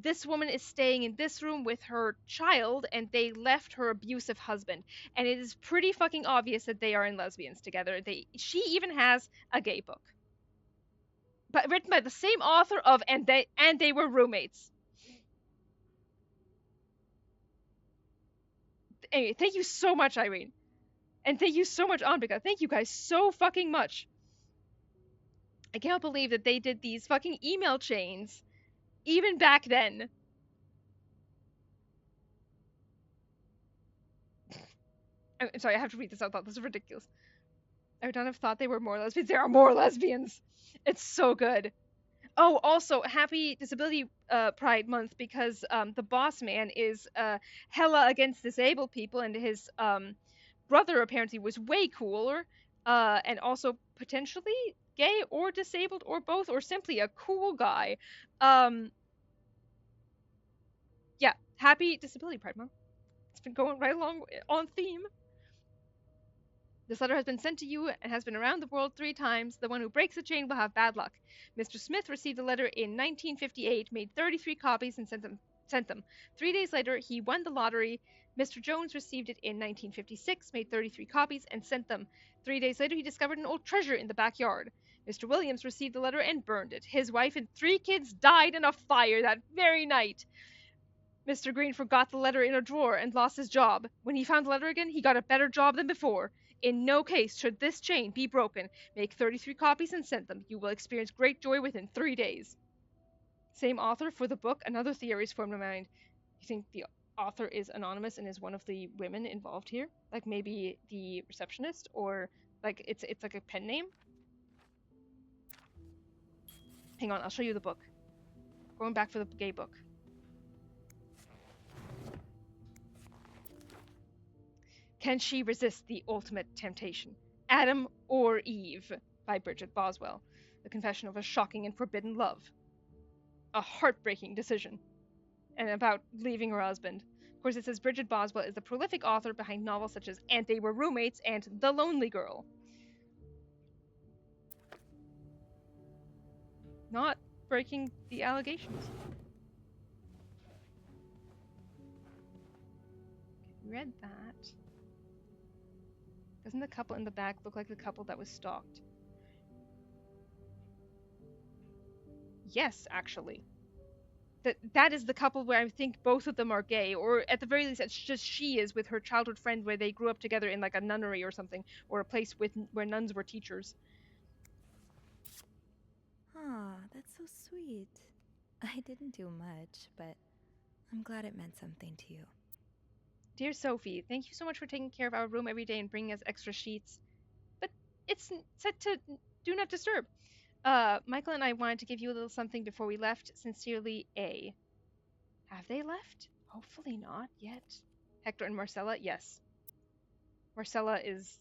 this woman is staying in this room with her child, and they left her abusive husband. And it is pretty fucking obvious that they are in lesbians together. She even has a gay book. But written by the same author of And They Were Roommates. Anyway, thank you so much, Irene. And thank you so much, Anbika. Thank you guys so fucking much. I can't believe that they did these fucking email chains even back then. I'm sorry, I have to read this out loud. This is ridiculous. I would not have thought they were more lesbians. There are more lesbians. It's so good. Oh, also, happy Disability Pride Month because the boss man is hella against disabled people, and his brother apparently was way cooler, and also potentially gay or disabled or both, or simply a cool guy. Yeah, happy Disability Pride Month. It's been going right along on theme. This letter has been sent to you and has been around the world 3 times. The one who breaks the chain will have bad luck. Mr. Smith received the letter in 1958, made 33 copies, and sent them. 3 days later, he won the lottery. Mr. Jones received it in 1956, made 33 copies, and sent them. 3 days later, he discovered an old treasure in the backyard. Mr. Williams received the letter and burned it. His wife and 3 kids died in a fire that very night. Mr. Green forgot the letter in a drawer and lost his job. When he found the letter again, he got a better job than before. In no case should this chain be broken. Make 33 copies and send them. You will experience great joy within 3 days. Same author for the book. Another theory is formed in my mind. You think the author is anonymous and is one of the women involved here? Like maybe the receptionist, or like it's like a pen name? Hang on, I'll show you the book. Going back for the gay book. Can she resist the ultimate temptation? Adam or Eve, by Bridget Boswell. The confession of a shocking and forbidden love. A heartbreaking decision. And about leaving her husband. Of course, it says Bridget Boswell is the prolific author behind novels such as And They Were Roommates and The Lonely Girl. Not breaking the allegations. Read that. Doesn't the couple in the back look like the couple that was stalked? Yes, actually. That is the couple where I think both of them are gay, or at the very least, it's just she is with her childhood friend where they grew up together in like a nunnery or something, or a place where nuns were teachers. Aw, that's so sweet. I didn't do much, but I'm glad it meant something to you. Dear Sophie, thank you so much for taking care of our room every day and bringing us extra sheets. But it's set to do not disturb. Michael and I wanted to give you a little something before we left. Sincerely, A. Have they left? Hopefully not yet. Hector and Marcella, yes. Marcella is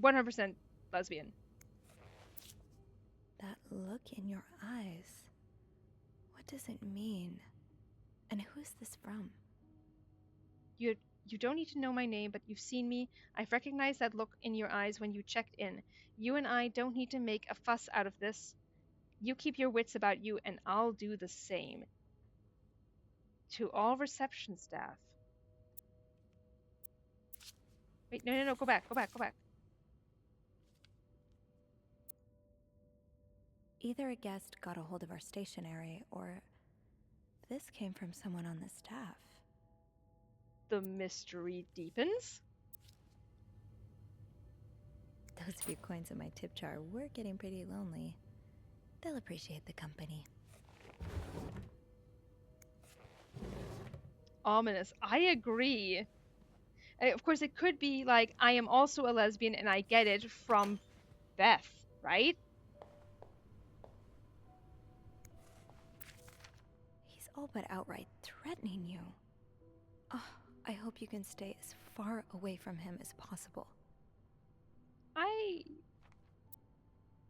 100% lesbian. That look in your eyes. What does it mean? And who is this from? You don't need to know my name, but you've seen me. I've recognized that look in your eyes when you checked in. You and I don't need to make a fuss out of this. You keep your wits about you, and I'll do the same. To all reception staff. Wait, no, go back. Either a guest got a hold of our stationery, or this came from someone on the staff. The mystery deepens. Those few coins in my tip jar were getting pretty lonely. They'll appreciate the company. Ominous. I agree. Of course, it could be like, I am also a lesbian and I get it from Beth, right? He's all but outright threatening you. Oh, I hope you can stay as far away from him as possible.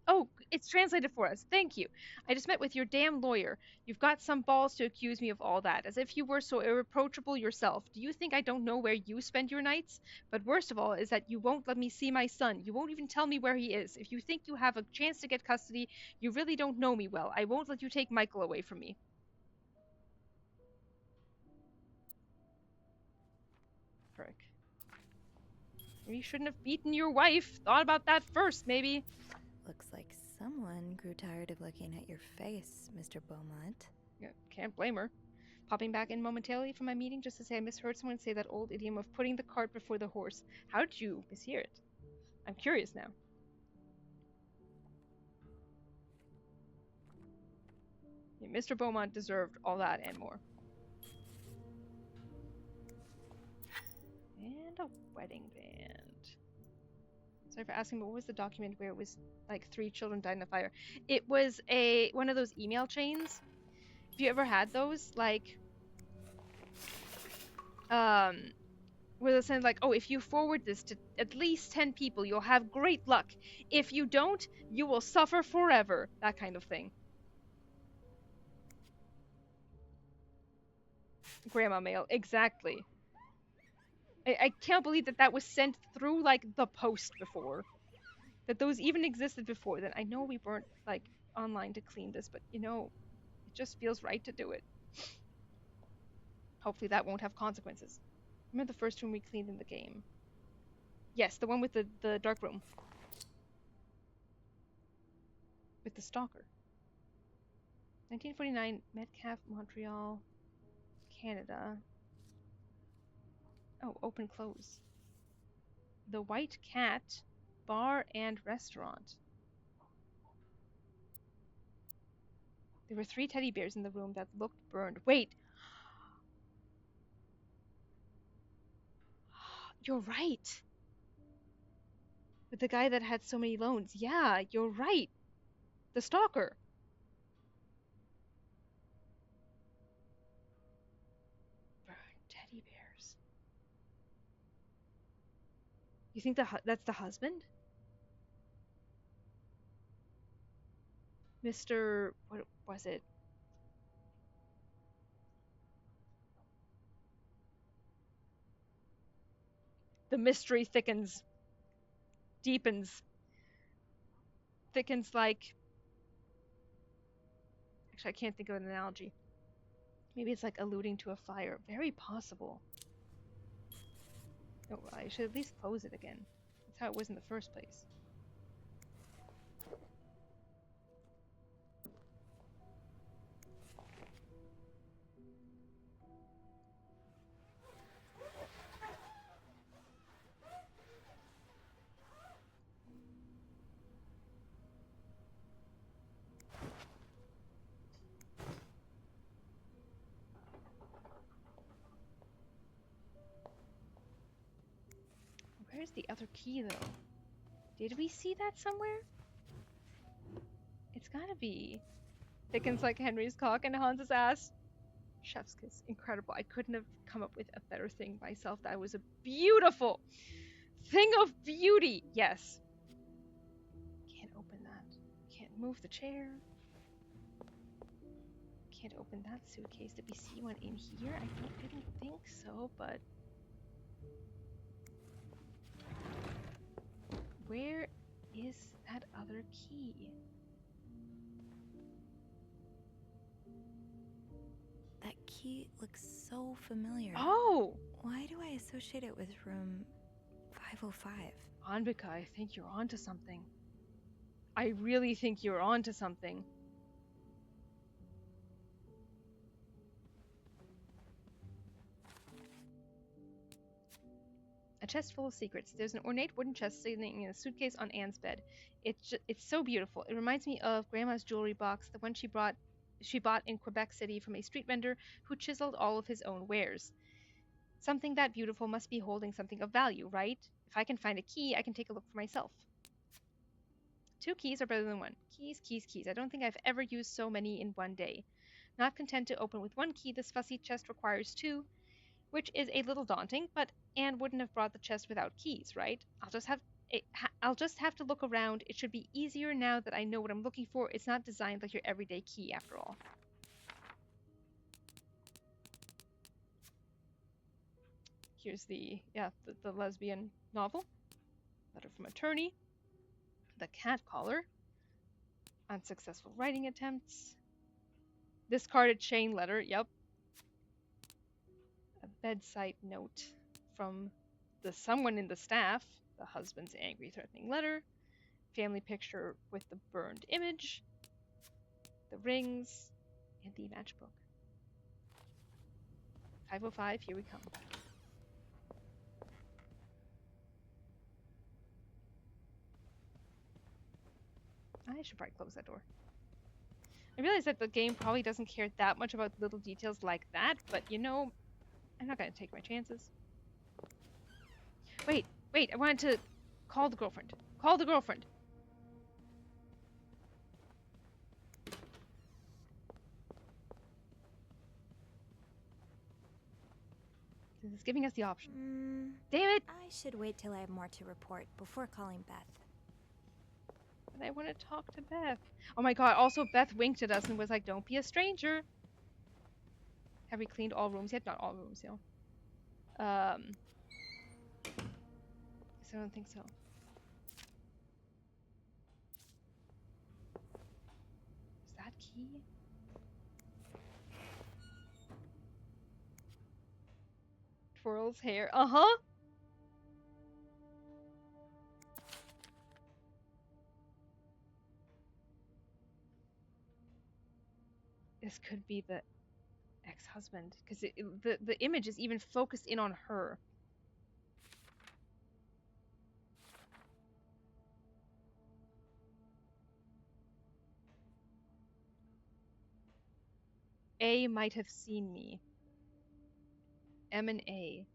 Oh, it's translated for us. Thank you. I just met with your damn lawyer. You've got some balls to accuse me of all that, as if you were so irreproachable yourself. Do you think I don't know where you spend your nights? But worst of all is that you won't let me see my son. You won't even tell me where he is. If you think you have a chance to get custody, you really don't know me well. I won't let you take Michael away from me. Frick. You shouldn't have beaten your wife. Thought about that first, maybe. Looks like someone grew tired of looking at your face, Mr. Beaumont. Yeah, can't blame her. Popping back in momentarily from my meeting just to say I misheard someone say that old idiom of putting the cart before the horse. How did you mishear it? I'm curious now. Yeah, Mr. Beaumont deserved all that and more. And found a wedding band. Sorry for asking, but what was the document where it was like 3 children died in a fire? It was one of those email chains. Have you ever had those? Like, where they'll send like, oh, if you forward this to at least 10 people, you'll have great luck. If you don't, you will suffer forever. That kind of thing. Grandma mail, exactly. I can't believe that was sent through like the post before. That those even existed before. Then I know we weren't like online to clean this, but you know, it just feels right to do it. Hopefully that won't have consequences. Remember the first room we cleaned in the game? Yes, the one with the dark room. With the stalker. 1949, Metcalfe, Montreal, Canada. Oh, open, close. The White Cat, bar and restaurant. There were 3 teddy bears in the room that looked burned. Wait! You're right! With the guy that had so many loans. Yeah, you're right! The stalker! Burned teddy bears. You think that's the husband? Mr. What was it? The mystery thickens. Deepens. Thickens like... Actually, I can't think of an analogy. Maybe it's like alluding to a fire. Very possible. Oh, I should at least close it again. That's how it was in the first place. Where's the other key, though? Did we see that somewhere? It's gotta be. Thickens like Henry's cock and Hans's ass. Chef's kiss. Incredible. I couldn't have come up with a better thing myself. That was a beautiful thing of beauty. Yes. Can't open that. Can't move the chair. Can't open that suitcase. Did we see one in here? I didn't think so, but... Where is that other key? That key looks so familiar. Oh! Why do I associate it with room 505? Anvika, I think you're onto something. I really think you're onto something. A chest full of secrets. There's an ornate wooden chest sitting in a suitcase on Anne's bed. It's so beautiful. It reminds me of Grandma's jewelry box, the one she bought in Quebec City from a street vendor who chiseled all of his own wares. Something that beautiful must be holding something of value, right? If I can find a key, I can take a look for myself. 2 keys are better than 1. Keys, keys, keys. I don't think I've ever used so many in one day. Not content to open with 1 key, this fussy chest requires 2, which is a little daunting, but Anne wouldn't have brought the chest without keys, right? I'll just have to look around. It should be easier now that I know what I'm looking for. It's not designed like your everyday key, after all. Here's the lesbian novel. Letter from attorney. The cat collar. Unsuccessful writing attempts. Discarded chain letter, yep. A bedside note from someone in the staff. The husband's angry, threatening letter. Family picture with the burned image. The rings. And the matchbook. 505, here we come. I should probably close that door. I realize that the game probably doesn't care that much about little details like that, but you know, I'm not gonna take my chances. Wait, I wanted to call the girlfriend. Call the girlfriend. This is giving us the option. Damn it! I should wait till I have more to report before calling Beth. But I want to talk to Beth. Oh my god, also Beth winked at us and was like, don't be a stranger. Have we cleaned all rooms yet? Not all rooms, you know. Guess I don't think so. Is that key? Twirls hair. Uh-huh. This could be the ex-husband, because the image is even focused in on her. A might have seen me. M and A.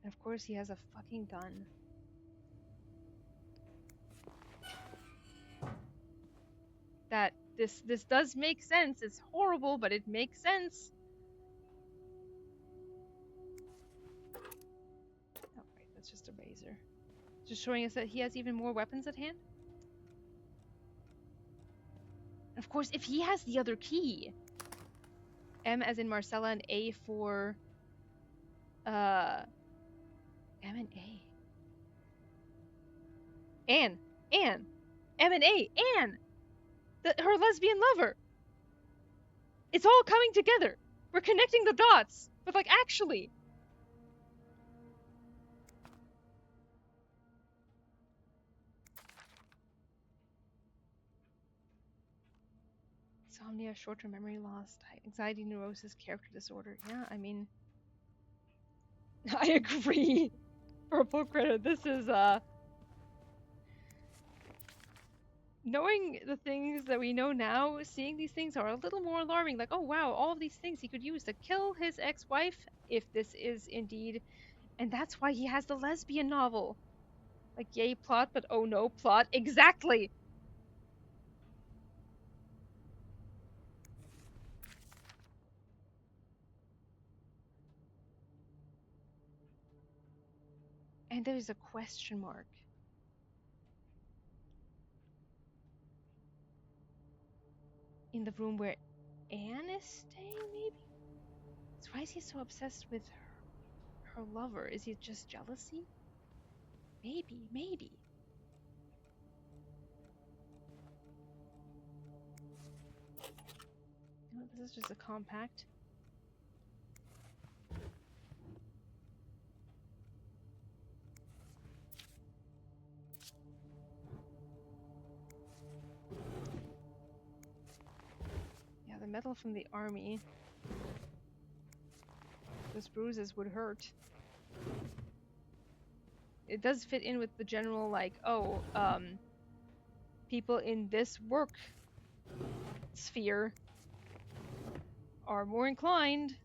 And of course he has a fucking gun. That this does make sense. It's horrible, but it makes sense. Oh, right, that's just a razor. Just showing us that he has even more weapons at hand. And of course, if he has the other key, M as in Marcella and A for M and A. Anne, M and A, Anne. Her lesbian lover. It's all coming together. We're connecting the dots, but like actually. Insomnia, short-term memory loss, anxiety, neurosis, character disorder. Yeah, I mean, I agree. Purple credit. This is knowing the things that we know now, seeing these things are a little more alarming. Like, oh wow, all of these things he could use to kill his ex-wife, if this is indeed, and that's why he has the lesbian novel. Like, yay plot, but oh no plot. Exactly! And there's a question mark. In the room where Anne is staying, maybe? So why is he so obsessed with her lover? Is it just jealousy? Maybe. No, this is just a compact. Yeah, the metal from the army. Those bruises would hurt. It does fit in with the general, like, oh, people in this work sphere are more inclined.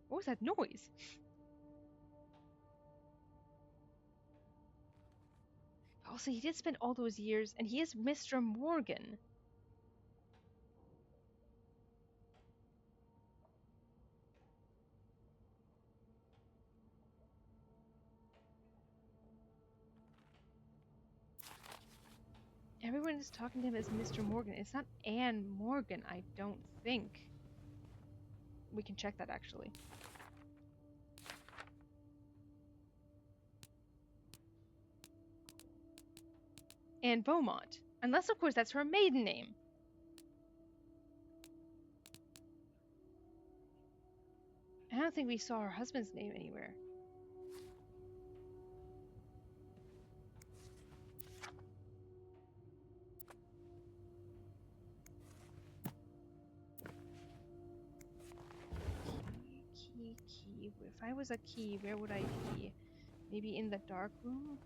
What was that noise? Also, he did spend all those years, and he is Mr. Morgan. Everyone is talking to him as Mr. Morgan. It's not Anne Morgan, I don't think. We can check that, actually. Anne Beaumont. Unless, of course, that's her maiden name. I don't think we saw her husband's name anywhere. Key. If I was a key, where would I be? Maybe in the dark room?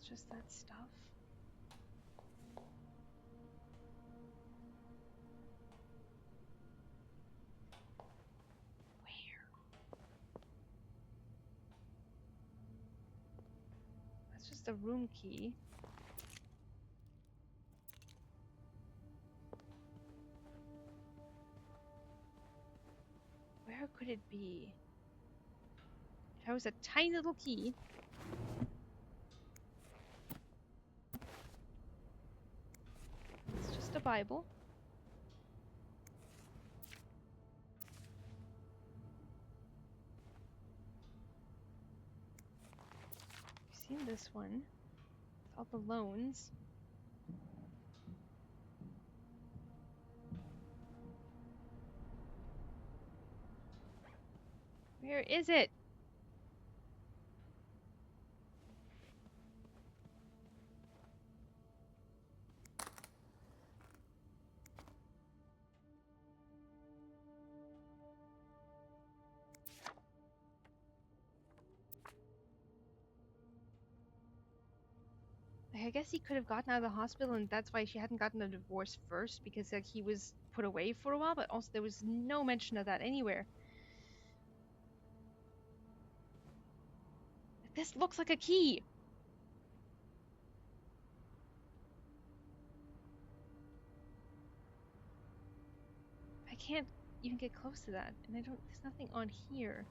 that's just that stuff. Where? That's just a room key. Where could it be? If I was a tiny little key. It's just a Bible. I've seen this one. With all the loans. Where is it? Like, I guess he could have gotten out of the hospital, and that's why she hadn't gotten a divorce first, because like he was put away for a while. But also there was no mention of that anywhere. This looks like a key. I can't even get close to that, and there's nothing on here.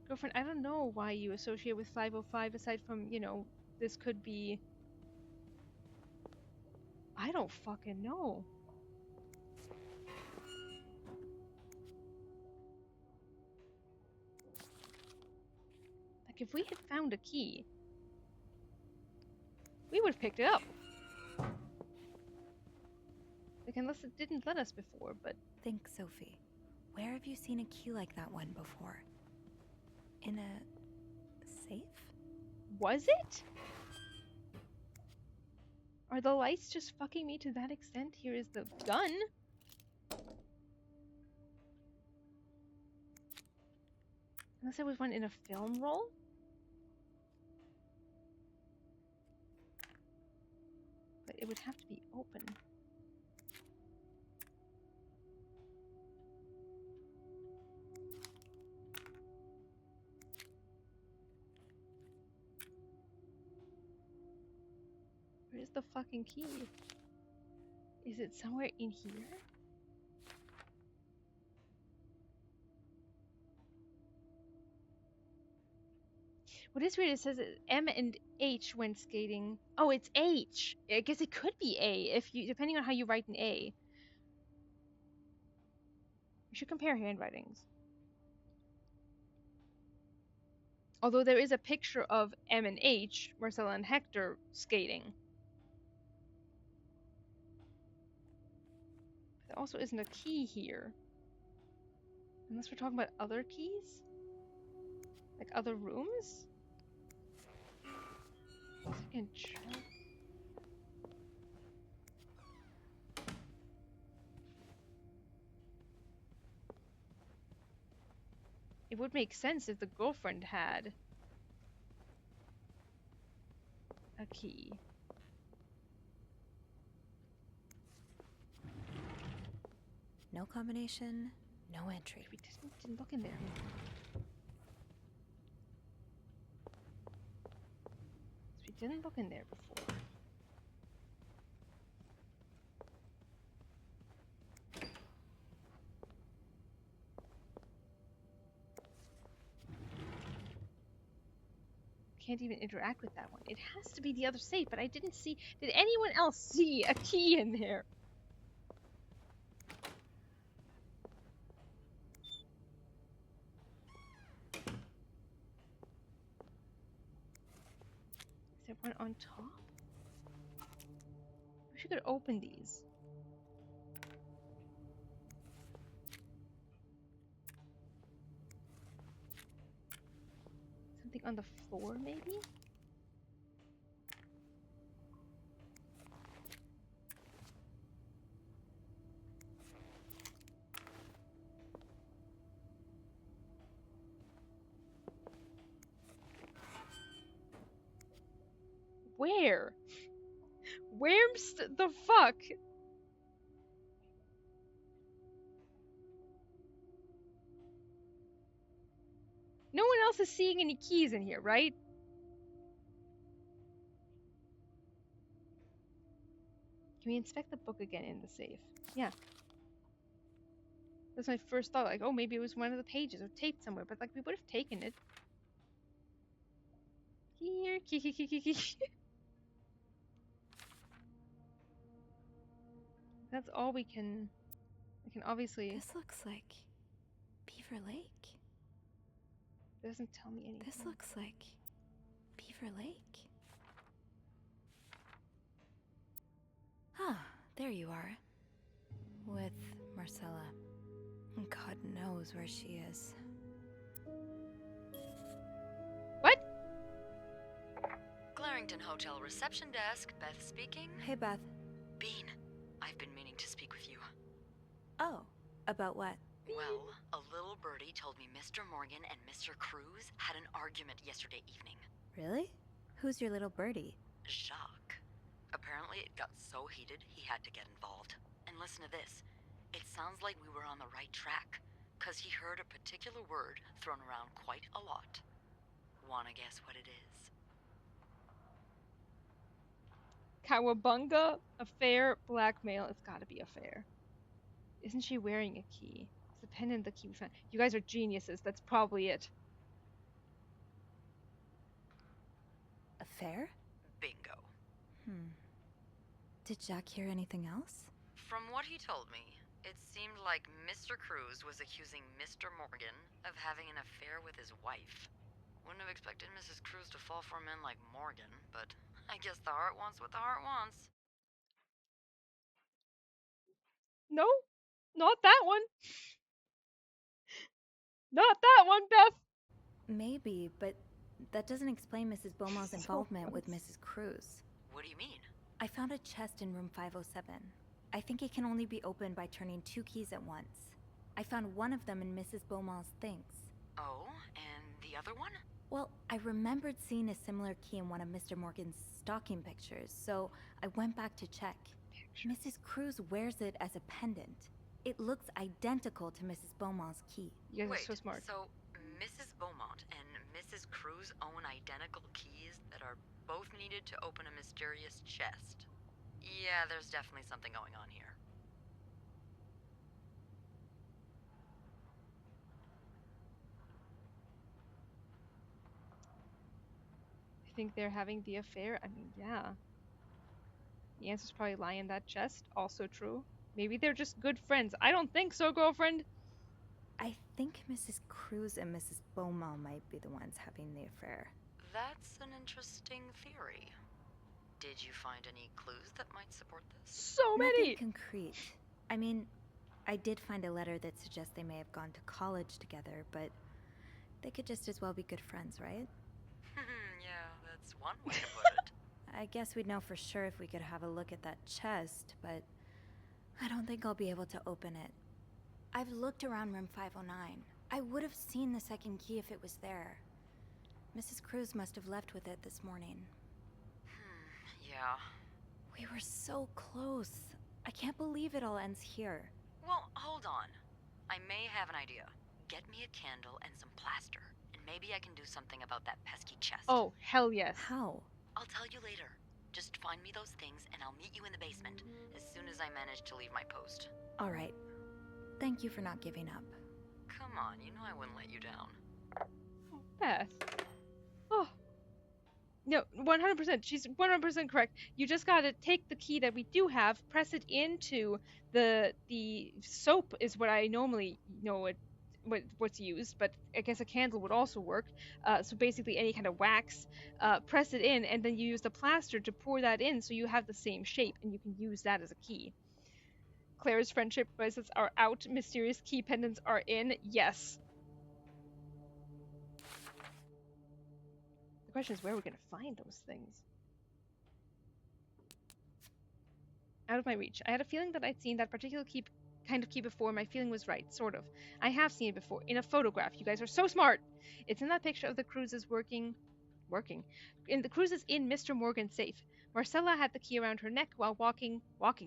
Girlfriend, I don't know why you associate with 505 aside from, you know, this could be... I don't fucking know. Like, if we had found a key, we would have picked it up. Like, unless it didn't let us before, but... Think, Sophie. Where have you seen a key like that one before? In a safe? Was it? Are the lights just fucking me to that extent? Here is the gun. Unless there was one in a film roll? But it would have to be open. Where's the fucking key? Is it somewhere in here? What is weird, it says M and H when skating. Oh, it's H. I guess it could be A if you, depending on how you write an A. We should compare handwritings. Although there is a picture of M and H, Marcella and Hector, skating. There also isn't a key here. Unless we're talking about other keys? Like other rooms? Second check. It would make sense if the girlfriend had a key. No combination, no entry. We didn't look in there. We didn't look in there before. Can't even interact with that one. It has to be the other safe, but I didn't see... Did anyone else see a key in there? Is there one on top? I wish I could open these. Something on the floor, maybe? Where? Where's the fuck? No one else is seeing any keys in here, right? Can we inspect the book again in the safe? Yeah. That's my first thought. Like, oh, maybe it was one of the pages or taped somewhere, but like we would have taken it. Here, key. That's all we can. I can obviously. This looks like Beaver Lake. Doesn't tell me anything. This looks like Beaver Lake. Ah, there you are. With Marcella. God knows where she is. What? Clarington Hotel reception desk, Beth speaking. Hey, Beth. Bean, I've been meaning to speak with you. Oh, about what? Well, a little birdie told me Mr. Morgan and Mr. Cruz had an argument yesterday evening. Really? Who's your little birdie? Jacques. Apparently it got so heated he had to get involved. And listen to this. It sounds like we were on the right track, 'cause he heard a particular word thrown around quite a lot. Wanna guess what it is? Cowabunga, affair, blackmail. It's gotta be affair. Isn't she wearing a key? It's the pendant the key we found. You guys are geniuses. That's probably it. Affair? Bingo. Did Jack hear anything else? From what he told me, it seemed like Mr. Cruz was accusing Mr. Morgan of having an affair with his wife. Wouldn't have expected Mrs. Cruz to fall for a man like Morgan, but I guess the heart wants what the heart wants. No, not that one. Not that one, Beth. Maybe, but that doesn't explain Mrs. Beaumont's involvement with Mrs. Cruz. What do you mean? I found a chest in room 507. I think it can only be opened by turning 2 keys at once. I found one of them in Mrs. Beaumont's things. Oh, and the other one? Well, I remembered seeing a similar key in one of Mr. Morgan's stocking pictures, so I went back to check. Mrs. Cruz wears it as a pendant. It looks identical to Mrs. Beaumont's key. You guys Wait, are so smart. So Mrs. Beaumont and Mrs. Cruz own identical keys that are both needed to open a mysterious chest. Yeah, there's definitely something going on here. I think they're having the affair. I mean, yeah. The answer's probably lying in that chest. Also true. Maybe they're just good friends. I don't think so, girlfriend. I think Mrs. Cruz and Mrs. Beaumont might be the ones having the affair. That's an interesting theory. Did you find any clues that might support this? So many! Nothing concrete. I mean, I did find a letter that suggests they may have gone to college together, but they could just as well be good friends, right? Yeah, that's one way to put it. I guess we'd know for sure if we could have a look at that chest, but I don't think I'll be able to open it. I've looked around room 509. I would have seen the second key if it was there. Mrs. Cruz must have left with it this morning. Yeah. We were so close. I can't believe it all ends here. Well, hold on. I may have an idea. Get me a candle and some plaster, and maybe I can do something about that pesky chest. Oh, hell yes. How? I'll tell you later. Just find me those things, and I'll meet you in the basement as soon as I manage to leave my post. All right. Thank you for not giving up. Come on, you know I wouldn't let you down. Oh, Beth. Oh. No, 100%. She's 100% correct. You just gotta take the key that we do have, press it into the soap is what I normally know what's used, but I guess a candle would also work. So basically any kind of wax, press it in, and then you use the plaster to pour that in so you have the same shape, and you can use that as a key. Claire's friendship bracelets are out. Mysterious key pendants are in. Yes. The question is where we're going to find those things. Out of my reach. I had a feeling that I'd seen that particular kind of key before. My feeling was right, sort of. I have seen it before, in a photograph. You guys are so smart. It's in that picture of the cruises working working. In the cruises in Mr. Morgan's safe. Marcella had the key around her neck while walking,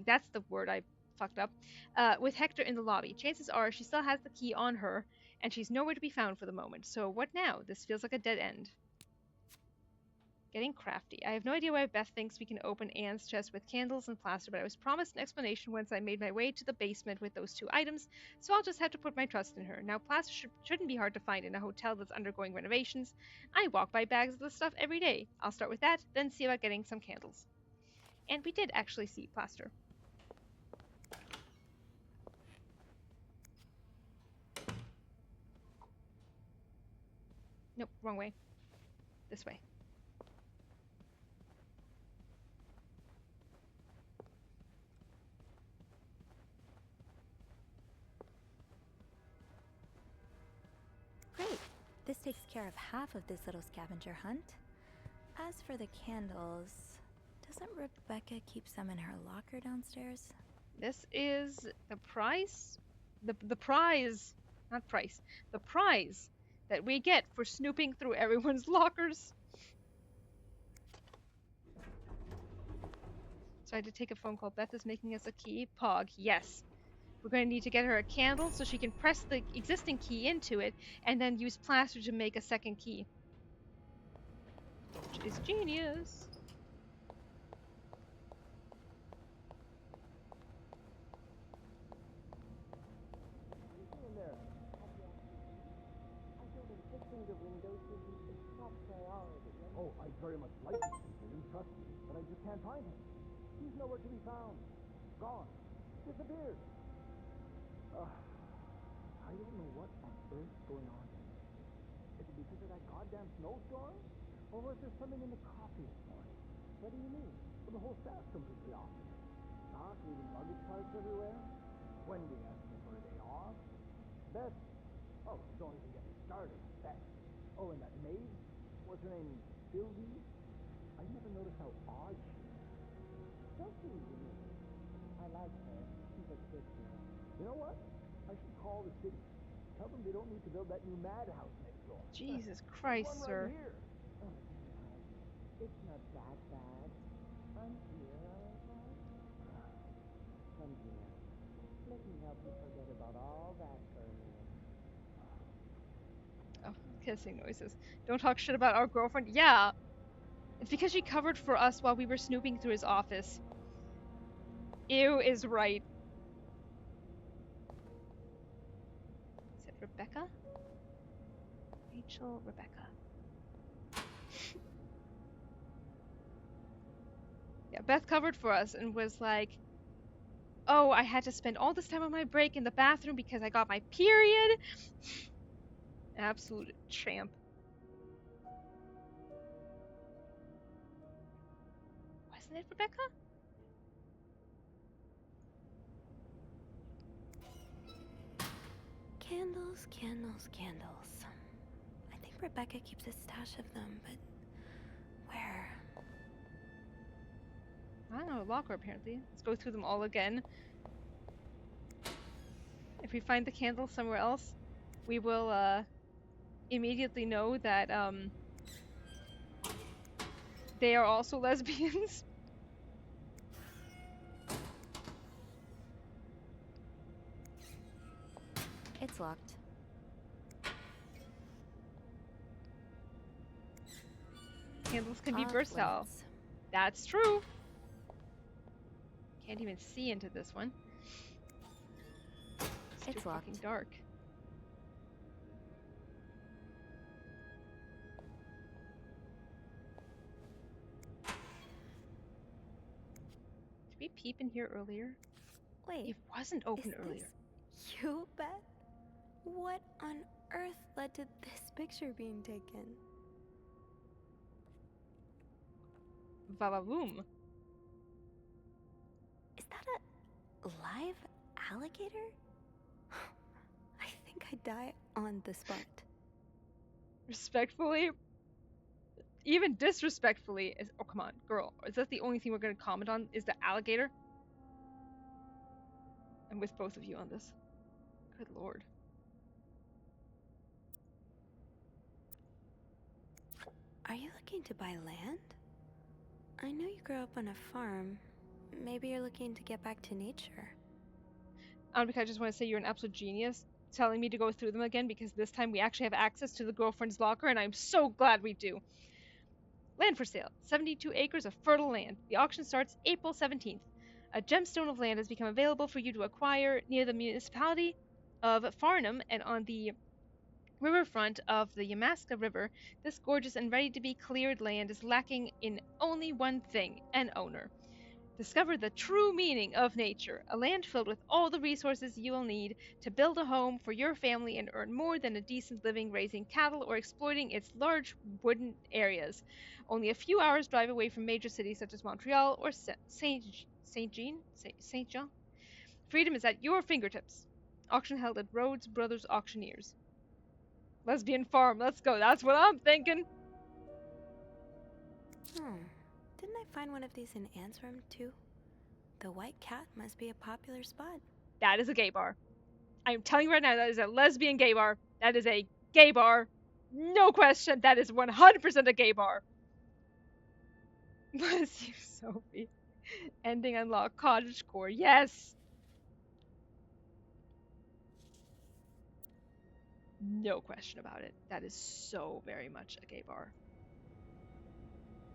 that's the word I fucked up, with Hector in the lobby. Chances are she still has the key on her, and she's nowhere to be found for the moment. So what now? This feels like a dead end. Getting crafty. I have no idea why Beth thinks we can open Anne's chest with candles and plaster, but I was promised an explanation once I made my way to the basement with those 2 items, so I'll just have to put my trust in her. Now, plaster shouldn't be hard to find in a hotel that's undergoing renovations. I walk by bags of the stuff every day. I'll start with that, then see about getting some candles. And we did actually see plaster. Nope, wrong way. This way. Great. This takes care of half of this little scavenger hunt. As for the candles, doesn't Rebecca keep some in her locker downstairs? This is the price? The prize, not price, the prize that we get for snooping through everyone's lockers. So I had to take a phone call. Beth is making us a key. Pog, yes. We're going to need to get her a candle so she can press the existing key into it and then use plaster to make a second key. Which is genius. Oh, I'd very much like to speak to him, trust me, but I just can't find him. He's nowhere to be found. Gone. Disappeared. I don't know what on earth's going on here. Is it because of that goddamn snowstorm? Or was there something in the coffee this morning? What do you mean? Well, the whole staff's completely off today. Doc leaving luggage carts everywhere. Wendy asking me for a day off. Beth. Oh, don't even get me started. Beth. Oh, and that maid. What's her name? Sylvie? I never noticed how odd she is. Sophie, you mean? I like her. She's a good girl. You know what? I should call the city. Tell them they don't need to build that new madhouse next door. Jesus There's Christ, one sir. right here. Oh, it's not that bad. I'm here, alright? Come here. Let me help you forget about all that for a minute. Oh, kissing noises. Don't talk shit about our girlfriend. Yeah. It's because she covered for us while we were snooping through his office. Ew is right. Is it Rebecca? Rachel, Rebecca. Yeah, Beth covered for us and was like, oh, I had to spend all this time on my break in the bathroom because I got my period. Absolute champ. Wasn't it Rebecca? Candles, candles, candles. I think Rebecca keeps a stash of them, but where? I don't know, locker apparently. Let's go through them all again. If we find the candle somewhere else, we will immediately know that they are also lesbians. It's locked. Candles can be Off versatile. limits. That's true. Can't even see into this one. It's too locked. fucking dark. Did we peep in here earlier? Wait, It wasn't open is earlier. this you, Beth? What on earth led to this picture being taken? Vavavoom. Is that a live alligator? I think I'd die on the spot. Respectfully, even disrespectfully, is oh come on, girl. Is that the only thing we're gonna comment on? Is the alligator? I'm with both of you on this. Good lord. Are you looking to buy land? I know you grew up on a farm. Maybe you're looking to get back to nature. Anbika, I just want to say you're an absolute genius telling me to go through them again because this time we actually have access to the girlfriend's locker and I'm so glad we do. Land for sale. 72 acres of fertile land. The auction starts April 17th. A gemstone of land has become available for you to acquire near the municipality of Farnham and on the riverfront of the Yamaska River. This gorgeous and ready-to-be cleared land is lacking in only one thing, an owner. Discover the true meaning of nature, a land filled with all the resources you will need to build a home for your family and earn more than a decent living raising cattle or exploiting its large wooded areas. Only a few hours' drive away from major cities such as Montreal or Saint Jean. Freedom is at your fingertips. Auction held at Rhodes Brothers Auctioneers. Lesbian farm, let's go. That's what I'm thinking. Didn't I find one of these in Anne's room too? The White Cat must be a popular spot. That is a gay bar. I'm telling you right now, that is a lesbian gay bar. That is a gay bar. No question. That is 100% a gay bar. Bless you, Sophie. Ending unlocked. Cottage core. Yes. No question about it. That is so very much a gay bar.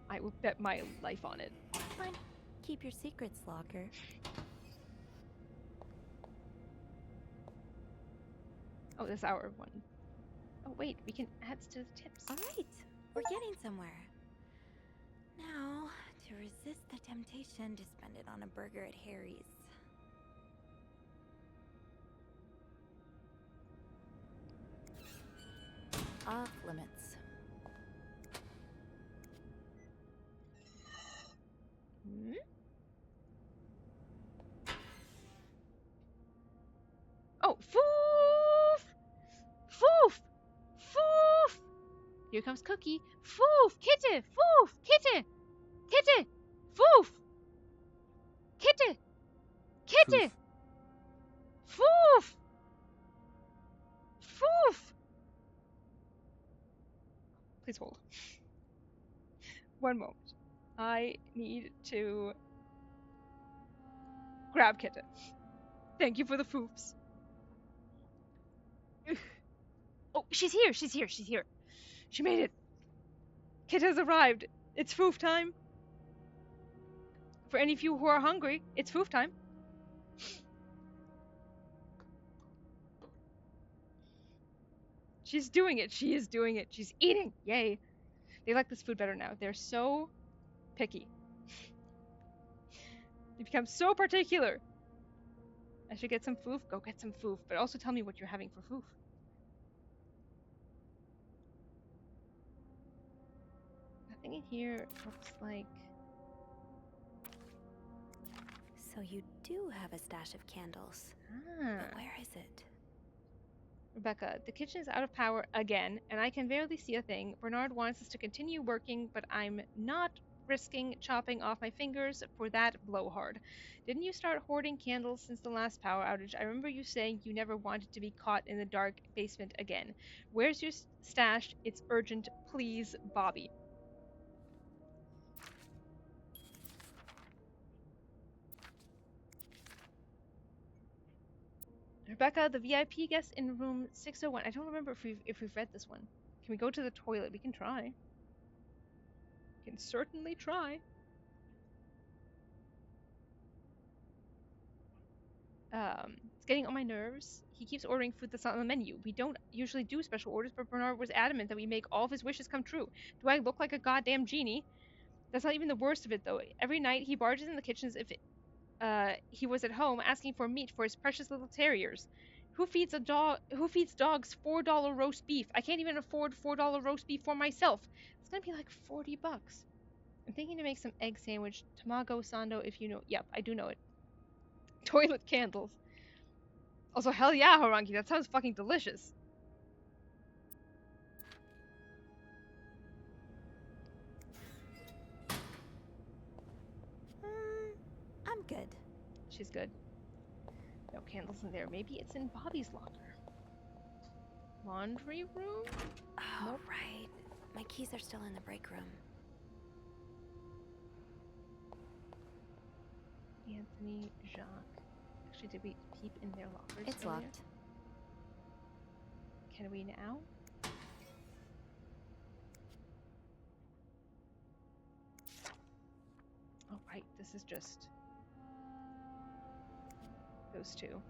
I will bet my life on it. Fine. Keep your secrets, locker. Oh, this hour one. Oh, wait. We can add to the tips. All right. We're getting somewhere. Now, to resist the temptation to spend it on a burger at Harry's. Off limits. Oh, foof! Foof! Foof! Here comes Cookie. Foof! Kitty! Foof! Kitty! Kitty! Foof! Kitty! Kitty! Foof! Foof! Please hold. One moment. I need to grab Kitty. Thank you for the foofs. Oh, she's here, she's here, she's here. She made it. Kit has arrived. It's foof time. For any of you who are hungry, it's foof time. She's doing it. She is doing it. She's eating. Yay. They like this food better now. They're so picky. They become so particular. I should get some foof. Go get some foof. But also tell me what you're having for foof. Nothing in here looks like... So you do have a stash of candles. But where is it? Rebecca, the kitchen is out of power again, and I can barely see a thing. Bernard wants us to continue working, but I'm not risking chopping off my fingers for that blowhard. Didn't you start hoarding candles since the last power outage? I remember you saying you never wanted to be caught in the dark basement again. Where's your stash? It's urgent. Please, Bobby. Rebecca, the VIP guest in room 601. I don't remember if we've read this one. Can we go to the toilet? We can try. We can certainly try. It's getting on my nerves. He keeps ordering food that's not on the menu. We don't usually do special orders, but Bernard was adamant that we make all of his wishes come true. Do I look like a goddamn genie? That's not even the worst of it, though. Every night he barges in the kitchens if he was at home asking for meat for his precious little terriers. Who feeds dogs $4 roast beef? I can't even afford $4 roast beef for myself. It's gonna be like $40. I'm thinking to make some egg sandwich, tamago sando, if you know. Yep, I do know it. Toilet candles. Also, hell yeah, Harangi, that sounds fucking delicious. I'm good. She's good. No candles in there. Maybe it's in Bobby's locker. Laundry room? Oh, Nope. right. My keys are still in the break room. Anthony, Jacques. Actually, did we peep in their lockers It's earlier? locked. Can we now? Oh, right. This is just those two.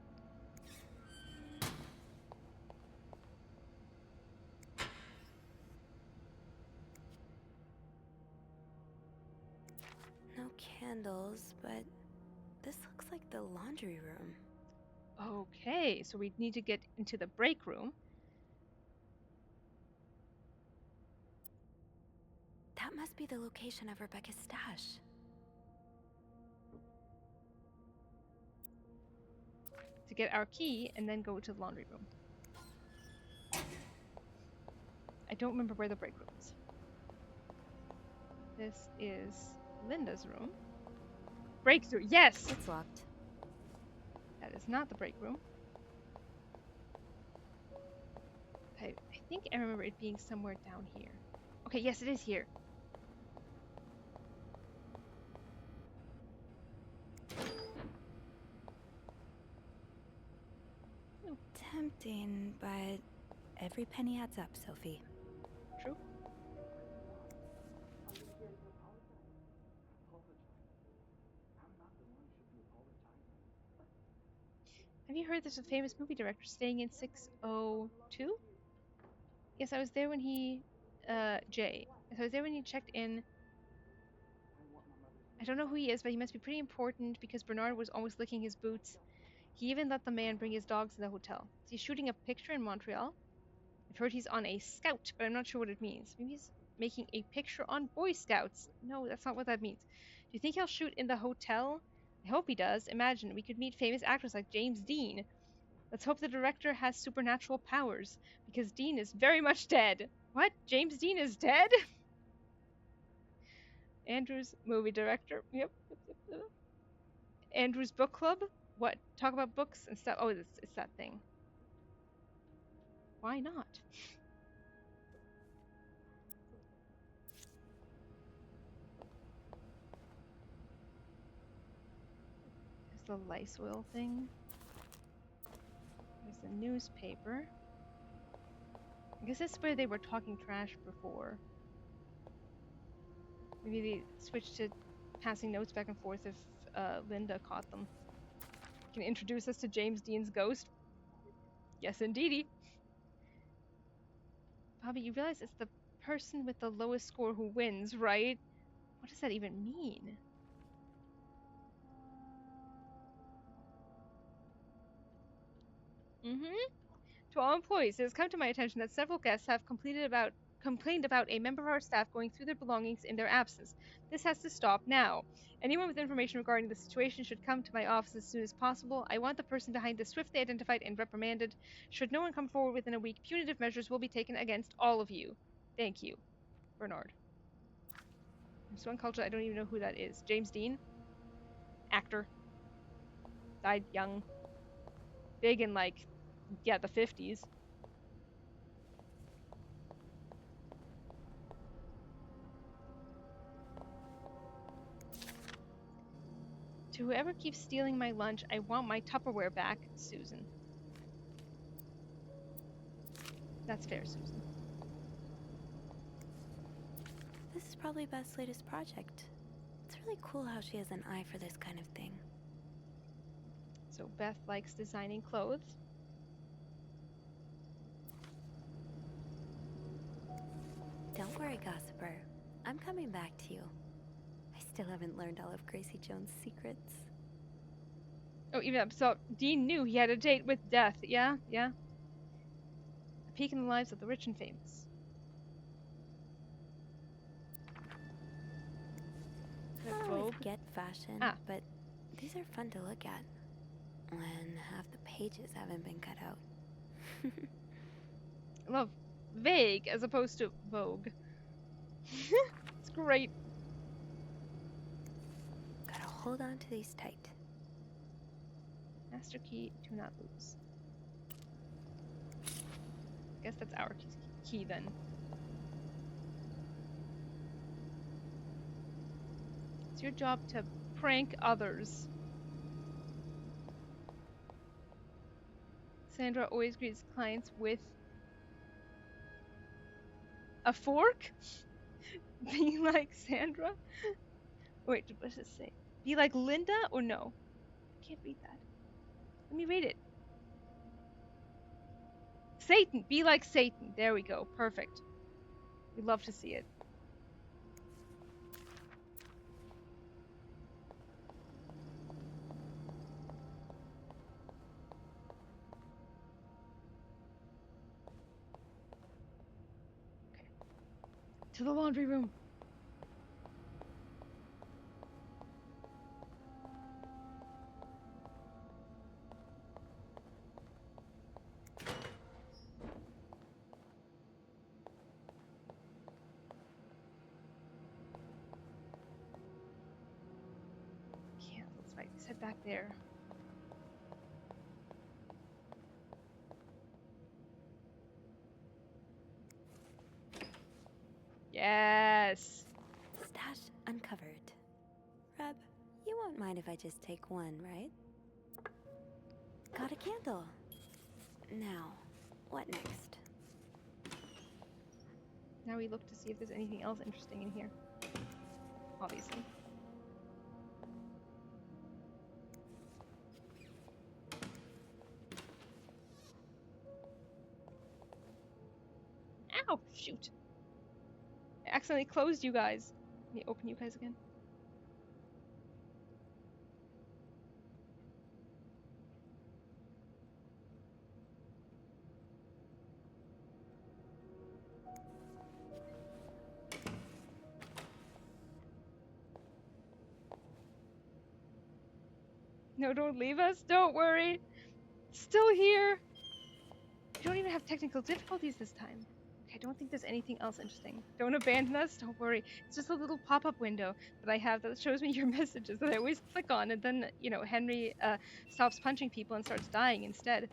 No candles, but this looks like the laundry room. Okay, so we need to get into the break room. That must be the location of Rebecca's stash. To get our key and then go to the laundry room. I don't remember where the break room is. This is Linda's room. Breakthrough, yes! It's locked. That is not the break room. I think I remember it being somewhere down here. Okay, yes, it is here. Tempting, but every penny adds up, Sophie. True. I'm just here to apologize. Apologize. I'm not the one who should be apologizing. Have you heard there's a famous movie director staying in 602? Yes, I was there when he, Jay. Yes, I was there when he checked in. I don't know who he is, but he must be pretty important because Bernard was always licking his boots. He even let the man bring his dogs to the hotel. Is he shooting a picture in Montreal? I've heard he's on a scout, but I'm not sure what it means. Maybe he's making a picture on Boy Scouts. No, that's not what that means. Do you think he'll shoot in the hotel? I hope he does. Imagine, we could meet famous actors like James Dean. Let's hope the director has supernatural powers, because Dean is very much dead. What? James Dean is dead? Andrew's movie director. Yep. Andrew's book club? What? Talk about books and stuff? Oh, it's that thing. Why not? There's the lice oil thing. There's the newspaper. I guess that's where they were talking trash before. Maybe they switched to passing notes back and forth if Linda caught them. Can you introduce us to James Dean's ghost? Yes, indeedy. Bobby, you realize it's the person with the lowest score who wins, right? What does that even mean? To all employees, it has come to my attention that several guests have complained about a member of our staff going through their belongings in their absence. This has to stop now. Anyone with information regarding the situation should come to my office as soon as possible. I want the person behind this swiftly identified and reprimanded. Should no one come forward within a week, punitive measures will be taken against all of you. Thank you. Bernard. I'm so uncultured, I don't even know who that is. James Dean? Actor. Died young. Big in, the 50s. To whoever keeps stealing my lunch, I want my Tupperware back, Susan. That's fair, Susan. This is probably Beth's latest project. It's really cool how she has an eye for this kind of thing. So Beth likes designing clothes. Don't worry, Gossiper. I'm coming back to you. I still haven't learned all of Gracie Jones' secrets. Oh, even up. So Dean knew he had a date with death. Yeah. A peek in the lives of the rich and famous. I don't always get fashion, but these are fun to look at. When half the pages haven't been cut out. I love vague as opposed to Vogue. It's great. Gotta hold on to these tight. Master key, do not lose. Guess that's our key then. your job to prank others. Sandra always greets clients with a fork? Be like Sandra? Wait, what does it say? Be like Linda or no? I can't read that. Let me read it. Satan! Be like Satan. There we go. Perfect. We'd love to see it. Okay. To the laundry room. Candles, right. Let's head back there. Yes! Stash uncovered. Reb, you won't mind if I just take one, right? Got a candle. Now, what next? Now we look to see if there's anything else interesting in here. Obviously. Ow! Shoot. I accidentally closed you guys. Let me open you guys again. No, don't leave us. Don't worry. Still here. We don't even have technical difficulties this time. Okay, I don't think there's anything else interesting. Don't abandon us. Don't worry. It's just a little pop-up window that I have that shows me your messages that I always click on, and then, you know, Henry stops punching people and starts dying instead.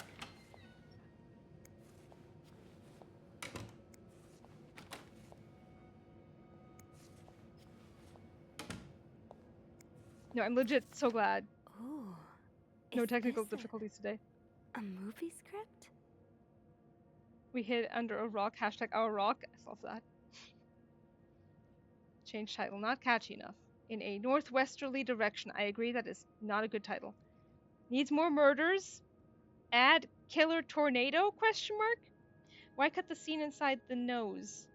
No, I'm legit so glad. Ooh. No is technical this difficulties today. a movie script? We hid under a rock. Hashtag our rock. I love that. Change title. Not catchy enough. In a northwesterly direction. I agree that is not a good title. Needs more murders. Add killer tornado? Question mark. Why cut the scene inside the nose?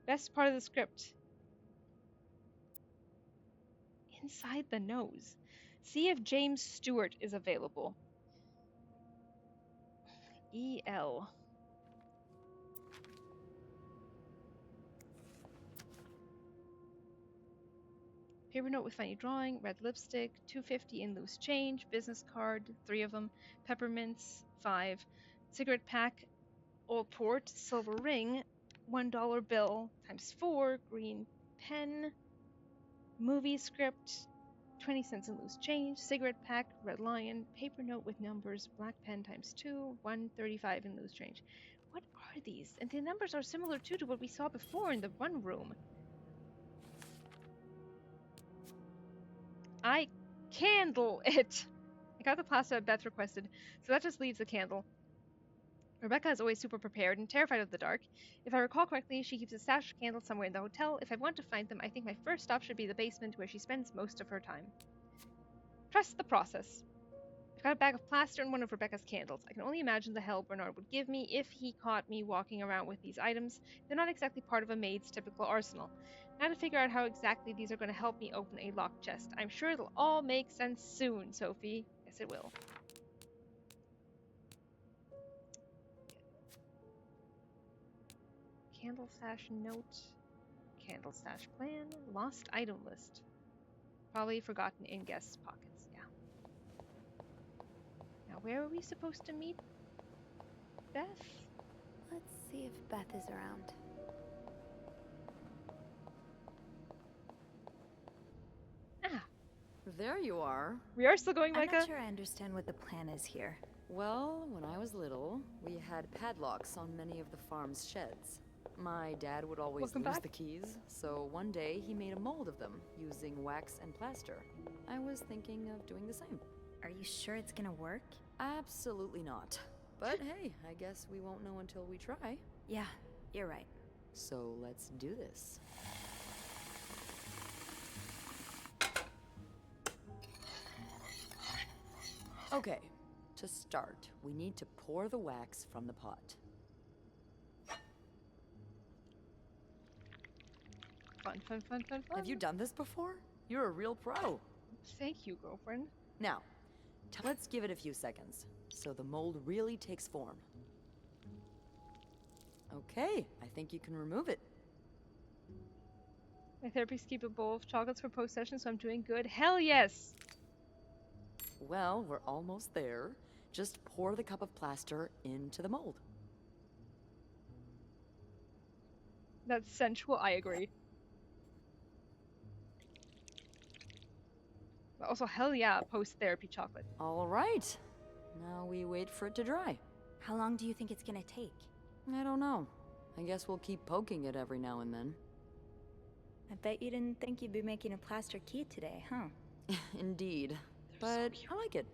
Best part of the script. Inside the nose. See if James Stewart is available. EL. Paper note with funny drawing, red lipstick, $2.50 in loose change, business card, 3 of them, peppermints, 5, cigarette pack, old port, silver ring, $1 bill times 4, green pen, movie script, 20 cents in loose change, cigarette pack, red lion, paper note with numbers, black pen times 2, $1.35 in loose change. What are these? And the numbers are similar too to what we saw before in the one room. I candle it. I got the pasta Beth requested, so that just leaves the candle. Rebecca is always super prepared and terrified of the dark. If I recall correctly, she keeps a stash of candles somewhere in the hotel. If I want to find them, I think my first stop should be the basement where she spends most of her time. Trust the process. I've got a bag of plaster and one of Rebecca's candles. I can only imagine the hell Bernard would give me if he caught me walking around with these items. They're not exactly part of a maid's typical arsenal. Now to figure out how exactly these are going to help me open a locked chest. I'm sure it'll all make sense soon, Sophie. Yes, it will. Candle stash note. Candle stash plan. Lost item list. Probably forgotten in guests' pockets. Yeah. Now, where are we supposed to meet Beth? Let's see if Beth is around. Ah, There you are. we are still going I'm like not a... sure I understand what the plan is here. Well, when I was little, we had padlocks on many of the farm's sheds. My dad would always Welcome lose back. the keys, so one day he made a mold of them using wax and plaster. I was thinking of doing the same. Are you sure it's gonna work? Absolutely not. But hey, I guess we won't know until we try. Yeah, you're right. So let's do this. Okay, to start, we need to pour the wax from the pot. Fun, fun, fun, fun, fun. Have you done this before? You're a real pro. Thank you, girlfriend. Now, let's give it a few seconds, so the mold really takes form. Okay, I think you can remove it. My therapist keep a bowl of chocolates for post-session, so I'm doing good. Hell yes! Well, we're almost there. Just pour the cup of plaster into the mold. That's sensual, I agree. But also, hell yeah, post-therapy chocolate. All right. Now we wait for it to dry. How long do you think it's gonna take? I don't know. I guess we'll keep poking it every now and then. I bet you didn't think you'd be making a plaster key today, huh? Indeed. But I like it.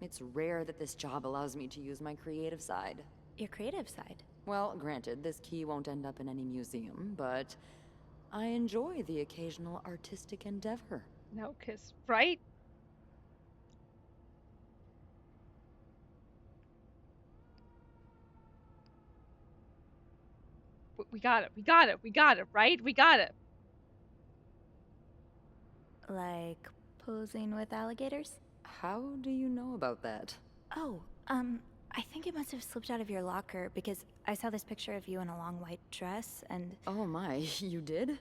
It's rare that this job allows me to use my creative side. Your creative side? Well, granted, this key won't end up in any museum, but I enjoy the occasional artistic endeavor. No kiss, right? We got it, we got it, we got it, right? We got it. Like posing with alligators? How do you know about that? Oh, I think it must have slipped out of your locker because I saw this picture of you in a long white dress and... Oh my, you did?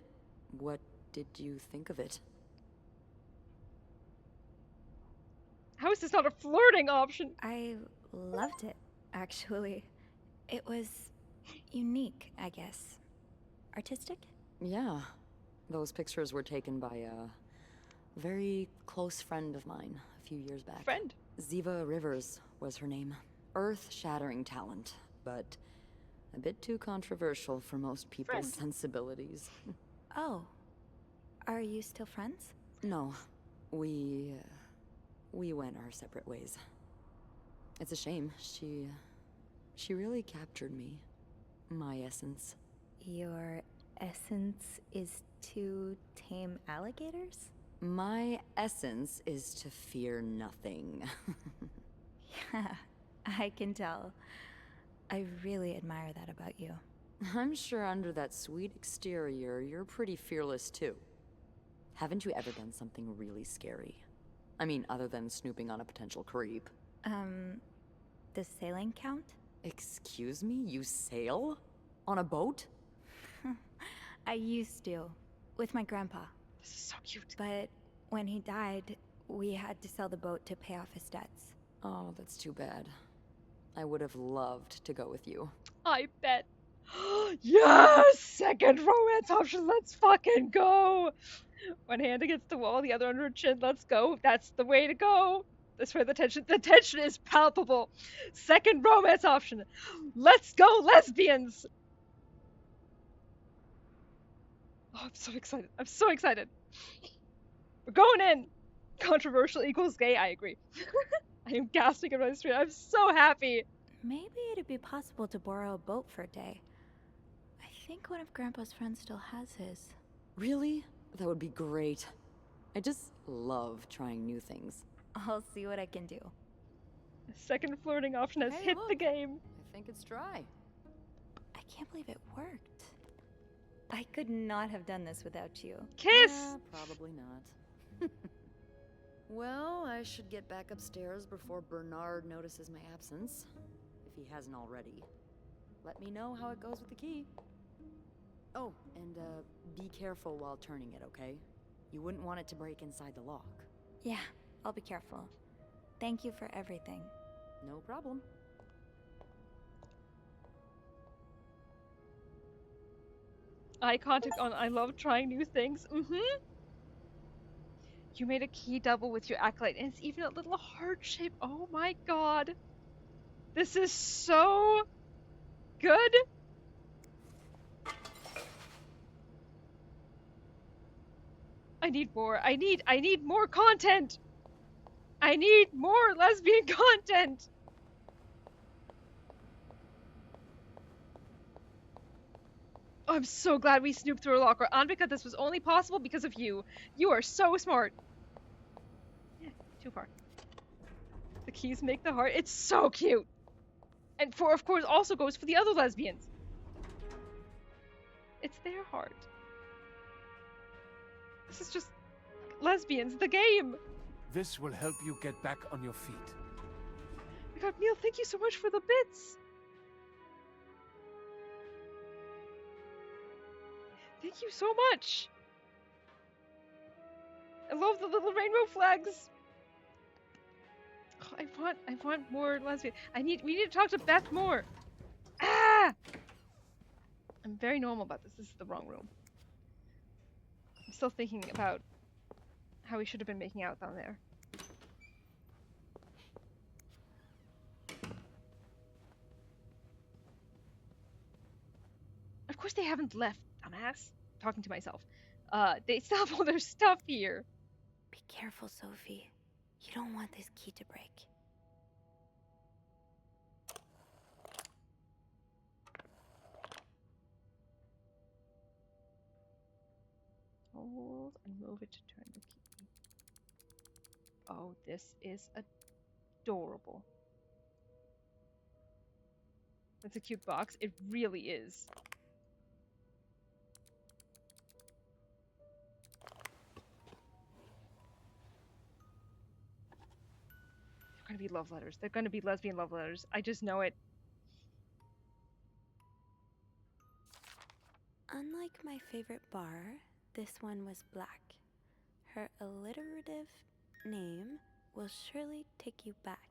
What did you think of it? How is this not a flirting option? I loved it, actually. It was unique, I guess. Artistic? Yeah. Those pictures were taken by a very close friend of mine a few years back. Friend? Ziva Rivers was her name. Earth-shattering talent, but a bit too controversial for most people's sensibilities. Oh. Are you still friends? No. We went our separate ways. It's a shame. She really captured me. My essence. Your essence is to tame alligators? My essence is to fear nothing. Yeah, I can tell. I really admire that about you. I'm sure under that sweet exterior, you're pretty fearless too. Haven't you ever done something really scary? I mean, other than snooping on a potential creep. Does sailing count? Excuse me? You sail? On a boat? I used to, with my grandpa. This is so cute. But when he died, we had to sell the boat to pay off his debts. Oh, that's too bad. I would have loved to go with you. I bet. Yes! Second romance option, let's fucking go! One hand against the wall, the other under her chin, let's go. That's the way to go. That's where the tension is palpable. Second romance option. Let's go, lesbians! Oh, I'm so excited. I'm so excited. We're going in. Controversial equals gay, I agree. I am gasping in my street. I'm so happy. Maybe it'd be possible to borrow a boat for a day. I think one of Grandpa's friends still has his. Really? That would be great. I just love trying new things. I'll see what I can do. The second flirting option has Hey, hit the look. game. I think it's dry. I can't believe it worked. I could not have done this without you. Kiss! Yeah, probably not. Well, I should get back upstairs before Bernard notices my absence. If he hasn't already. Let me know how it goes with the key. Oh, and be careful while turning it, okay? You wouldn't want it to break inside the lock. Yeah, I'll be careful. Thank you for everything. No problem. Eye contact on I love trying new things. Mm-hmm. You made a key double with your acolyte, and it's even a little heart shape. Oh my god. This is so good. I need more. I need more content. I need more lesbian content. Oh, I'm so glad we snooped through a locker. Anvika, this was only possible because of you. You are so smart. Yeah, too far. The keys make the heart. It's so cute. And for, of course, also goes for the other lesbians. It's their heart. This is just lesbians, the game. This will help you get back on your feet. Oh my god, Neil, thank you so much for the bits. Thank you so much. I love the little rainbow flags. Oh, I want more lesbian. We need to talk to Beth more. Ah! I'm very normal about this. This is the wrong room. I'm still thinking about how we should have been making out down there. Of course they haven't left, dumbass. Talking to myself. They still have all their stuff here. Be careful, Sophie. You don't want this key to break. Hold and move it to turn the key. Oh, this is adorable. It's a cute box. It really is. They're gonna be love letters. They're gonna be lesbian love letters. I just know it. Unlike my favorite bar, this one was black. Her alliterative name will surely take you back.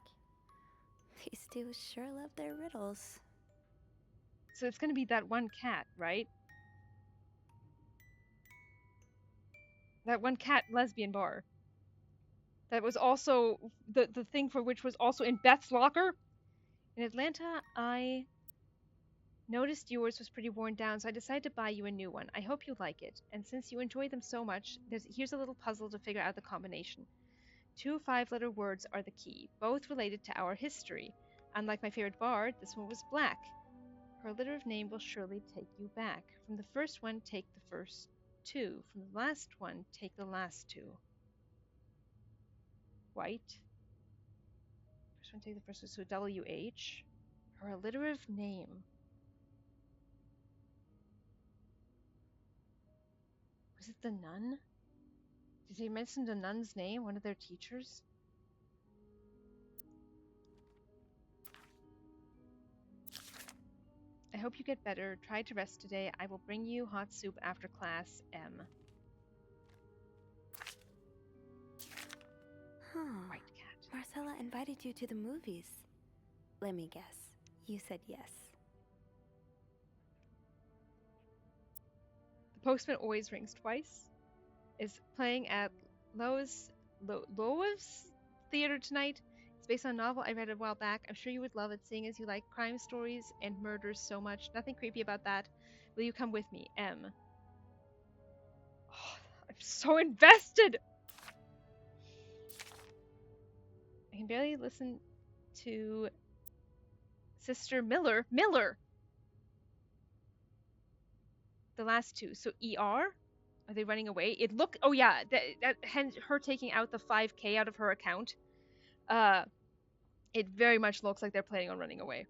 These two sure love their riddles. So it's gonna be that one cat, right? That one cat lesbian bar. That was also the thing for which was also in Beth's locker. In Atlanta, I noticed yours was pretty worn down, so I decided to buy you a new one. I hope you like it. And since you enjoy them so much, here's a little puzzle to figure out the combination. 2 5-letter words are the key, both related to our history. Unlike my favorite bard, this one was black. Her alliterative name will surely take you back. From the first one, take the first 2. From the last one, take the last 2. White. First one, take the first one, so WH. Her alliterative name. Was it the nun? Did they mention the nun's name, one of their teachers? I hope you get better. Try to rest today. I will bring you hot soup after class, M. Huh. White cat. Marcella invited you to the movies. Let me guess. You said yes. The Postman Always Rings Twice is playing at Lowe's Theater tonight. It's based on a novel I read a while back. I'm sure you would love it, seeing as you like crime stories and murders so much. Nothing creepy about that. Will you come with me, M? Oh, I'm so invested! I can barely listen to Sister Miller. The last 2. So ER? Are they running away? It looked. Oh yeah, hence her taking out the 5K out of her account. It very much looks like they're planning on running away.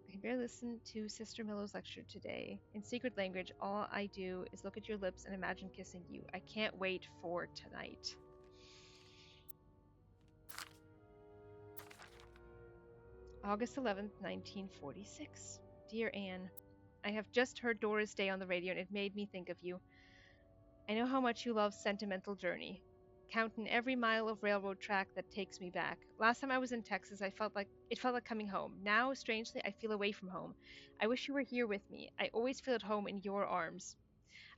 I can barely listen to Sister Miller's lecture today. In secret language, all I do is look at your lips and imagine kissing you. I can't wait for tonight. August 11th, 1946. Dear Anne, I have just heard Doris Day on the radio and it made me think of you. I know how much you love Sentimental Journey. Counting every mile of railroad track that takes me back. Last time I was in Texas, it felt like coming home. Now, strangely, I feel away from home. I wish you were here with me. I always feel at home in your arms.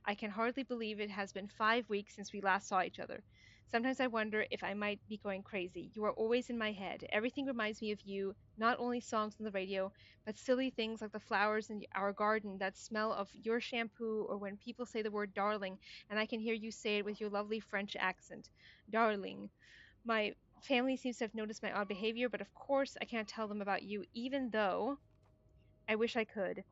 I can hardly believe it has been 5 weeks since we last saw each other. Sometimes I wonder if I might be going crazy. You are always in my head. Everything reminds me of you, not only songs on the radio, but silly things like the flowers in our garden that smell of your shampoo, or when people say the word darling and I can hear you say it with your lovely French accent. Darling. My family seems to have noticed my odd behavior, but of course I can't tell them about you, even though I wish I could.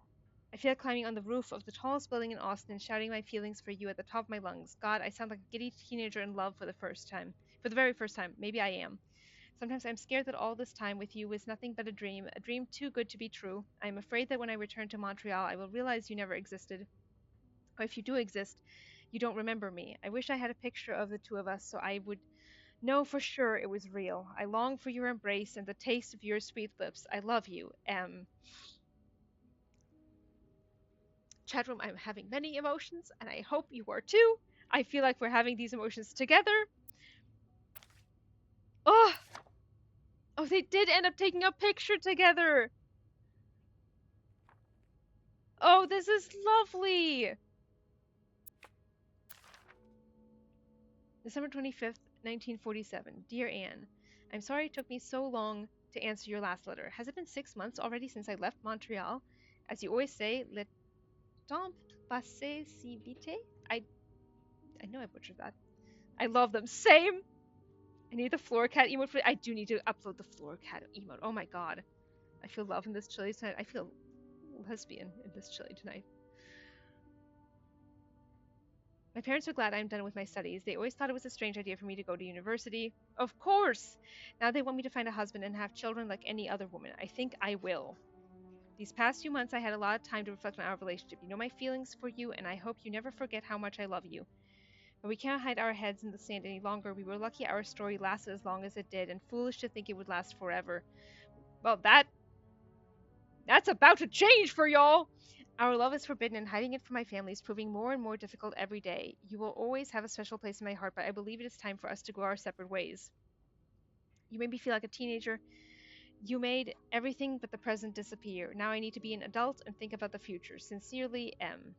I feel like climbing on the roof of the tallest building in Austin and shouting my feelings for you at the top of my lungs. God, I sound like a giddy teenager in love for the first time. For the very first time. Maybe I am. Sometimes I'm scared that all this time with you was nothing but a dream too good to be true. I am afraid that when I return to Montreal, I will realize you never existed. Or if you do exist, you don't remember me. I wish I had a picture of the two of us so I would know for sure it was real. I long for your embrace and the taste of your sweet lips. I love you. Chat room, I'm having many emotions, and I hope you are too. I feel like we're having these emotions together. Oh, oh, they did end up taking a picture together. Oh, this is lovely. December 25th, 1947. Dear Anne, I'm sorry it took me so long to answer your last letter. Has it been 6 months already since I left Montreal? As you always say, le temps passe si vite. I know I butchered that. I love them. Same. I need the floor cat emote for. I do need to upload the floor cat emote. Oh my god. I feel love in this chili tonight. I feel lesbian in this chili tonight. My parents are glad I'm done with my studies. They always thought it was a strange idea for me to go to university. Of course! Now they want me to find a husband and have children like any other woman. I think I will. These past few months I had a lot of time to reflect on our relationship. You know my feelings for you, and I hope you never forget how much I love you. But we can't hide our heads in the sand any longer. We were lucky our story lasted as long as it did, and foolish to think it would last forever. Well, that's about to change for y'all! Our love is forbidden, and hiding it from my family is proving more and more difficult every day. You will always have a special place in my heart, but I believe it is time for us to go our separate ways. You made me feel like a teenager. You made everything but the present disappear. Now I need to be an adult and think about the future. Sincerely, M.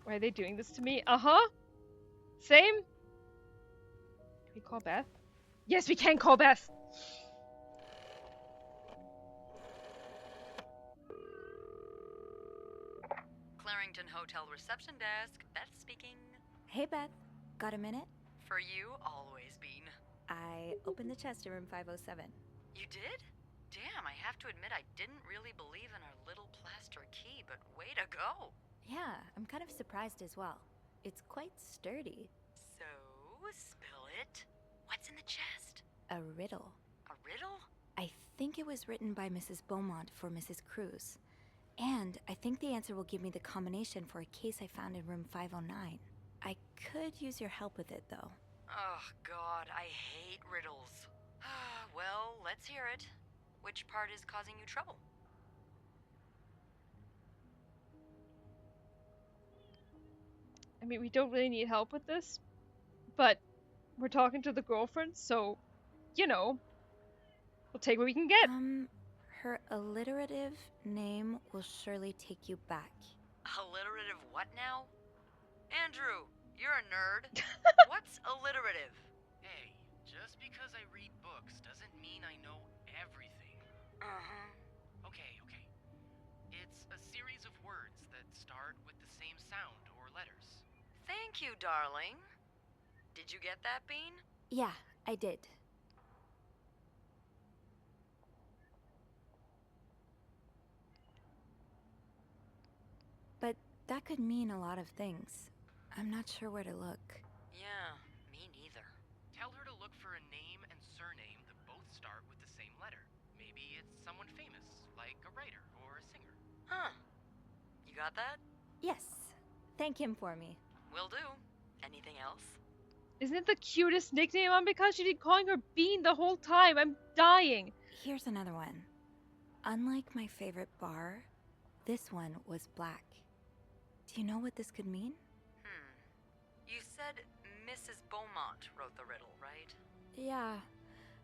Why are they doing this to me? Uh-huh. Same. Can we call Beth? Yes, we can call Beth! Clarington Hotel reception desk. Beth speaking. Hey, Beth. Got a minute? For you, always, Bean. I opened the chest in room 507. You did? Damn, I have to admit I didn't really believe in our little plaster key, but way to go. Yeah, I'm kind of surprised as well. It's quite sturdy. So, spill it. What's in the chest? A riddle. A riddle? I think it was written by Mrs. Beaumont for Mrs. Cruz. And I think the answer will give me the combination for a case I found in room 509. I could use your help with it, though. Oh, God, I hate riddles. Well, let's hear it. Which part is causing you trouble? I mean, we don't really need help with this, but we're talking to the girlfriend, so, you know, we'll take what we can get. Her alliterative name will surely take you back. Alliterative what now? Andrew, you're a nerd. What's alliterative? Hey, just because I read books doesn't mean I know everything. Uh-huh. Okay. It's a series of words that start with the same sound or letters. Thank you, darling. Did you get that, Bean? Yeah, I did. But that could mean a lot of things. I'm not sure where to look. Yeah, me neither. Tell her to look for a name and surname that both start with the same letter. Maybe it's someone famous, like a writer or a singer. Huh. You got that? Yes. Thank him for me. Will do. Anything else? Isn't it the cutest nickname on because she's been calling her Bean the whole time? I'm dying. Here's another one. Unlike my favorite bar, this one was black. Do you know what this could mean? You said Mrs. Beaumont wrote the riddle, right? Yeah,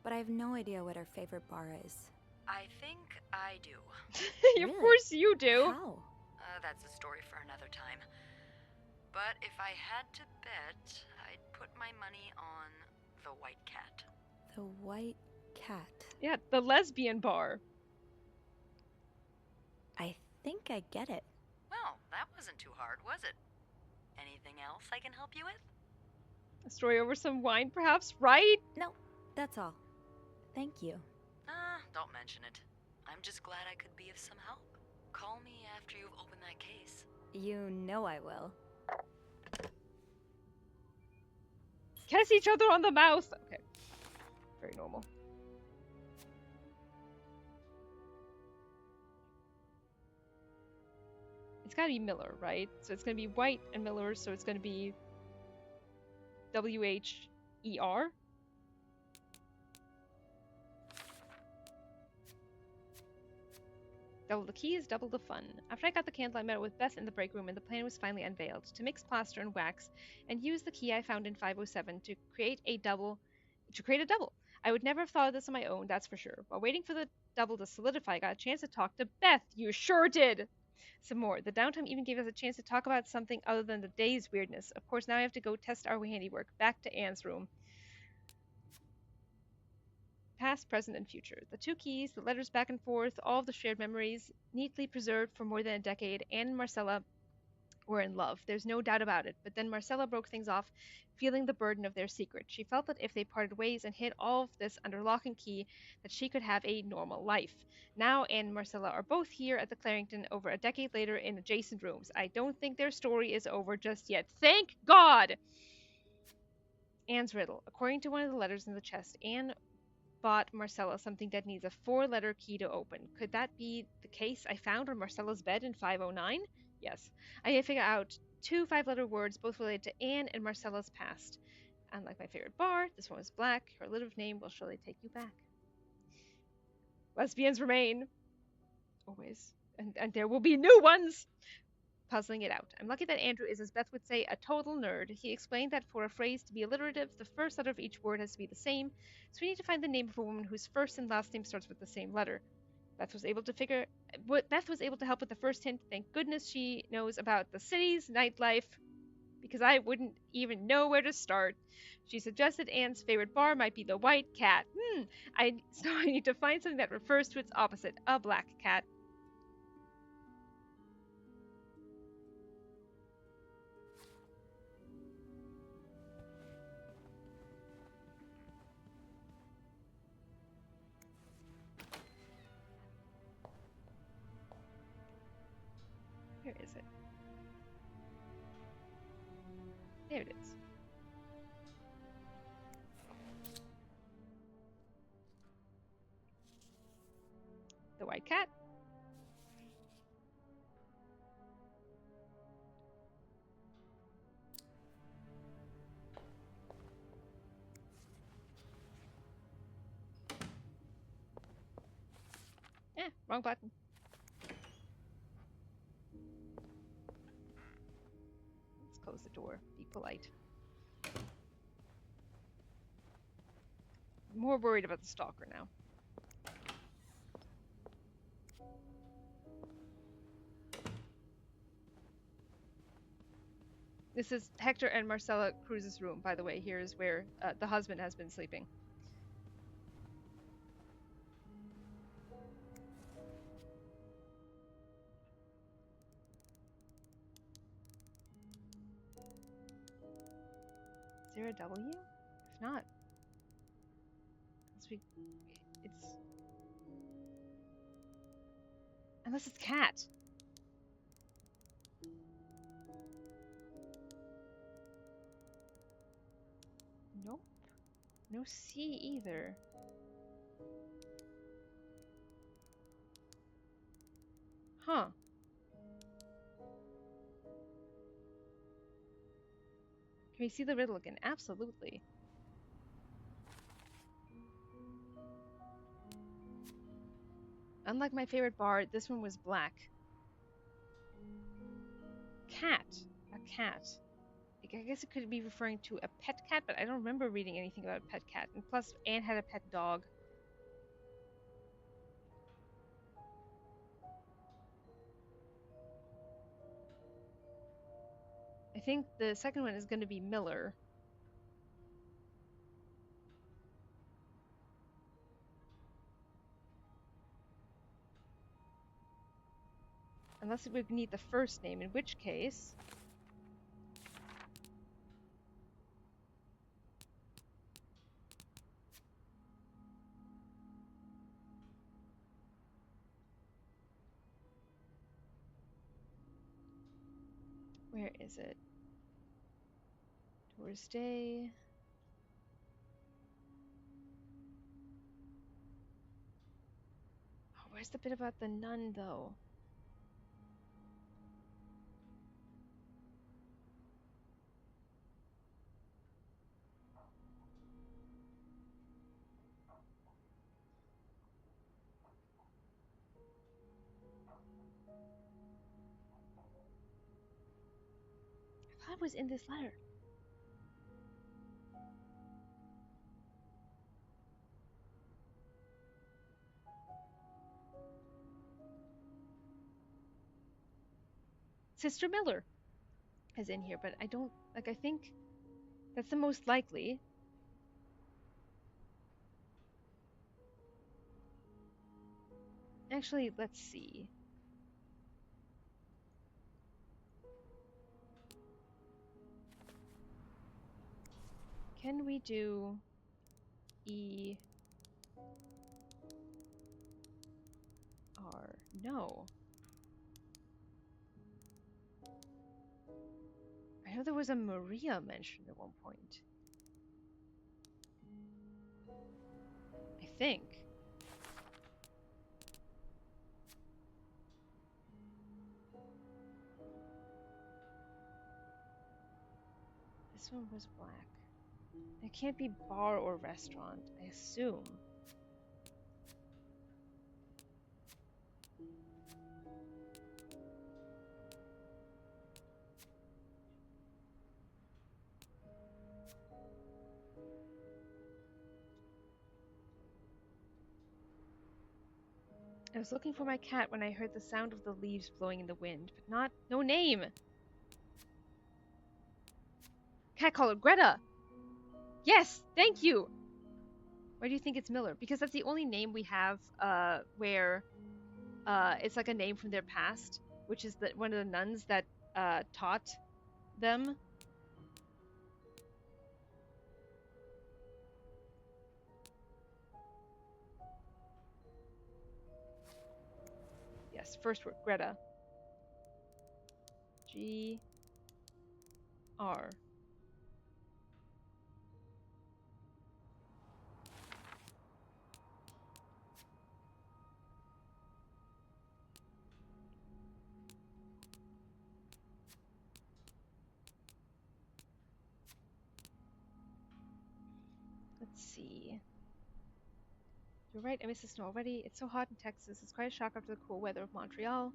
but I have no idea what her favorite bar is. I think I do. Of Really? course you do. How? That's a story for another time. But if I had to bet, I'd put my money on the White Cat. The White Cat. Yeah, the lesbian bar. I think I get it. Well, that wasn't too hard, was it? Anything else I can help you with? A story over some wine, perhaps, right? No, that's all. Thank you. Don't mention it. I'm just glad I could be of some help. Call me after you've opened that case. You know I will. Kiss each other on the mouth. Okay. Very normal. It's gotta be Miller, right? So it's gonna be White and Miller, so it's gonna be WHER. Double the keys, double the fun. After I got the candle, I met with Beth in the break room, and the plan was finally unveiled: to mix plaster and wax, and use the key I found in 507 to create a double. I would never have thought of this on my own, that's for sure. While waiting for the double to solidify, I got a chance to talk to Beth. You sure did. Some more. The downtime even gave us a chance to talk about something other than the day's weirdness. Of course, now I have to go test our handiwork. Back to Anne's room. Past, present, and future. The two keys, the letters back and forth, all of the shared memories, neatly preserved for more than a decade. Anne and Marcella were in love. There's no doubt about it. But then Marcella broke things off, feeling the burden of their secret. She felt that if they parted ways and hid all of this under lock and key, that she could have a normal life. Now Anne and Marcella are both here at the Clarington over a decade later in adjacent rooms. I don't think their story is over just yet. Thank God! Anne's riddle. According to one of the letters in the chest, Anne bought Marcella something that needs a 4-letter key to open. Could that be the case I found on Marcella's bed in 509? Yes. I had figured out 2 5-letter words, both related to Anne and Marcella's past. Unlike my favorite bar, this one was black. Her alliterative name will surely take you back. Lesbians remain. Always. And there will be new ones! Puzzling it out. I'm lucky that Andrew is, as Beth would say, a total nerd. He explained that for a phrase to be alliterative, the first letter of each word has to be the same, so we need to find the name of a woman whose first and last name starts with the same letter. Beth was able to help with the first hint. Thank goodness she knows about the city's nightlife, because I wouldn't even know where to start. She suggested Anne's favorite bar might be the White Cat. So I need to find something that refers to its opposite, a black cat. Where is it? There it is. The White Cat. Wrong button. Let's close the door. Be polite. I'm more worried about the stalker now. This is Hector and Marcella Cruz's room, by the way. Here's where the husband has been sleeping. Is there a W? If not, unless it's cat. Nope. No C either. Huh. Can we see the riddle again? Absolutely. Unlike my favorite bar, this one was black. Cat. A cat. I guess it could be referring to a pet cat, but I don't remember reading anything about a pet cat. And plus, Anne had a pet dog. I think the second one is going to be Miller. Unless we need the first name, in which case... Where is it? Doors Day. Oh, where's the bit about the nun, though? I thought it was in this letter. Sister Miller is in here, but I don't... Like, I think that's the most likely. Actually, let's see. Can we do E R? No. I know there was a Maria mentioned at one point. I think. This one was black. It can't be bar or restaurant, I assume. I was looking for my cat when I heard the sound of the leaves blowing in the wind, but no name! Cat caller, Greta! Yes, thank you! Why do you think it's Miller? Because that's the only name we have where it's like a name from their past, which is one of the nuns that taught them. Yes, first word, Greta. G R. Let's see. You're right, I miss the snow already. It's so hot in Texas. It's quite a shock after the cool weather of Montreal.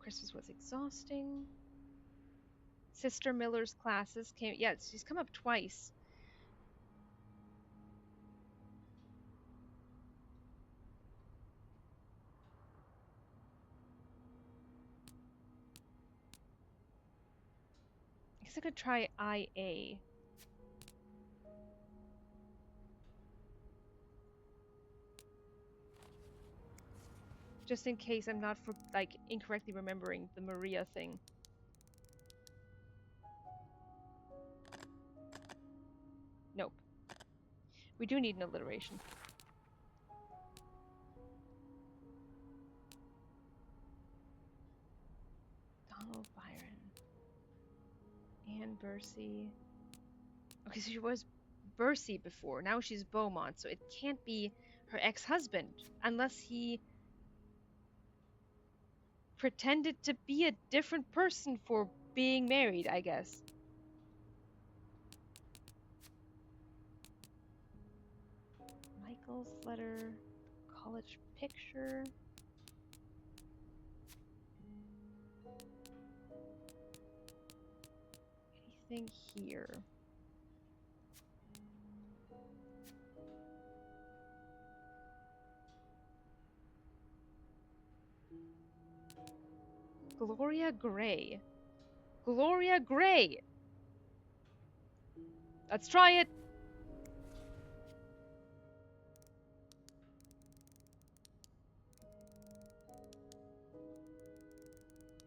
Christmas was exhausting. Sister Miller's classes came... Yeah, she's come up twice. I guess I could try IA. Just in case I'm not incorrectly remembering the Maria thing. Nope. We do need an alliteration. Donald Byron. Anne Bursey. Okay, so she was Bursey before. Now she's Beaumont, so it can't be her ex-husband unless he pretended to be a different person for being married, I guess. Michael's letter, college picture. anything here? Gloria Gray. Gloria Gray! Let's try it!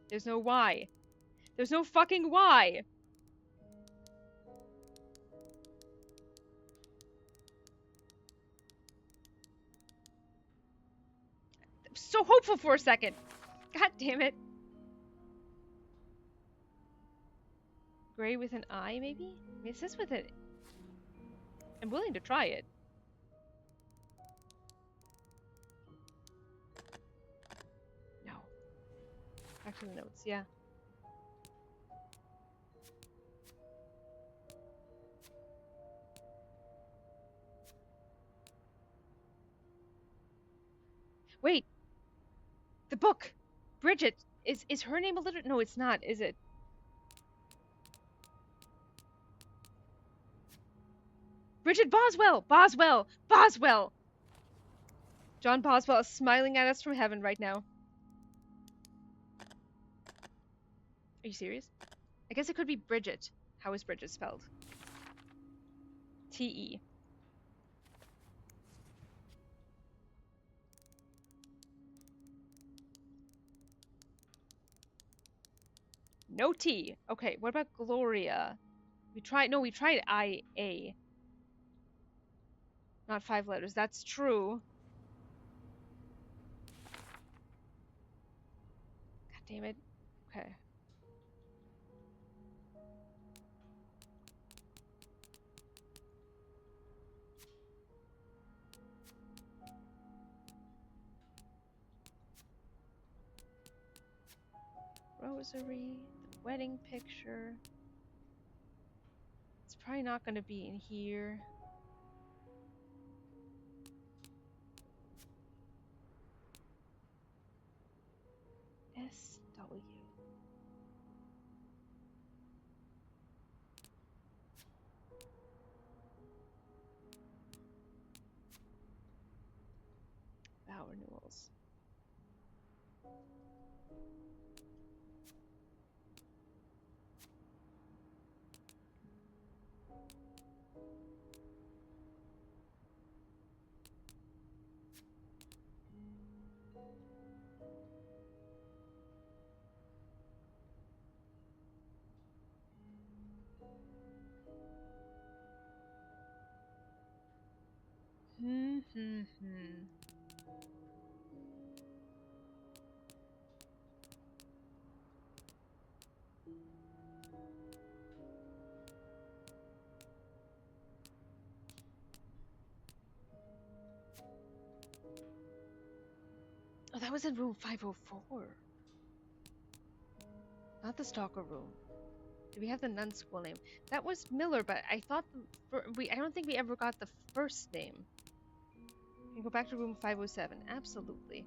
There's no Y. There's no fucking Y! I'm so hopeful for a second! God damn it. Gray with an I, maybe? I mean, it says with it. I'm willing to try it. No. Back to the notes, yeah. Wait! The book! Bridget! Is her name alliterated? No, it's not, is it? Bridget Boswell! Boswell! Boswell! John Boswell is smiling at us from heaven right now. Are you serious? I guess it could be Bridget. How is Bridget spelled? T-E. No T. Okay, what about Gloria? We tried I-A. Not 5 letters, that's true. God damn it. Okay. Rosary, the wedding picture. It's probably not going to be in here. S-W. Vow renewals. Oh, that was in room 504. Not the stalker room. Do we have the nun's school name? That was Miller, but I thought I don't think we ever got the first name. Can you go back to room 507? Absolutely.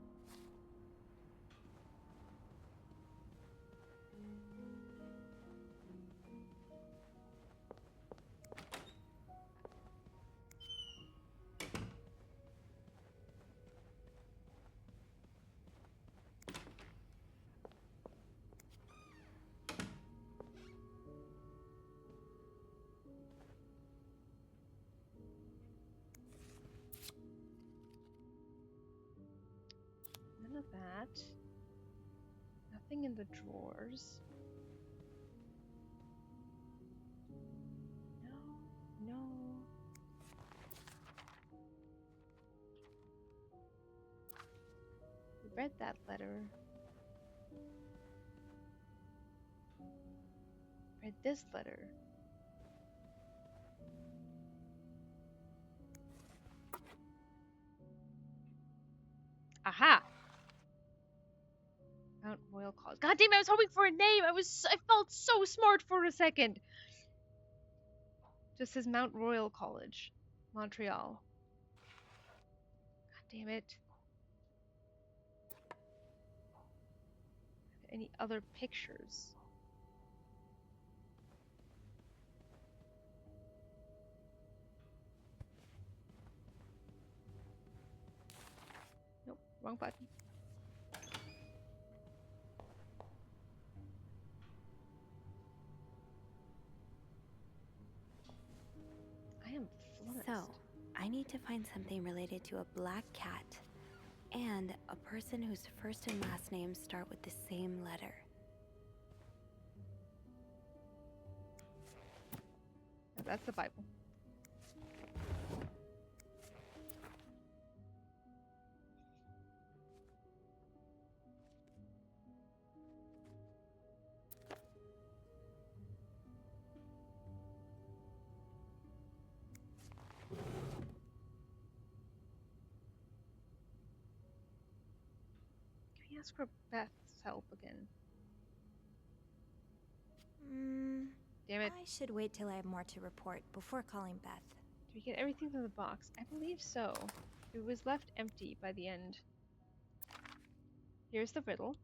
None of that. Nothing in the drawers. No, no. We read that letter. Read this letter. Aha! Mount Royal College. God damn it, I was hoping for a name! I felt so smart for a second! Just says Mount Royal College. Montreal. God damn it. Any other pictures? Wrong button. I am flummoxed. So, I need to find something related to a black cat and a person whose first and last names start with the same letter. That's the Bible. Can we ask for Beth's help again? Damn it. I should wait till I have more to report before calling Beth. Did we get everything from the box? I believe so. It was left empty by the end. Here's the riddle.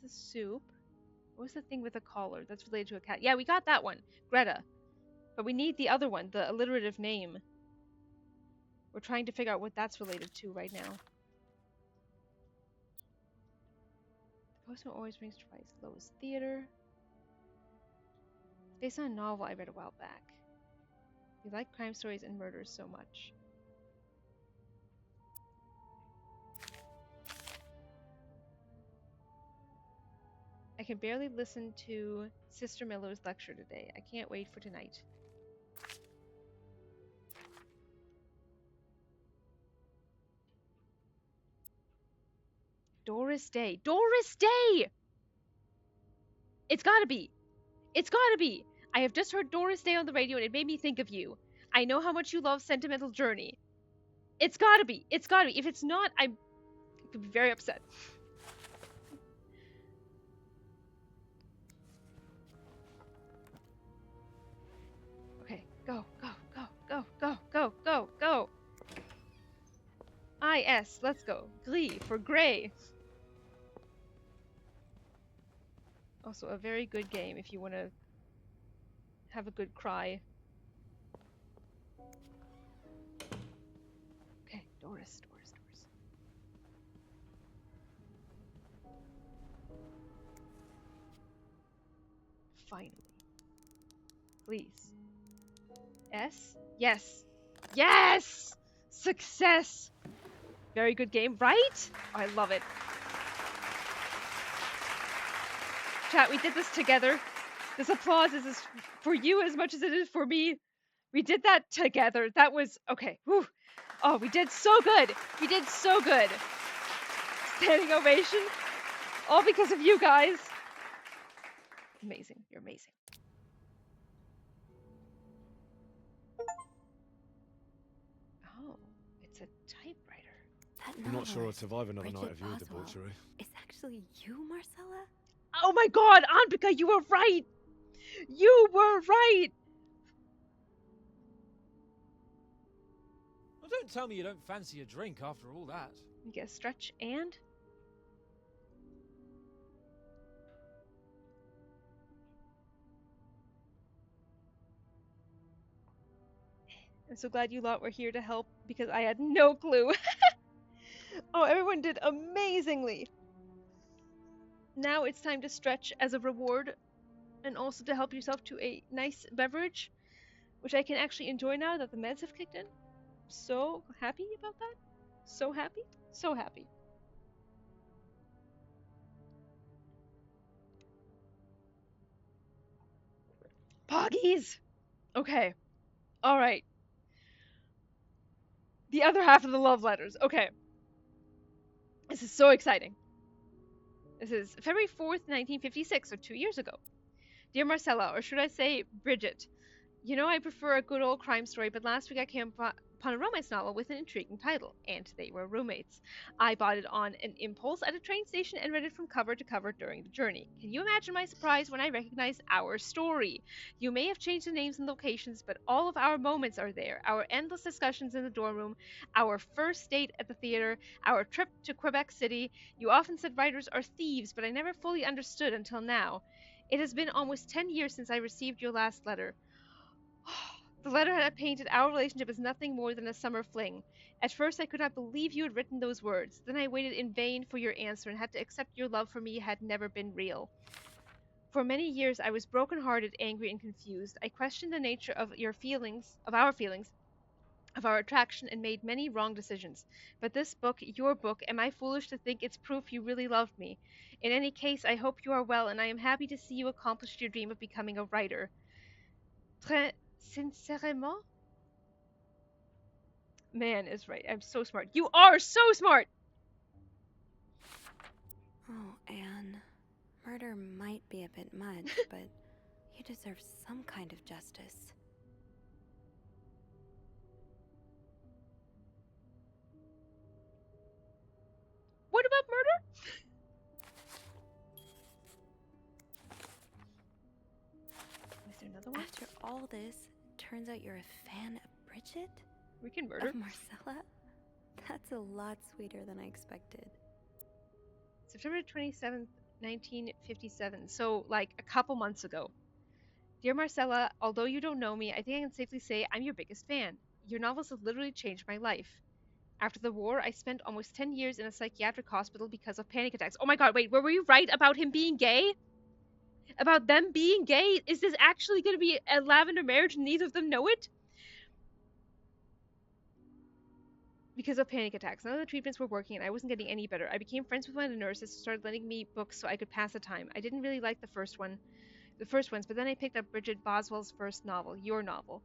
This is soup. What was the thing with a collar that's related to a cat? Yeah, we got that one. Greta. But we need the other one, the alliterative name. We're trying to figure out what that's related to right now. The postman always rings twice. Lois Theater. It's based on a novel I read a while back. We like crime stories and murders so much. I can barely listen to Sister Miller's lecture today. I can't wait for tonight. Doris Day. Doris Day! It's gotta be. It's gotta be. I have just heard Doris Day on the radio and it made me think of you. I know how much you love Sentimental Journey. It's gotta be. It's gotta be. If it's not, I could be very upset. Okay, go, go, go, go, go, go, go, go. I-S, let's go. Gris for gray. Also a very good game if you want to have a good cry. Okay, Doris, Doris, Doris. Finally. Please. S? Yes. Yes! Success! Very good game, right? Oh, I love it. Chat, we did this together. This applause is for you as much as it is for me. We did that together. That was okay. Whew. Oh, we did so good. We did so good. Standing ovation. All because of you guys. Amazing. You're amazing. Oh, it's a typewriter. I'm not sure I'd survive another Bridget night of your Boswell. debauchery. Is actually you, Marcella? Oh my god, Anbika, you were right! You were right! Well, don't tell me you don't fancy a drink after all that. You get a stretch and... I'm so glad you lot were here to help because I had no clue. Oh, everyone did amazingly. Now it's time to stretch as a reward and also to help yourself to a nice beverage, which I can actually enjoy now that the meds have kicked in. So happy about that. So happy. So happy. Poggies! Okay. Alright. The other half of the love letters. Okay. This is so exciting. This is February 4th, 1956, so 2 years ago. Dear Marcella, or should I say Bridget, you know I prefer a good old crime story, but last week I came upon a romance novel with an intriguing title, and they were roommates. I bought it on an impulse at a train station and read it from cover to cover during the journey. Can you imagine my surprise when I recognized our story? You may have changed the names and locations, but all of our moments are there. Our endless discussions in the dorm room, our first date at the theater, our trip to Quebec City. You often said writers are thieves, but I never fully understood until now. It has been almost 10 years since I received your last letter. The letter had painted our relationship as nothing more than a summer fling. At first, I could not believe you had written those words. Then I waited in vain for your answer and had to accept your love for me had never been real. For many years, I was broken-hearted, angry, and confused. I questioned the nature of your feelings, of our attraction, and made many wrong decisions. But this book, your book, am I foolish to think it's proof you really loved me? In any case, I hope you are well, and I am happy to see you accomplished your dream of becoming a writer. Très sincèrement? Man is right. I'm so smart. You are so smart! Oh, Anne. Murder might be a bit much, but you deserve some kind of justice. What about murder? Is there another one? After all this, turns out you're a fan of Bridget? We can murder. Of Marcella? That's a lot sweeter than I expected. September 27th, 1957. So, like, a couple months ago. Dear Marcella, although you don't know me, I think I can safely say I'm your biggest fan. Your novels have literally changed my life. After the war, I spent almost 10 years in a psychiatric hospital because of panic attacks. Oh my god, wait, were you right about him being gay? About them being gay? Is this actually going to be a lavender marriage and neither of them know it? Because of panic attacks. None of the treatments were working and I wasn't getting any better. I became friends with one of the nurses who started lending me books so I could pass the time. I didn't really like the first ones, but then I picked up Bridget Boswell's first novel, your novel.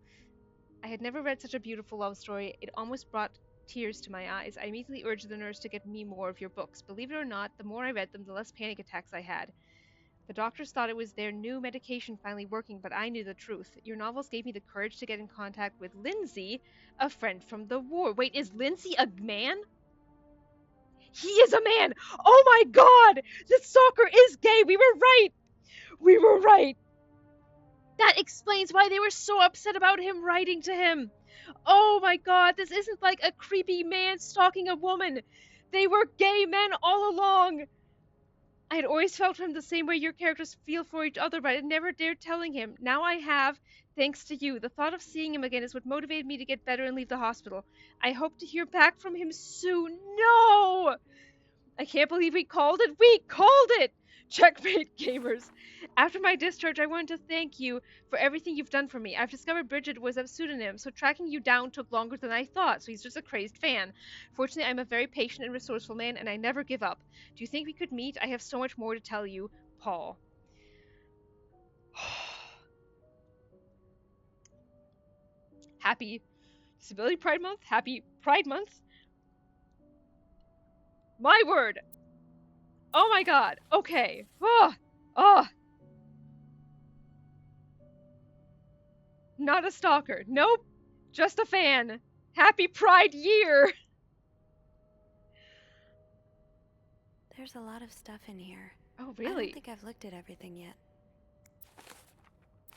I had never read such a beautiful love story. It almost brought tears to my eyes. I immediately urged the nurse to get me more of your books. Believe it or not, the more I read them, the less panic attacks I had. The doctors thought it was their new medication finally working, but I knew the truth. Your novels gave me the courage to get in contact with Lindsay, a friend from the war. Wait, is Lindsay a man? He is a man! Oh my god! The stalker is gay! We were right! We were right! That explains why they were so upset about him writing to him. Oh my god, this isn't like a creepy man stalking a woman. They were gay men all along. I had always felt for him the same way your characters feel for each other, but I had never dared telling him. Now I have, thanks to you. The thought of seeing him again is what motivated me to get better and leave the hospital. I hope to hear back from him soon. No! I can't believe we called it. We called it! Checkmate, gamers. After my discharge, I wanted to thank you for everything you've done for me. I've discovered Bridget was a pseudonym, so tracking you down took longer than I thought, so he's just a crazed fan. Fortunately, I'm a very patient and resourceful man, and I never give up. Do you think we could meet? I have so much more to tell you. Paul. Happy Disability Pride Month. Happy Pride Month. My word. Oh my god. Okay. Oh. Not a stalker. Nope. Just a fan. Happy Pride Year. There's a lot of stuff in here. Oh, really? I don't think I've looked at everything yet.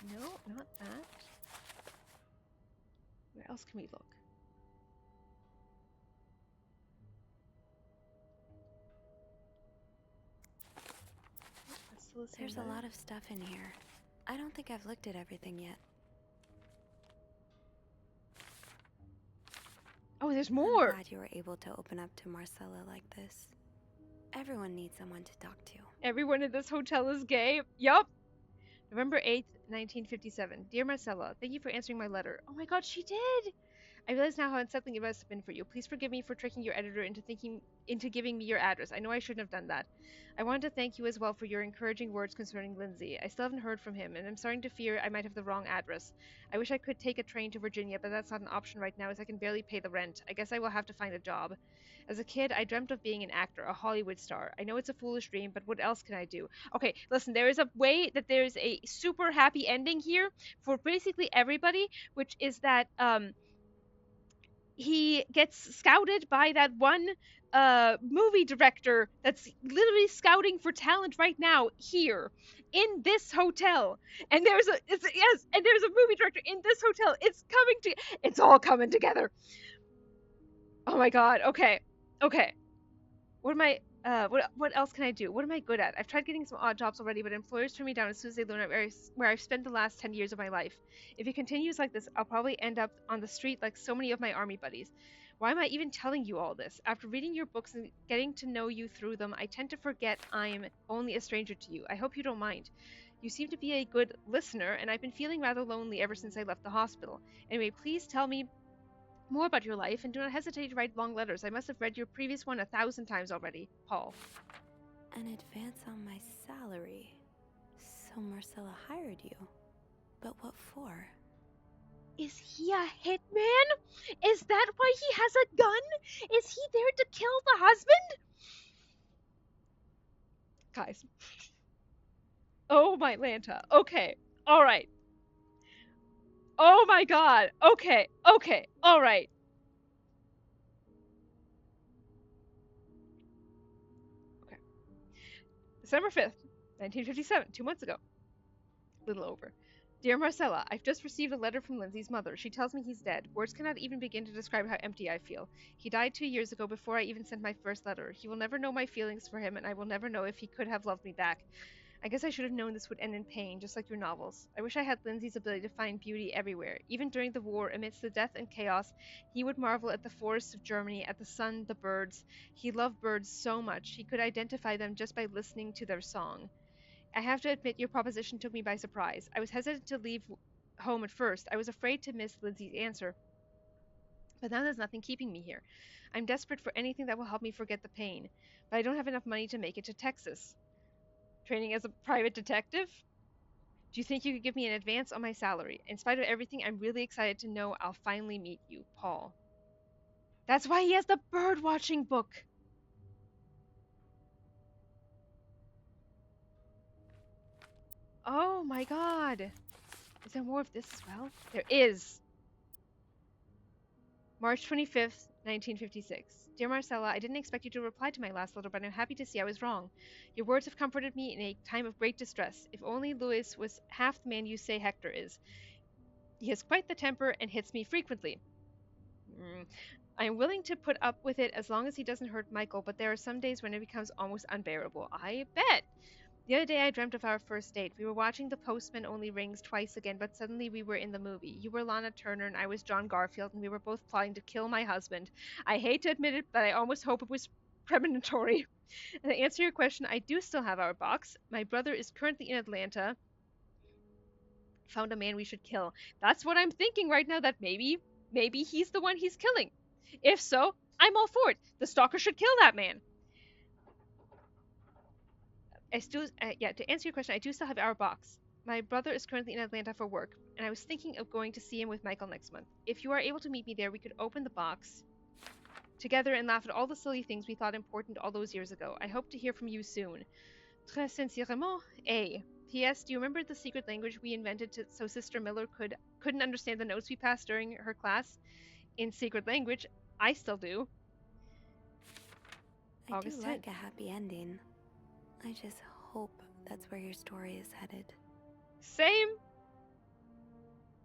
No, not that. Where else can we look? There's a lot of stuff in here. I don't think I've looked at everything yet. Oh, there's more! I'm glad you were able to open up to Marcella like this. Everyone needs someone to talk to. Everyone in this hotel is gay. Yup! November 8th, 1957. Dear Marcella, thank you for answering my letter. Oh my god, she did! I realize now how unsettling it must have been for you. Please forgive me for tricking your editor into giving me your address. I know I shouldn't have done that. I wanted to thank you as well for your encouraging words concerning Lindsay. I still haven't heard from him, and I'm starting to fear I might have the wrong address. I wish I could take a train to Virginia, but that's not an option right now as I can barely pay the rent. I guess I will have to find a job. As a kid, I dreamt of being an actor, a Hollywood star. I know it's a foolish dream, but what else can I do? Okay, listen, there is a way that there's a super happy ending here for basically everybody, which is that, he gets scouted by that one movie director that's literally scouting for talent right now here in this hotel, and there's a movie director in this hotel. It's all coming together. Oh my god. Okay what am I What else can I do? What am I good at? I've tried getting some odd jobs already, but employers turn me down as soon as they learn where I've spent the last 10 years of my life. If it continues like this, I'll probably end up on the street like so many of my army buddies. Why am I even telling you all this? After reading your books and getting to know you through them, I tend to forget I'm only a stranger to you. I hope you don't mind. You seem to be a good listener, and I've been feeling rather lonely ever since I left the hospital. Anyway, please tell me more about your life, and do not hesitate to write long letters. I must have read your previous one 1,000 times already. Paul. An advance on my salary. So Marcella hired you. But what for? Is he a hitman? Is that why he has a gun? Is he there to kill the husband? Guys. Oh my Lanta. Okay. Alright. Oh my god. Okay. Okay. Alright. Okay. December 5th, 1957, 2 months ago. A little over. Dear Marcella, I've just received a letter from Lindsay's mother. She tells me he's dead. Words cannot even begin to describe how empty I feel. He died 2 years ago before I even sent my first letter. He will never know my feelings for him, and I will never know if he could have loved me back. I guess I should have known this would end in pain, just like your novels. I wish I had Lindsay's ability to find beauty everywhere. Even during the war, amidst the death and chaos, he would marvel at the forests of Germany, at the sun, the birds. He loved birds so much, he could identify them just by listening to their song. I have to admit your proposition took me by surprise. I was hesitant to leave home at first. I was afraid to miss Lindsay's answer. But now there's nothing keeping me here. I'm desperate for anything that will help me forget the pain. But I don't have enough money to make it to Texas. Training as a private detective? Do you think you could give me an advance on my salary? In spite of everything, I'm really excited to know I'll finally meet you, Paul. That's why he has the bird watching book. Oh my god. Is there more of this as well? There is. March 25th, 1956. Dear Marcella, I didn't expect you to reply to my last letter, but I'm happy to see I was wrong. Your words have comforted me in a time of great distress. If only Louis was half the man you say Hector is. He has quite the temper and hits me frequently. I am willing to put up with it as long as he doesn't hurt Michael, but there are some days when it becomes almost unbearable. I bet. The other day I dreamt of our first date. We were watching The Postman Only Rings twice again, but suddenly we were in the movie. You were Lana Turner and I was John Garfield, and we were both plotting to kill my husband. I hate to admit it, but I almost hope it was premonitory. And to answer your question, I do still have our box. My brother is currently in Atlanta. Found a man we should kill. That's what I'm thinking right now, that maybe he's the one he's killing. If so, I'm all for it. The stalker should kill that man. To answer your question, I do still have our box. My brother is currently in Atlanta for work, and I was thinking of going to see him with Michael next month. If you are able to meet me there, we could open the box together and laugh at all the silly things we thought important all those years ago. I hope to hear from you soon. Très sincèrement, A. P.S. Do you remember the secret language we invented so Sister Miller couldn't understand the notes we passed during her class in secret language? I still do. I August do 10th. like a happy ending. I just hope that's where your story is headed. Same.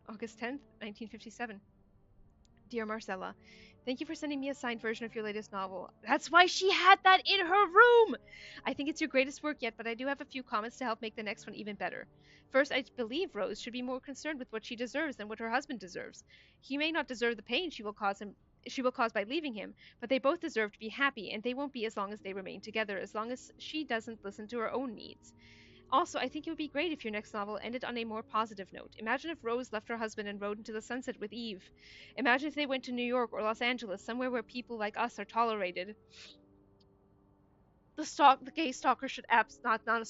August 10th, 1957. Dear Marcella, thank you for sending me a signed version of your latest novel. That's why she had that in her room! I think it's your greatest work yet, but I do have a few comments to help make the next one even better. First, I believe Rose should be more concerned with what she deserves than what her husband deserves. He may not deserve the pain she will cause by leaving him, but they both deserve to be happy, and they won't be as long as they remain together, as long as she doesn't listen to her own needs. Also, I think it would be great if your next novel ended on a more positive note. Imagine if Rose left her husband and rode into the sunset with Eve. Imagine if they went to New York or Los Angeles, somewhere where people like us are tolerated. The gay stalker should not a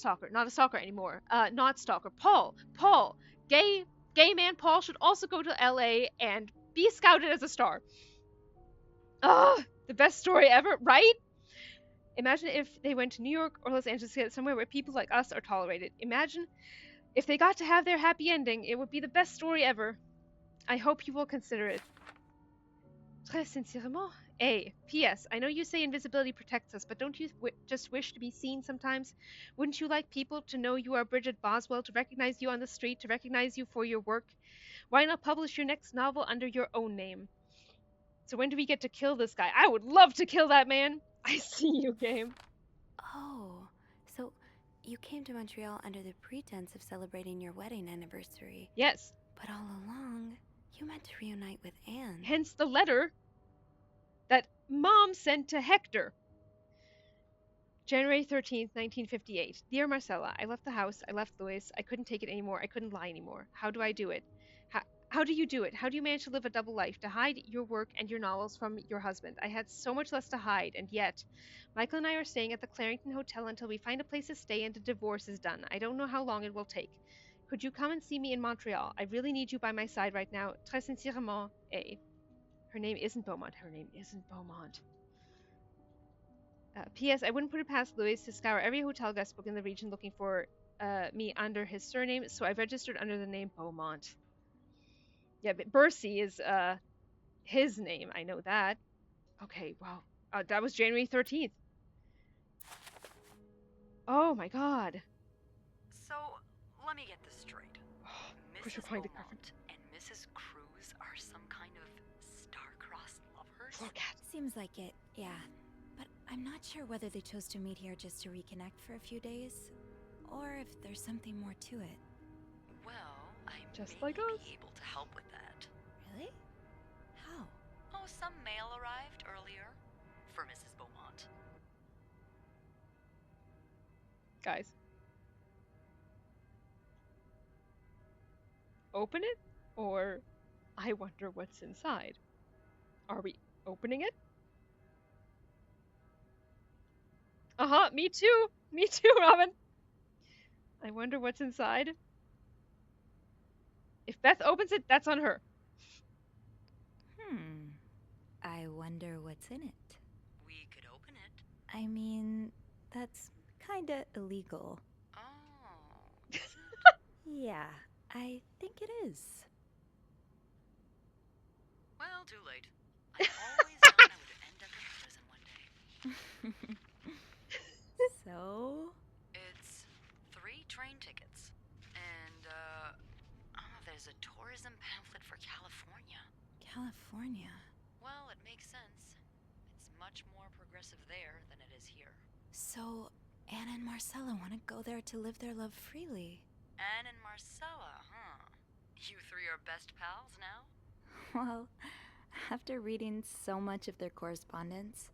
stalker anymore. Not stalker. Paul, gay man Paul should also go to L.A. and be scouted as a star. Ugh, the best story ever, right? Imagine if they went to New York or Los Angeles, somewhere where people like us are tolerated. Imagine if they got to have their happy ending. It would be the best story ever. I hope you will consider it. Très sincèrement, A. P.S. I know you say invisibility protects us, but don't you just wish to be seen sometimes? Wouldn't you like people to know you are Bridget Boswell, to recognize you on the street, to recognize you for your work? Why not publish your next novel under your own name? So when do we get to kill this guy? I would love to kill that man. I see you, game. Oh, so you came to Montreal under the pretense of celebrating your wedding anniversary. Yes. But all along, you meant to reunite with Anne. Hence the letter that Mom sent to Hector. January 13th, 1958. Dear Marcella, I left the house. I left Louis. I couldn't take it anymore. I couldn't lie anymore. How do I do it? How do you do it? How do you manage to live a double life? To hide your work and your novels from your husband? I had so much less to hide, and yet. Michael and I are staying at the Clarington Hotel until we find a place to stay and a divorce is done. I don't know how long it will take. Could you come and see me in Montreal? I really need you by my side right now. Très sincèrement, A. Her name isn't Beaumont. Her name isn't Beaumont. P.S. I wouldn't put it past Louis to scour every hotel guest book in the region looking for me under his surname, so I've registered under the name Beaumont. Yeah, but Bercy is his name. I know that. Okay, wow. That was January 13th. Oh my god. So, let me get this straight. Mrs. Beaumont and Mrs. Cruz are some kind of star-crossed lovers? Seems like it, yeah. But I'm not sure whether they chose to meet here just to reconnect for a few days, or if there's something more to it. Well, I just may like us. be able to help with that. Really? How? Oh, some mail arrived earlier for Mrs. Beaumont. Guys. Open it, or I wonder what's inside. Are we opening it? Uh-huh, me too. Me too, Robin. I wonder what's inside. If Beth opens it, that's on her. I wonder what's in it. We could open it. I mean, that's kinda illegal. Oh, is it? Yeah, I think it is. Well, too late. I always thought I would end up in prison one day. So? It's 3 train tickets. And, there's a tourism pamphlet for California. California? Well, it makes sense. It's much more progressive there than it is here. So, Anne and Marcella want to go there to live their love freely. Anne and Marcella, huh? You 3 are best pals now? Well, after reading so much of their correspondence,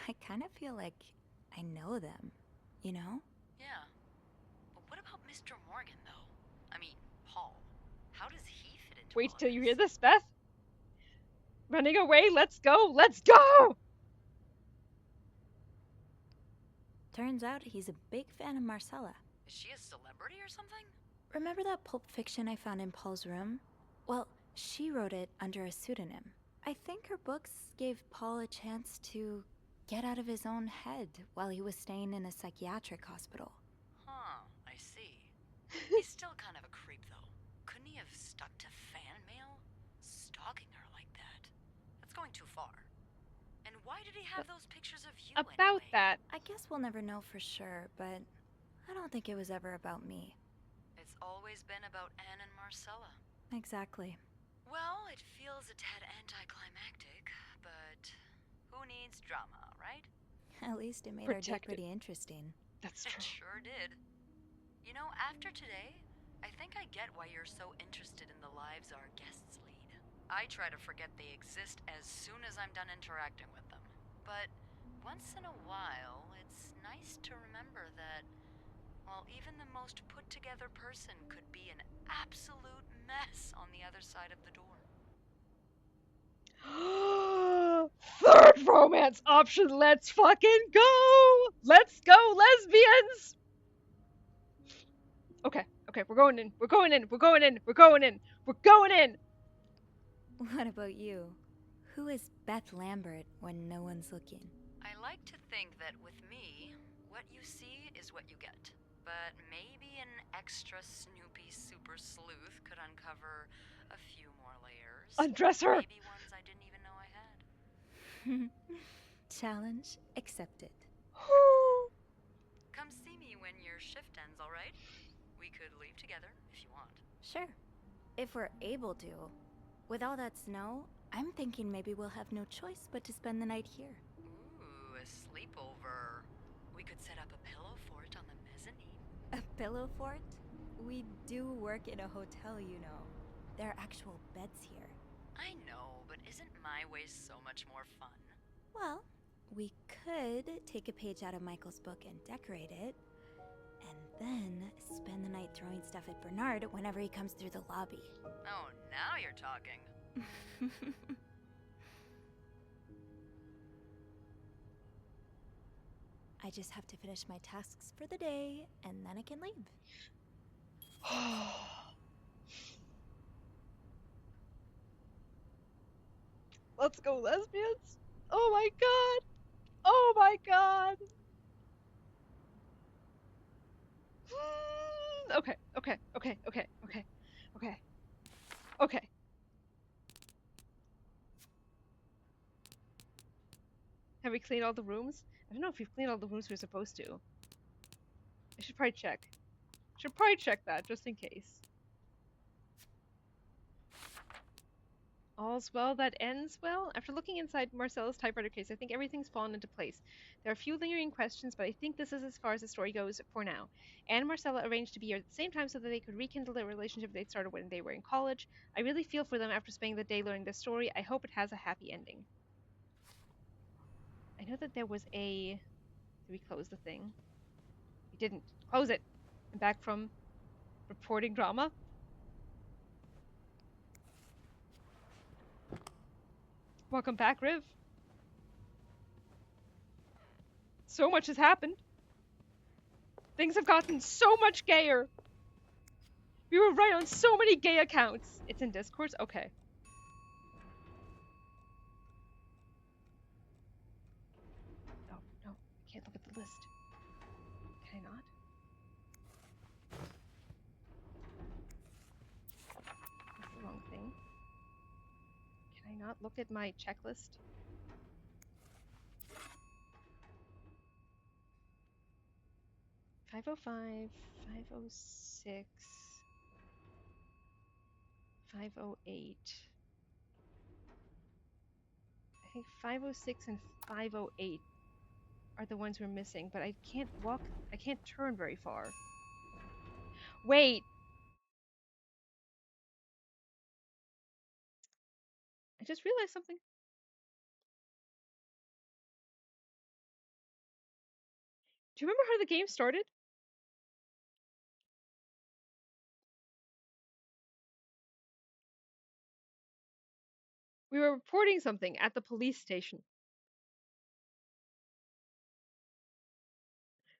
I kind of feel like I know them, you know? Yeah. But what about Mr. Morgan, though? I mean, Paul. How does he fit into Wait all till of you this? hear this, Beth. Running away, let's go, let's go! Turns out he's a big fan of Marcella. Is she a celebrity or something? Remember that Pulp Fiction I found in Paul's room? Well, she wrote it under a pseudonym. I think her books gave Paul a chance to get out of his own head while he was staying in a psychiatric hospital. Huh, I see. He's still kind of a creep, though. Couldn't he have stuck to fan mail? Stalking her like that. That's going too far. And why did he have those pictures of you About anyway? that. I guess we'll never know for sure, but I don't think it was ever about me. It's always been about Anne and Marcella. Exactly. Well, it feels a tad anticlimactic, but who needs drama, right? At least it made our day Protected. pretty interesting. That's It true. sure did. You know, after today, I think I get why you're so interested in the lives our guests lead. I try to forget they exist as soon as I'm done interacting with them. But once in a while, it's nice to remember that, while even the most put-together person could be an absolute mess on the other side of the door. Third romance option, let's fucking go! Let's go, lesbians! Okay, we're going in, we're going in, we're going in, we're going in, we're going in! What about you? Who is Beth Lambert when no one's looking? I like to think that with me, what you see is what you get. But maybe an extra Snoopy super sleuth could uncover a few more layers. Undress her! Maybe ones I didn't even know I had. Challenge accepted. Come see me when your shift ends, alright? We could leave together if you want. Sure. If we're able to. With all that snow, I'm thinking maybe we'll have no choice but to spend the night here. Ooh, a sleepover. We could set pillow fort? We do work in a hotel, you know. There are actual beds here. I know, but isn't my way so much more fun? Well, we could take a page out of Michael's book and decorate it, and then spend the night throwing stuff at Bernard whenever he comes through the lobby. Oh, now you're talking. I just have to finish my tasks for the day, and then I can leave. Let's go, lesbians! Oh my god! Oh my god! Okay, okay, okay, okay, okay, okay, okay. Have we cleaned all the rooms? I don't know if we've cleaned all the rooms we're supposed to. I should probably check. Should probably check that, just in case. All's well that ends well? After looking inside Marcella's typewriter case, I think everything's fallen into place. There are a few lingering questions, but I think this is as far as the story goes for now. Anne and Marcella arranged to be here at the same time so that they could rekindle the relationship they'd started when they were in college. I really feel for them after spending the day learning this story. I hope it has a happy ending. I know that there was a... Did we close the thing? We didn't. Close it! I'm back from reporting drama. Welcome back, Riv. So much has happened. Things have gotten so much gayer. We were right on so many gay accounts. It's in Discourse? Okay. No, no, I can't look at the list. Can I not? That's the wrong thing. Can I not look at my checklist? $505, $506, $508. I think 506 and 508 are the ones we're missing, but I can't turn very far. Wait! I just realized something. Do you remember how the game started? We were reporting something at the police station.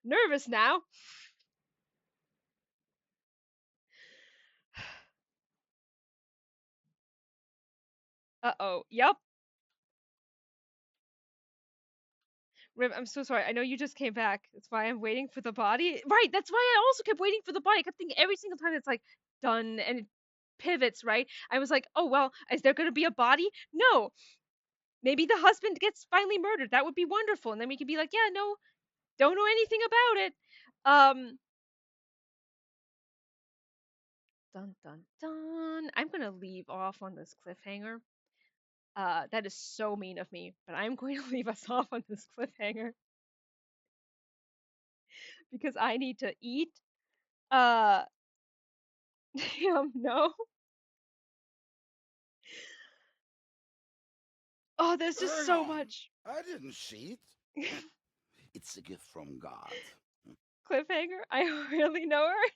Nervous now. Uh-oh. Yup. Riv, I'm so sorry. I know you just came back. That's why I'm waiting for the body. Right, that's why I also kept waiting for the body. I kept thinking every single time it's like done and it pivots, right? I was like, oh well, is there gonna be a body? No. Maybe the husband gets finally murdered. That would be wonderful. And then we could be like, yeah, no, don't know anything about it. Dun dun dun. I'm gonna leave off on this cliffhanger. That is so mean of me, but I'm going to leave us off on this cliffhanger. Because I need to eat. No. Oh, there's just so much. I didn't cheat. It's a gift from God. Cliffhanger? I really know her.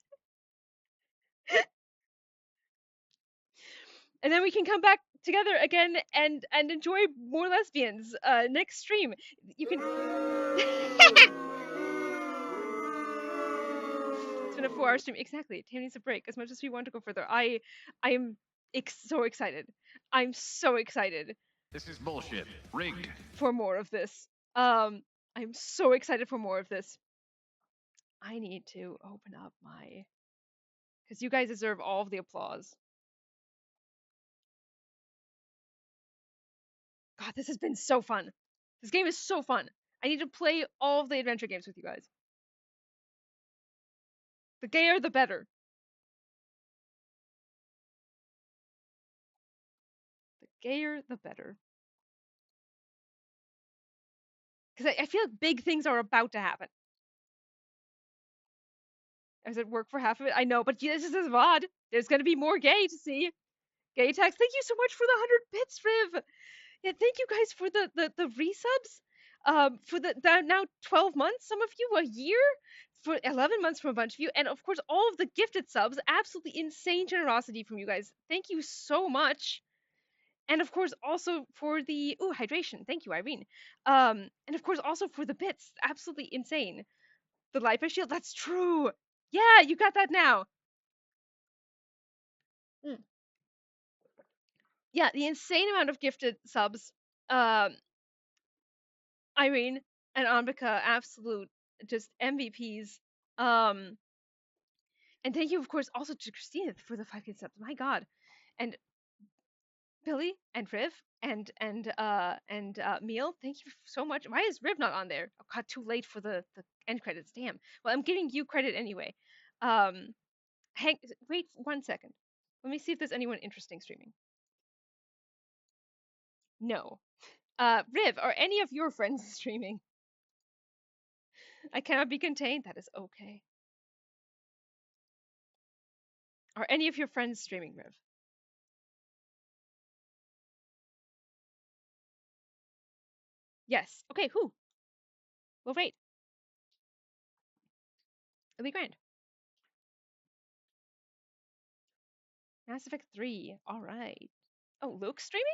And then we can come back together again and enjoy more lesbians next stream. You can. It's been a 4-hour stream. Exactly. Tam needs a break. As much as we want to go further, I'm so excited. I'm so excited. This is bullshit. Rigged. For more of this. I'm so excited for more of this. I need to open up my... Because you guys deserve all of the applause. God, this has been so fun. This game is so fun. I need to play all of the adventure games with you guys. The gayer, the better. The gayer, the better. Because I feel like big things are about to happen. I was at work for half of it. I know, but this is a VOD. There's gonna be more gay to see. Gay text. Thank you so much for the 100 bits, Riv. Yeah, thank you guys for the resubs. For the now 12 months, some of you, a year, for 11 months from a bunch of you, and of course all of the gifted subs. Absolutely insane generosity from you guys. Thank you so much. And of course also for the hydration. Thank you, Irene. And of course also for the bits. Absolutely insane. The life shield. That's true. Yeah, you got that now. Mm. Yeah, the insane amount of gifted subs. Um, Irene and Ambika, absolute just MVPs. And thank you, of course, also to Christina for the 5K subs. My God, and Billy and Riv and Meal. Thank you so much. Why is Riv not on there? Oh God, too late for the end credits. Damn. Well, I'm giving you credit anyway. Um, wait 1 second. Let me see if there's anyone interesting streaming. No. Riv, are any of your friends streaming? I cannot be contained. That is okay. Are any of your friends streaming, Riv? Yes. Okay, who? Well, wait. It'll be grand. Mass Effect 3. All right. Oh, Luke's streaming?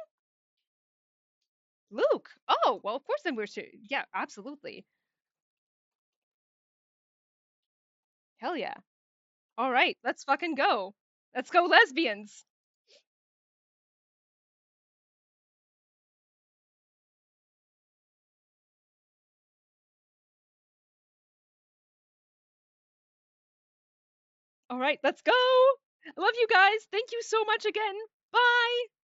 Luke! Oh, well, of course then we're streaming. Yeah, absolutely. Hell yeah. All right, let's fucking go. Let's go, lesbians. All right, let's go. I love you guys. Thank you so much again. Bye.